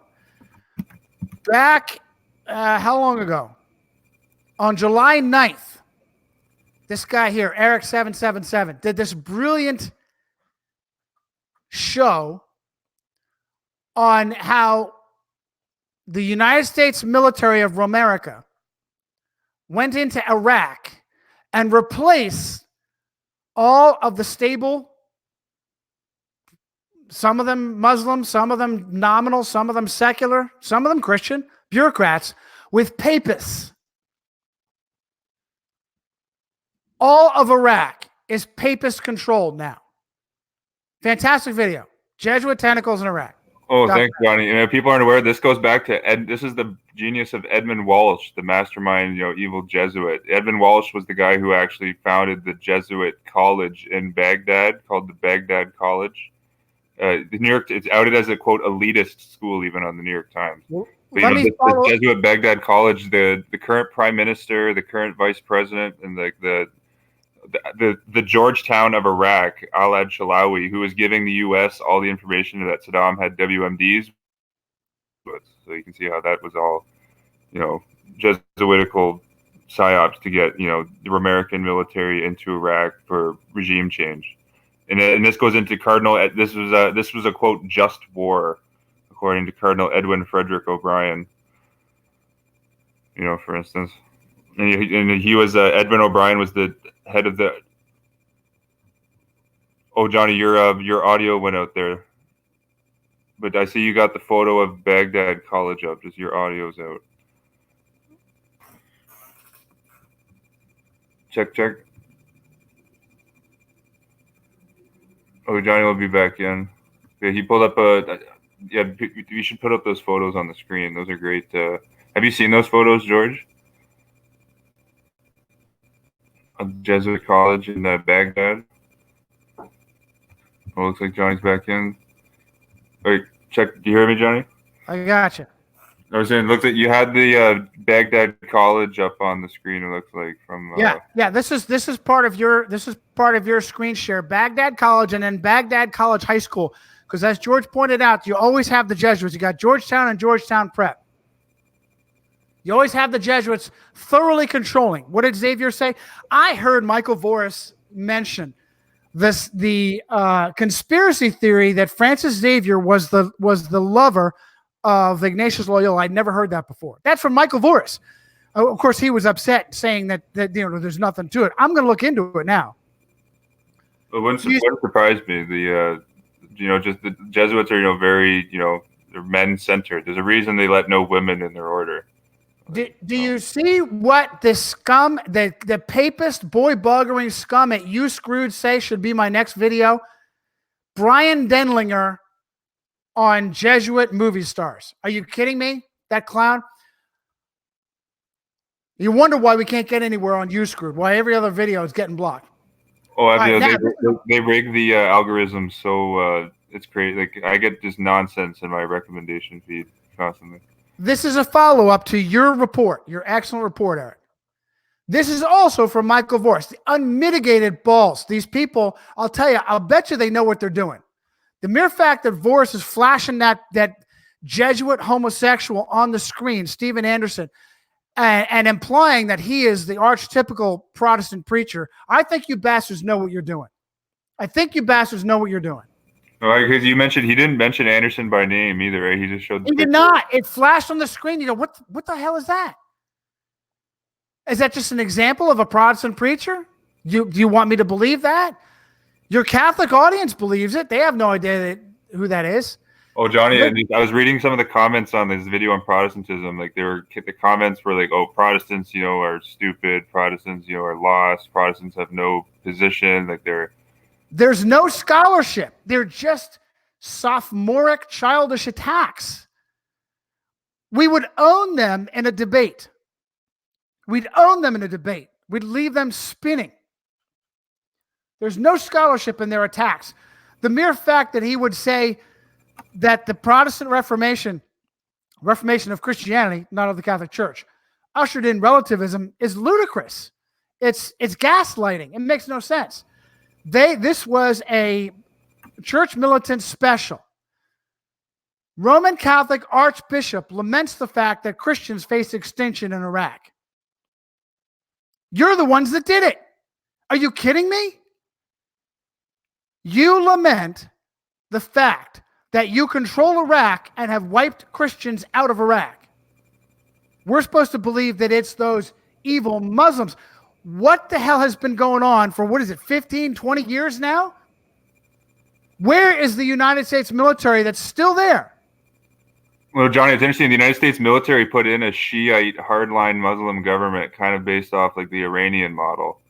Back, how long ago? On July 9th, this guy here, Eric777, did this brilliant show on how the United States military of Romerica went into Iraq and replaced all of the stable, some of them Muslim, some of them nominal, some of them secular, some of them Christian, bureaucrats, with papists. All of Iraq is papist controlled now. Fantastic video. Jesuit tentacles in Iraq. Oh, thanks, Johnny. People aren't aware. This goes back to this is the genius of Edmund Walsh, the mastermind, evil Jesuit. Edmund Walsh was the guy who actually founded the Jesuit college in Baghdad called the Baghdad College. The New York, it's outed as a quote elitist school even on the New York Times. Well, But, let me follow. the Jesuit Baghdad College, the current prime minister, the current vice president, and the Georgetown of Iraq, Al Shalawi, who was giving the U.S. all the information that Saddam had WMDs with. So you can see how that was all, Jesuitical psyops to get, the American military into Iraq for regime change. And this goes into Cardinal. This was a quote just war, according to Cardinal Edwin Frederick O'Brien. For instance, and he was Edwin O'Brien was the head of the. Oh, Johnny, your audio went out there, but I see you got the photo of Baghdad College up. Just your audio's out. Check. Oh, Johnny will be back in. Yeah, he pulled up you should put up those photos on the screen. Those are great. Have you seen those photos, George? Of Jesuit College in Baghdad. Oh, looks like Johnny's back in. Wait, check. Do you hear me, Johnny? I got you. I was saying, looked at you had the Baghdad College up on the screen. It looks like from yeah. This is part of your screen share. Baghdad College and then Baghdad College High School, because as George pointed out, you always have the Jesuits. You got Georgetown and Georgetown Prep. You always have the Jesuits thoroughly controlling. What did Xavier say? I heard Michael Voris mention the conspiracy theory that Francis Xavier was the lover of Ignatius Loyola. I'd never heard that before. That's from Michael Voris. Of course, he was upset, saying that there's nothing to it. I'm going to look into it now. It wouldn't surprise me. Just the Jesuits are very they're men centered. There's a reason they let no women in their order. Do you see what the scum, the papist boy buggering scum at You Screwed say should be my next video? Brian Denlinger on Jesuit movie stars. Are you kidding me? That clown? You wonder why we can't get anywhere on You Screwed, why every other video is getting blocked. Oh, they rig the algorithms, so it's crazy. Like, I get just nonsense in my recommendation feed constantly. This is a follow-up to your report, your excellent report, Eric. This is also from Michael Voris, the unmitigated balls. These people, I'll tell you, I'll bet you they know what they're doing. The mere fact that Voris is flashing that Jesuit homosexual on the screen, Stephen Anderson, and implying that he is the archetypical Protestant preacher, I think you bastards know what you're doing. Because you mentioned he didn't mention Anderson by name either, right? He just showed. He did not. It flashed on the screen. You know what the hell is that? Is that just an example of a Protestant preacher? Do you want me to believe that? Your Catholic audience believes it. They have no idea who that is. Oh, Johnny, I was reading some of the comments on this video on Protestantism. Like, the comments were like, "Oh, Protestants, are stupid. Protestants, are lost. Protestants have no position. Like, There's no scholarship. They're just sophomoric, childish attacks. We would own them in a debate. We'd leave them spinning. There's no scholarship in their attacks. The mere fact that he would say that the Protestant Reformation of Christianity, not of the Catholic Church, ushered in relativism is ludicrous. It's gaslighting. It makes no sense. This was a church militant special. Roman Catholic Archbishop laments the fact that Christians face extinction in Iraq. You're the ones that did it. Are you kidding me? You lament the fact that you control Iraq and have wiped Christians out of Iraq. We're supposed to believe that it's those evil Muslims. What the hell has been going on for, 15, 20 years now? Where is the United States military that's still there? Well, Johnny, it's interesting. The United States military put in a Shiite hardline Muslim government, kind of based off like the Iranian model,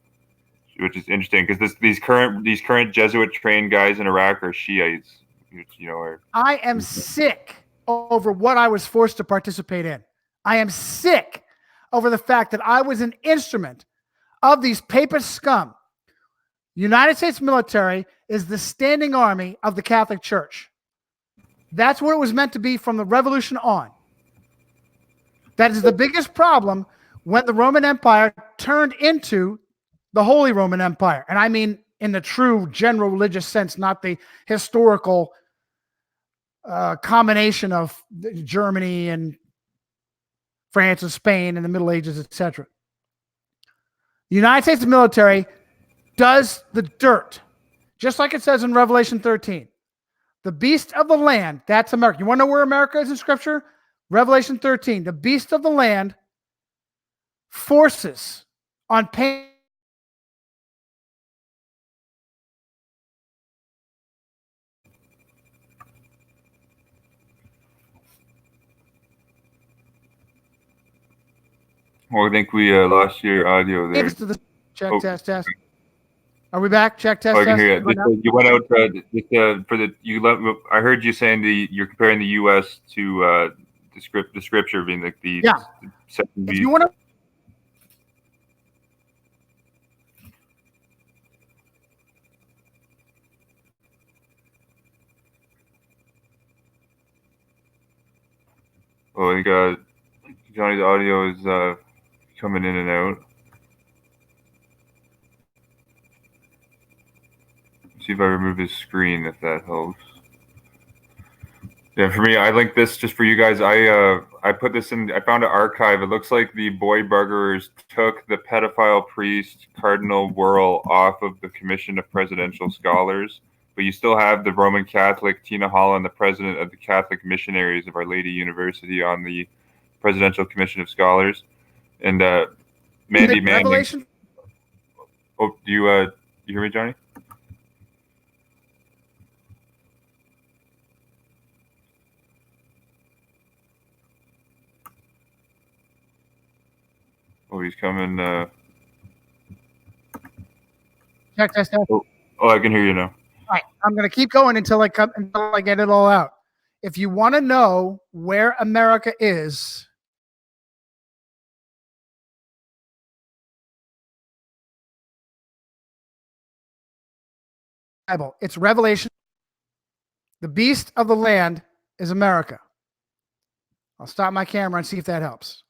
which is interesting because these current Jesuit trained guys in Iraq are Shiites. I am sick over what I was forced to participate in. I am sick over the fact that I was an instrument of these papist scum. United States military is the standing army of the Catholic Church. That's what it was meant to be from the Revolution on. That is the biggest problem when the Roman Empire turned into the Holy Roman Empire. And I mean in the true general religious sense, not the historical combination of Germany and France and Spain and the Middle Ages, etc. The United States military does the dirt, just like it says in Revelation 13. The beast of the land, that's America. You want to know where America is in Scripture? Revelation 13. The beast of the land forces on pain. Well, I think we lost your audio there. Check, test. Are we back? Check, test, Oh, I can test. hear you. You went out for the. I heard you saying you're comparing the U.S. to the scripture being like the second beast. If you want to. Oh, I think Johnny's audio is coming in and out. See if I remove his screen, if that helps. Yeah, for me, I linked this just for you guys. I put this in. I found an archive. It looks like the boy burglars took the pedophile priest Cardinal Wuerl off of the Commission of Presidential Scholars, but you still have the Roman Catholic Tina Holland, the president of the Catholic Missionaries of Our Lady University, on the Presidential Commission of Scholars, and Mandy Manning. Revelation. Oh, do you hear me, Johnny? Oh, he's coming. Check, test. Oh, I can hear you now. All right, I'm going to keep going until I get it all out. If you want to know where America is, Bible, it's Revelation. The beast of the land is America. I'll stop my camera and see if that helps.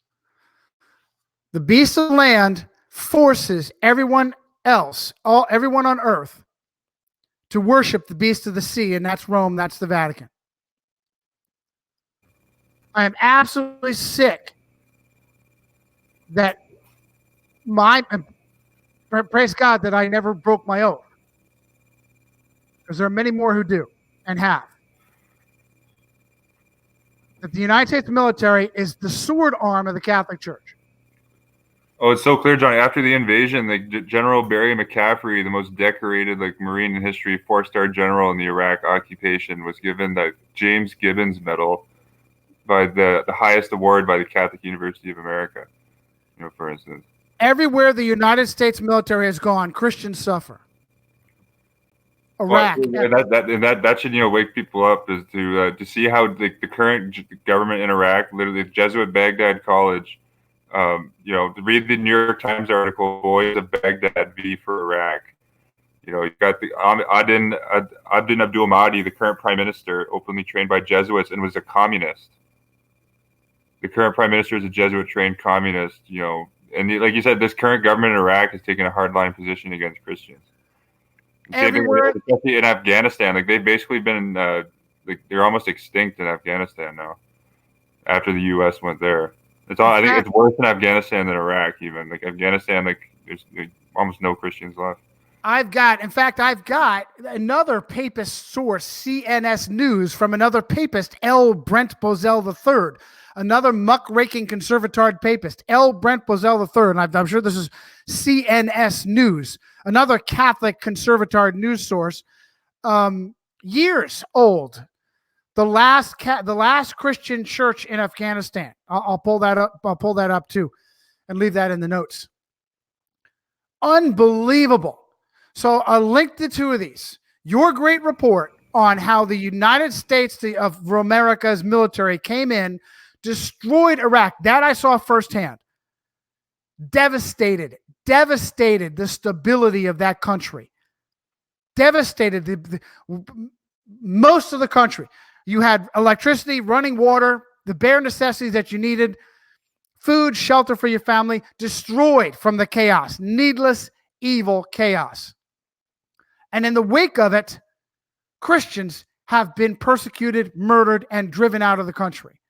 The beast of the land forces everyone else, everyone on earth, to worship the beast of the sea, and that's Rome, that's the Vatican. I am absolutely sick that praise God that I never broke my oath, because there are many more who do and have. That the United States military is the sword arm of the Catholic Church. Oh, it's so clear, Johnny. After the invasion, General Barry McCaffrey, the most decorated Marine in history, 4-star general in the Iraq occupation, was given the James Gibbons Medal by the highest award by the Catholic University of America. For instance, everywhere the United States military has gone, Christians suffer. Iraq. That should wake people up, is to see how the current government in Iraq, literally Jesuit Baghdad College. To read the New York Times article, "Boys of Baghdad v for Iraq." You got the Adin Abdul Mahdi, the current prime minister, openly trained by Jesuits and was a communist. The current prime minister is a Jesuit-trained communist. And like you said, this current government in Iraq has taken a hardline position against Christians. Everywhere, especially in Afghanistan, they've basically been they're almost extinct in Afghanistan now. After the U.S. went there. I think it's worse in Afghanistan than Iraq, even. Afghanistan, there's almost no Christians left. I've got another papist source, CNS News, from another papist, L. Brent Bozell III, another muckraking conservatard papist, L. Brent Bozell III, and I'm sure this is CNS News, another Catholic conservatard news source, years old. The last Christian church in Afghanistan. I'll pull that up. I'll pull that up too, and leave that in the notes. Unbelievable. So I'll link the two of these. Your great report on how the United States of America's military came in destroyed Iraq. That I saw firsthand. Devastated the stability of that country. Devastated most of the country. You had electricity, running water, the bare necessities that you needed, food, shelter for your family, destroyed from the chaos. Needless, evil chaos. And in the wake of it, Christians have been persecuted, murdered, and driven out of the country.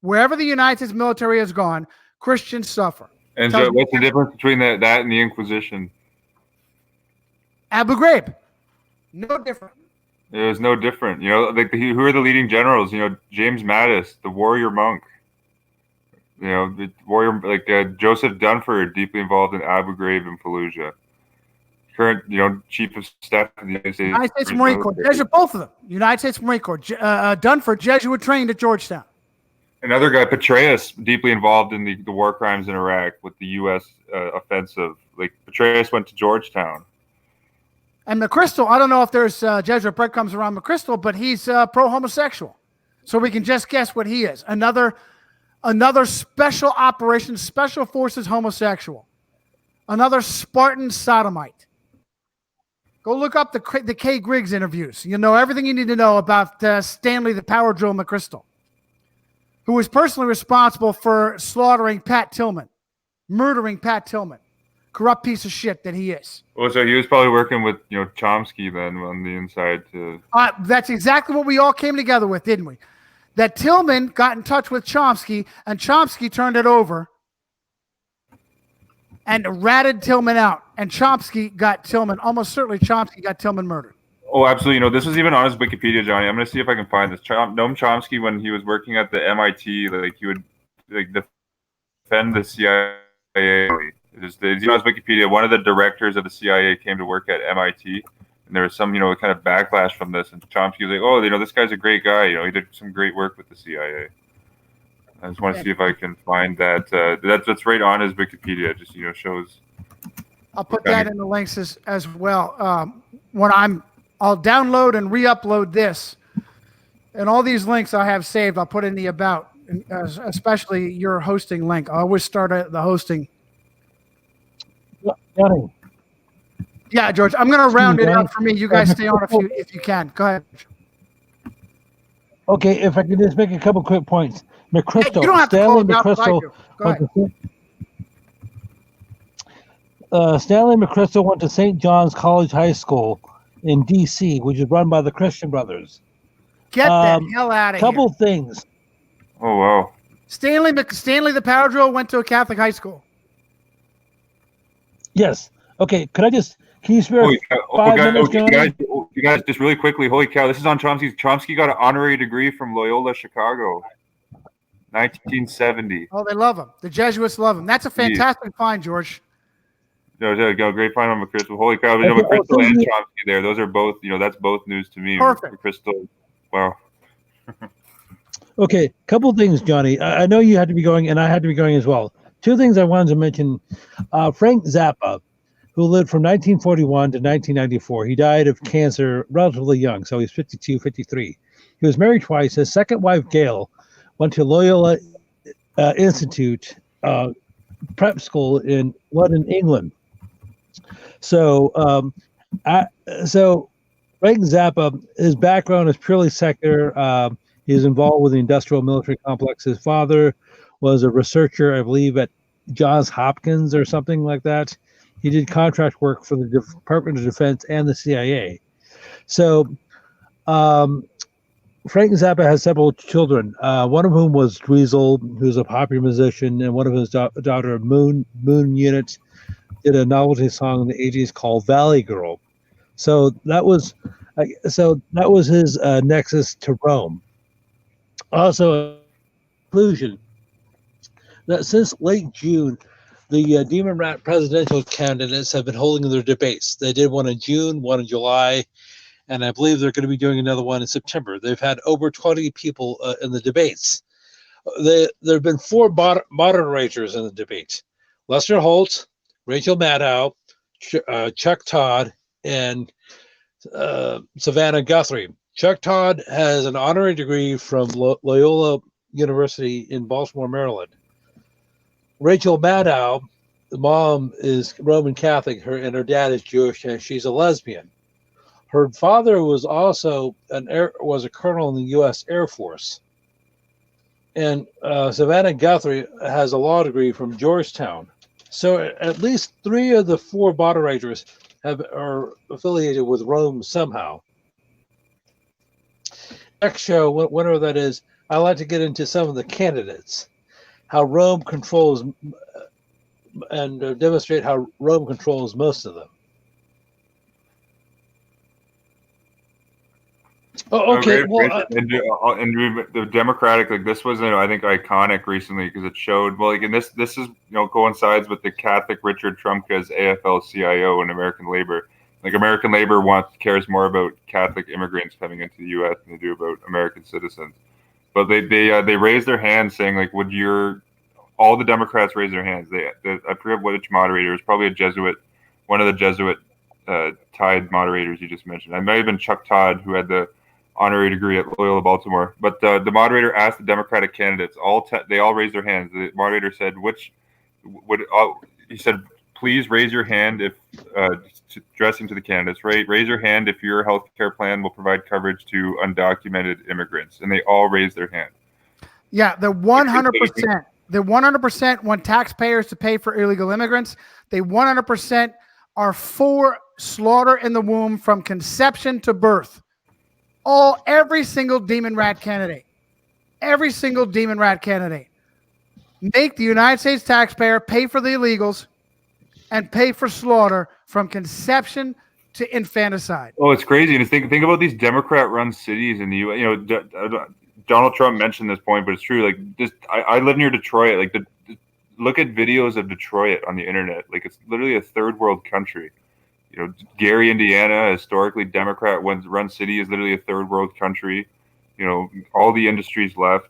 Wherever the United States military has gone, Christians suffer. And so what's the difference between that and the Inquisition? Abu Ghraib. No different. It was no different. You know, like who are the leading generals? You know, James Mattis, the warrior monk. You know, the warrior, like Joseph Dunford, deeply involved in Abu Ghraib and Fallujah. Current, you know, chief of staff of the United States Marine Corps. Jesuit, both of them. United States Marine Corps. Dunford, Jesuit trained at Georgetown. Another guy, Petraeus, deeply involved in the war crimes in Iraq with the U.S. Offensive. Like Petraeus went to Georgetown. And McChrystal, I don't know if there's Jesuit breadcrumbs around McChrystal, but he's pro-homosexual. So we can just guess what he is. Another special operations, special forces homosexual. Another Spartan sodomite. Go look up the Kay Griggs interviews. You know everything you need to know about Stanley the Power Drill McChrystal, who was personally responsible for slaughtering Pat Tillman, murdering Pat Tillman. Corrupt piece of shit that he is. Well, so he was probably working with, you know, Chomsky then on the inside to. That's exactly what we all came together with, didn't we? That Tillman got in touch with Chomsky, and Chomsky turned it over and ratted Tillman out. And Chomsky got Tillman, almost certainly Chomsky got Tillman murdered. Oh, absolutely. You know, this was even on his Wikipedia, Johnny. I'm going to see if I can find this. Noam Chomsky, when he was working at the MIT, like he would like defend the CIA. His Wikipedia, one of the directors of the CIA came to work at MIT, and there was some, you know, kind of backlash from this. And Chomsky was like, "Oh, you know, this guy's a great guy. You know, he did some great work with the CIA." I just want to see if I can find that. That's right on his Wikipedia. It just, you know, shows. I'll put that in the links as well. I'll download and re-upload this, and all these links I have saved. I'll put in the about, especially your hosting link. I always start at the hosting. Johnny. Yeah, George. I'm going to round it out for me. You guys stay on if you can. Go ahead. Okay, if I could just make a couple quick points. McChrystal, hey, you don't have Stanley to call McChrystal. Stanley McChrystal went to St. John's College High School in D.C., which is run by the Christian Brothers. Get the hell out of here. Couple things. Oh wow. Stanley the Power Drill went to a Catholic high school. Yes. Okay. Can you spare 5 minutes, Johnny? You guys, just really quickly, holy cow, this is on Chomsky. Chomsky got an honorary degree from Loyola Chicago, 1970. Oh, they love him. The Jesuits love him. That's a fantastic find, George. No, great find on McChrystal. Holy cow, you know, McChrystal and Chomsky there. Those are both, you know, that's both news to me. Perfect. McChrystal, wow. Okay, couple things, Johnny. I know you had to be going, and I had to be going as well. Two things I wanted to mention. Frank Zappa, who lived from 1941 to 1994. He died of cancer relatively young, so he's 52, 53. He was married twice. His second wife, Gail, went to Loyola Institute prep school in London, England. So Frank Zappa, his background is purely secular. He was involved with the industrial military complex. His father was a researcher, I believe, at Johns Hopkins or something like that. He did contract work for the Department of Defense and the CIA. So Frank Zappa has several children, one of whom was Dweezil, who's a popular musician, and one of his daughter, Moon Unit, did a novelty song in the 80s called Valley Girl. So that was his nexus to Rome. Also, conclusion that since late June, the Demon Rat presidential candidates have been holding their debates. They did one in June, one in July, and I believe they're going to be doing another one in September. They've had over 20 people in the debates. There have been 4 moderators in the debate: Lester Holt, Rachel Maddow, Chuck Todd, and Savannah Guthrie. Chuck Todd has an honorary degree from Loyola University in Baltimore, Maryland. Rachel Maddow, the mom is Roman Catholic, and her dad is Jewish, and she's a lesbian. Her father was also was a colonel in the U.S. Air Force. And Savannah Guthrie has a law degree from Georgetown. So at least 3 of the 4 moderators are affiliated with Rome somehow. Next show, whenever that is, I'd like to get into some of the candidates, how Rome controls, and demonstrate how Rome controls most of them. Oh, okay. And the Democratic, like this was, I think, iconic recently because it showed, well, like, and this is, coincides with the Catholic Richard Trumka's AFL-CIO and American Labor. Like American Labor cares more about Catholic immigrants coming into the U.S. than they do about American citizens. But they raised their hands saying, like, all the Democrats raised their hands. I forget which moderator. It was probably a Jesuit, one of the Jesuit tied moderators you just mentioned. It might have been Chuck Todd, who had the honorary degree at Loyola Baltimore. But the moderator asked the Democratic candidates, they all raised their hands. The moderator said, he said, please raise your hand if, addressing to the candidates, raise your hand if your health care plan will provide coverage to undocumented immigrants. And they all raised their hand. Yeah, the 100%. They 100% want taxpayers to pay for illegal immigrants. They 100% are for slaughter in the womb from conception to birth. Every single demon rat candidate. Every single demon rat candidate. Make the United States taxpayer pay for the illegals and pay for slaughter from conception to infanticide. Oh, it's crazy. And think about these Democrat-run cities in the U.S. Donald Trump mentioned this point, but it's true. Like, I live near Detroit. Like, look at videos of Detroit on the internet. Like, it's literally a third world country. Gary, Indiana, historically Democrat-run city, is literally a third world country. All the industries left.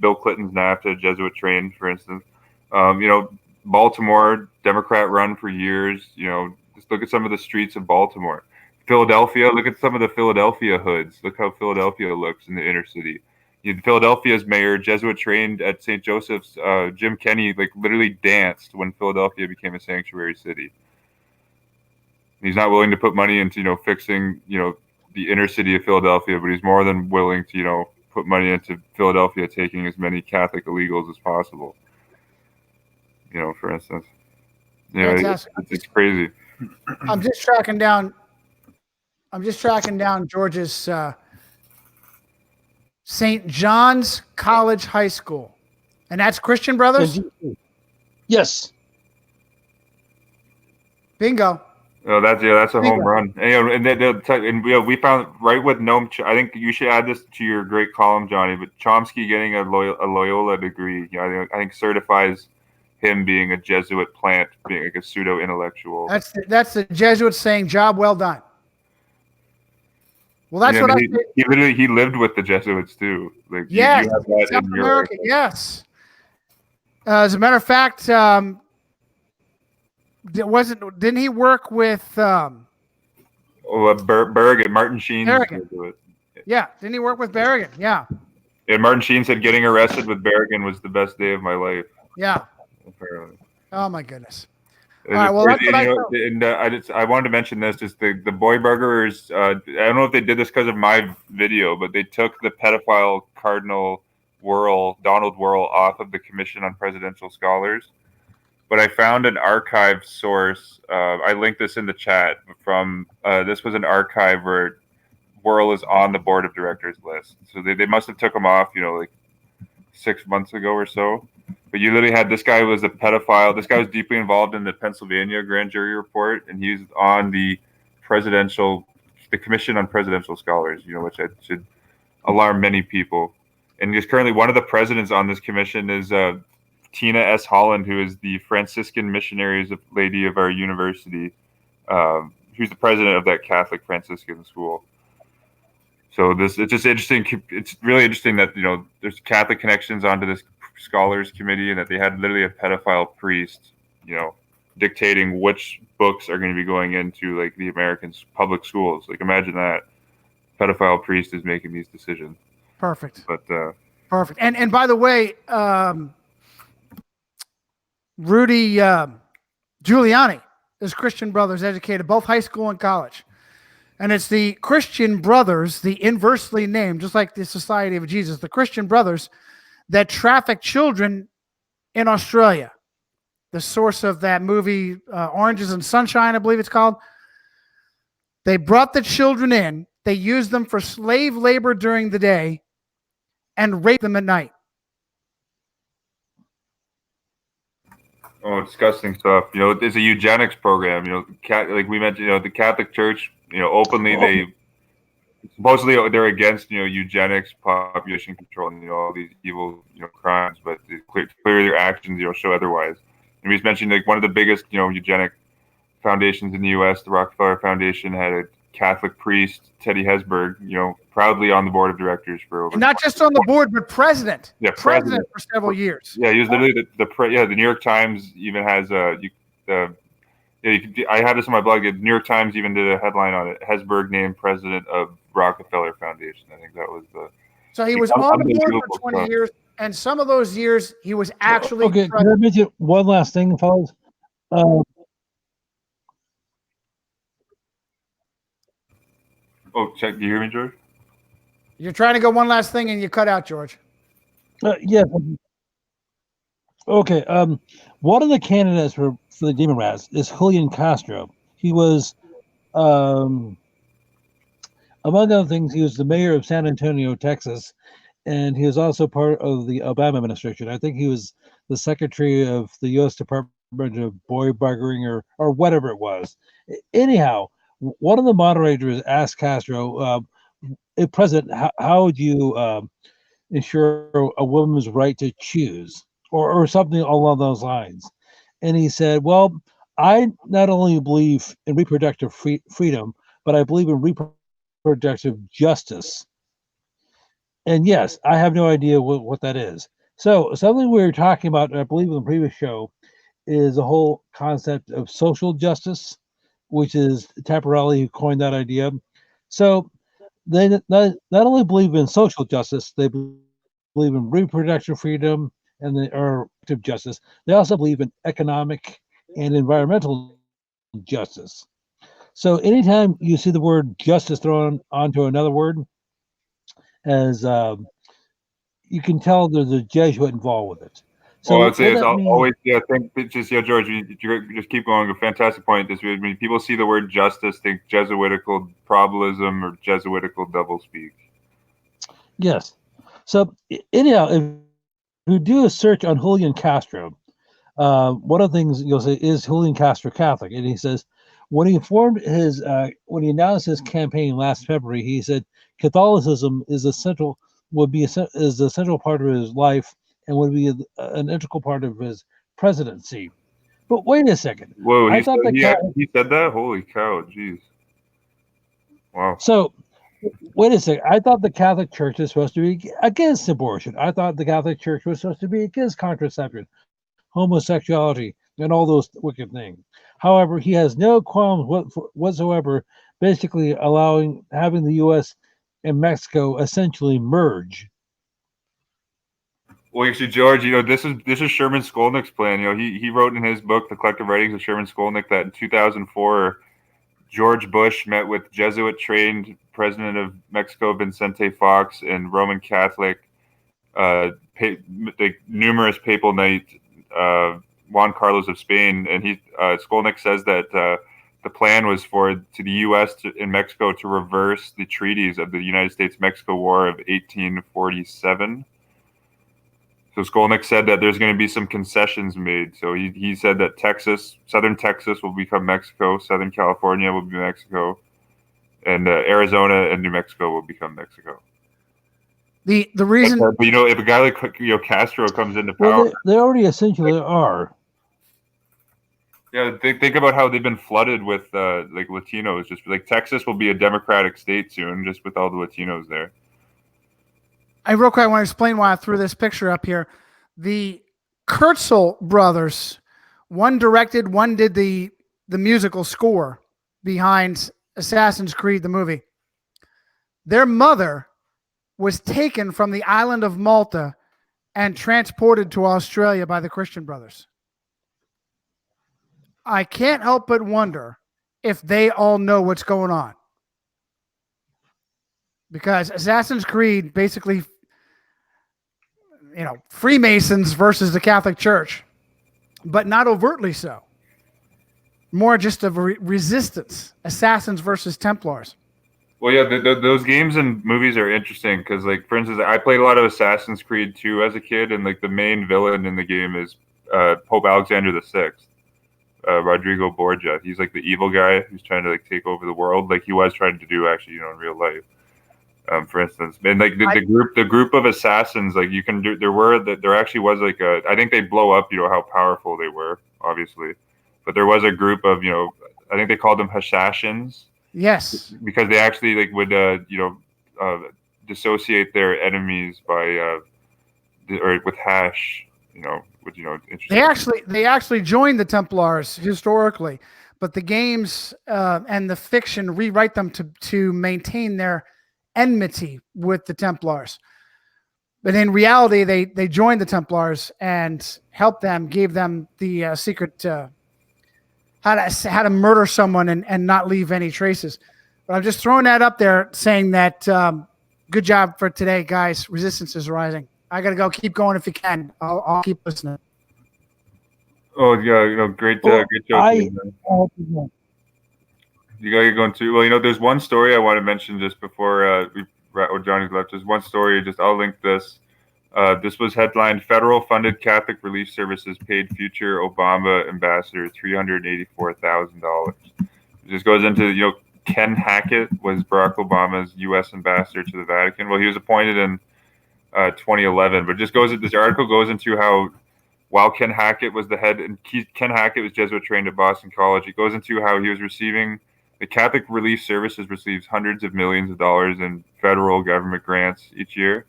Bill Clinton's NAFTA, Jesuit trained, for instance. Baltimore, Democrat-run for years. Just look at some of the streets of Baltimore. Philadelphia, look at some of the Philadelphia hoods. Look how Philadelphia looks in the inner city. Philadelphia's mayor, Jesuit trained at St. Joseph's, Jim Kenney, like literally danced when Philadelphia became a sanctuary city. He's not willing to put money into, fixing, the inner city of Philadelphia, but he's more than willing to, put money into Philadelphia taking as many Catholic illegals as possible. For instance. It's crazy. I'm just tracking down Georgia's St. John's College High School. And that's Christian Brothers? Yes. Bingo. Oh, that's a home run. And we found right with Noam. I think you should add this to your great column, Johnny. But Chomsky getting a Loyola degree, I think certifies him being a Jesuit plant, being like a pseudo intellectual. That's the Jesuits saying, "Job well done." Well, that's what he lived with the Jesuits too. Like, yes, you have that South in America, Europe. yes. As a matter of fact, didn't he work with Berrigan, Martin Sheen? Yeah, didn't he work with Berrigan? Yeah. And Martin Sheen said getting arrested with Berrigan was the best day of my life. Yeah. Apparently. Oh my goodness. All right, well, that's what I wanted to mention this. Just the boy burglars. I don't know if they did this because of my video, but they took the pedophile Cardinal Donald Wuerl, off of the Commission on Presidential Scholars. But I found an archive source. I linked this in the chat from. This was an archive where Wuerl is on the board of directors list. So they must have took him off, like 6 months ago or so. But you literally had, this guy was a pedophile. This guy was deeply involved in the Pennsylvania grand jury report, and he's on the Commission on Presidential Scholars, which should alarm many people. And he's currently one of the presidents on this commission is Tina S. Holland, who is the Franciscan Missionaries Lady of our university, who's the president of that Catholic Franciscan school. So it's just interesting. It's really interesting that there's Catholic connections onto this scholars committee, and that they had literally a pedophile priest, dictating which books are going to be going into like the American public schools. Like, imagine that pedophile priest is making these decisions. Perfect. But Perfect. And by the way, Rudy Giuliani is Christian Brothers educated, both high school and college. And it's the Christian Brothers, the inversely named, just like the Society of Jesus, the Christian Brothers that traffic children in Australia. The source of that movie, Oranges and Sunshine, I believe it's called. They brought the children in. They used them for slave labor during the day and raped them at night. Oh, disgusting stuff. It's a eugenics program. Like we mentioned, the Catholic Church, openly supposedly they're against, eugenics, population control, and, all these evil, crimes, but clearly their actions, show otherwise. And we just mentioned, like, one of the biggest, eugenic foundations in the U.S., the Rockefeller Foundation, had a Catholic priest, Teddy Hesburgh, proudly on the board of directors for over. And not just on the board, but president. Yeah, president for several years. Yeah, he was literally the New York Times even has I have this on my blog. The New York Times even did a headline on it. Hesburgh named president of Rockefeller Foundation. I think that was the. So he was on the board for 20 years, and some of those years he was actually. Okay, can I mention one last thing, fellas? Check. Do you hear me, George? You're trying to go one last thing, and you cut out, George. Yeah. Okay. One of the candidates for the Demon Rats is Julian Castro. He was, among other things, he was the mayor of San Antonio, Texas, and he was also part of the Obama administration. I think he was the secretary of the U.S. Department of Boy Buggering or whatever it was. Anyhow, one of the moderators asked Castro, President, how would you ensure a woman's right to choose, or something along those lines? And he said, well, I not only believe in reproductive freedom, but I believe in reproductive justice. And yes, I have no idea what that is. So something we were talking about, I believe in the previous show, is the whole concept of social justice, which is Taparelli who coined that idea. So they not only believe in social justice, they believe in reproductive freedom and reproductive justice. They also believe in economic and environmental justice. So anytime you see the word justice thrown onto another word, as you can tell there's a Jesuit involved with it. So I'd say it's always, think just, George, you just keep going. A fantastic point. When people see the word justice, think Jesuitical probabilism or Jesuitical doublespeak. Yes. So anyhow, if you do a search on Julian Castro, one of the things you'll say is Julian Castro Catholic, and he says when he announced his campaign last February, he said Catholicism is a central part of his life and would be an integral part of his presidency. But wait a second. Whoa, he said that? Holy cow, jeez. Wow. So wait a second. I thought the Catholic Church is supposed to be against abortion. I thought the Catholic Church was supposed to be against contraception, homosexuality, and all those wicked things. However, he has no qualms whatsoever, basically having the U.S. and Mexico essentially merge. Well, actually, George, this is Sherman Skolnick's plan. He wrote in his book, The Collective Writings of Sherman Skolnick, that in 2004, George Bush met with Jesuit-trained President of Mexico, Vicente Fox, and Roman Catholic, numerous papal knight, Juan Carlos of Spain. And Skolnick says that the plan was for the U.S. and Mexico to reverse the treaties of the United States-Mexico War of 1847. So Skolnick said that there's going to be some concessions made. So he said that southern Texas will become Mexico, Southern California will be Mexico, and Arizona and New Mexico will become Mexico. The reason, but if a guy like Castro comes into power, well, they already essentially are. Yeah, think about how they've been flooded with like Latinos. Just like Texas will be a Democratic state soon, just with all the Latinos there. Real quick, I want to explain why I threw this picture up here. The Kurtzel brothers, one directed, one did the musical score behind Assassin's Creed, the movie. Their mother was taken from the island of Malta and transported to Australia by the Christian Brothers. I can't help but wonder if they all know what's going on. Because Assassin's Creed basically, Freemasons versus the Catholic Church, but not overtly so. More just of a resistance, Assassins versus Templars. Well, yeah, those games and movies are interesting because, like, for instance, I played a lot of Assassin's Creed 2 as a kid, and like the main villain in the game is Pope Alexander VI, Rodrigo Borgia. He's like the evil guy who's trying to like take over the world, like he was trying to do actually, in real life. For instance, and like the group of assassins, like you can do. There actually was like I think they blow up, how powerful they were, obviously, but there was a group of, I think they called them Hashashins. Yes, because they actually like would dissociate their enemies by or with hash, which interesting. They actually joined the Templars historically, but the games and the fiction rewrite them to maintain their enmity with the Templars. But in reality, they joined the Templars and helped them, gave them the secret how to murder someone and not leave any traces. But I'm just throwing that up there, saying that good job for today, guys. Resistance is rising. I gotta go. Keep going if you can. I'll keep listening. Oh yeah, great job. You gotta get going too. Well, there's one story I want to mention just before Johnny's left. There's one story. I'll link this. This was headlined: Federal funded Catholic Relief Services paid future Obama ambassador $384,000. It just goes into Ken Hackett was Barack Obama's U.S. ambassador to the Vatican. Well, he was appointed in 2011, but this article goes into how while Ken Hackett was the head, and Ken Hackett was Jesuit trained at Boston College, it goes into how he was receiving. The Catholic Relief Services receives hundreds of millions of dollars in federal government grants each year,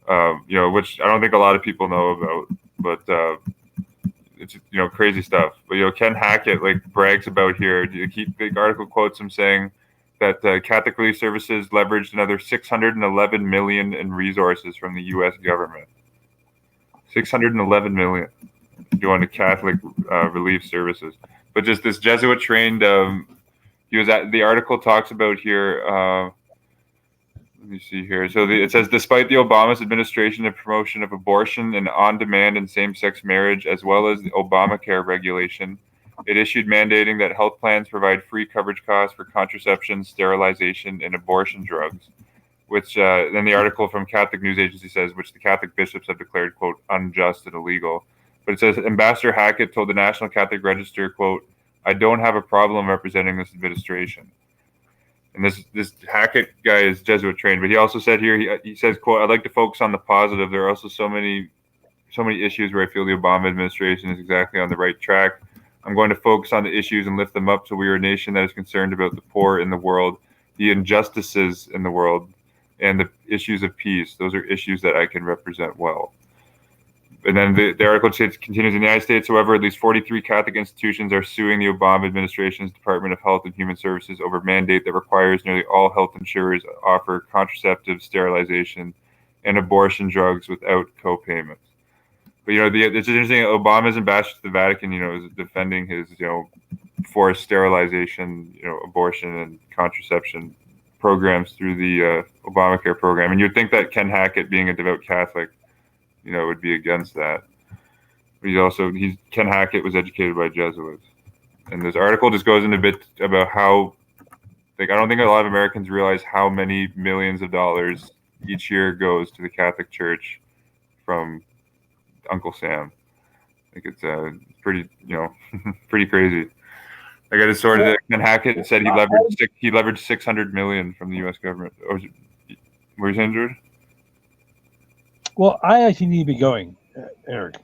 which I don't think a lot of people know about, but it's crazy stuff. But Ken Hackett brags about here. The article quotes him saying that Catholic Relief Services leveraged another $611 million in resources from the U.S. government. $611 million going to Catholic Relief Services, but just this Jesuit trained. He was at the article talks about here. Let me see here. So it says, despite the Obama's administration and promotion of abortion and on-demand and same-sex marriage, as well as the Obamacare regulation, it issued mandating that health plans provide free coverage costs for contraception, sterilization, and abortion drugs, which then the article from Catholic News Agency says, which the Catholic bishops have declared, quote, unjust and illegal. But it says, Ambassador Hackett told the National Catholic Register, quote, I don't have a problem representing this administration. And this Hackett guy is Jesuit trained, but he also said here, he says, quote, I'd like to focus on the positive. There are also so many issues where I feel the Obama administration is exactly on the right track. I'm going to focus on the issues and lift them up so we are a nation that is concerned about the poor in the world, the injustices in the world, and the issues of peace. Those are issues that I can represent well. And then the article continues, in the United States, however, at least 43 Catholic institutions are suing the Obama administration's Department of Health and Human Services over mandate that requires nearly all health insurers offer contraceptive, sterilization, and abortion drugs without co-payments. But, it's interesting, Obama's ambassador to the Vatican, is defending his, forced sterilization, abortion and contraception programs through the Obamacare program. And you'd think that Ken Hackett, being a devout Catholic, would be against that. But Ken Hackett was educated by Jesuits. And this article just goes into a bit about how, I don't think a lot of Americans realize how many millions of dollars each year goes to the Catholic Church from Uncle Sam. I think it's pretty, pretty crazy. I got a story that Ken Hackett said he leveraged $600 million from the U.S. government. What were you saying, George? Well, I actually need to be going, Eric.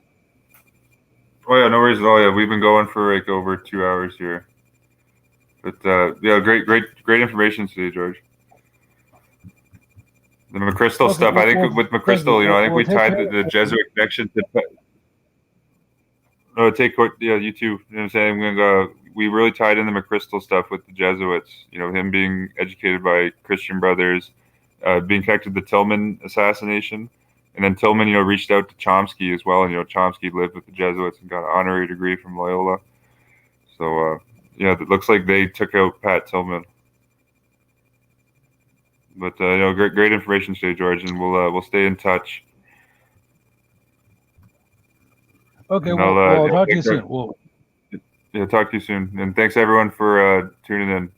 Oh yeah, no worries at all. Yeah, we've been going for over 2 hours here. But great information today, George. The McChrystal stuff. I think with McChrystal, I think we tied the Jesuit connection to. No, you too. You know what I'm saying? We really tied in the McChrystal stuff with the Jesuits. Him being educated by Christian brothers. being connected to the Tillman assassination. And then Tillman, reached out to Chomsky as well. And, Chomsky lived with the Jesuits and got an honorary degree from Loyola. So, it looks like they took out Pat Tillman. But, great information today, George, and we'll stay in touch. Okay, And well, I'll, talk to you soon. Yeah, talk to you soon. And thanks, everyone, for tuning in.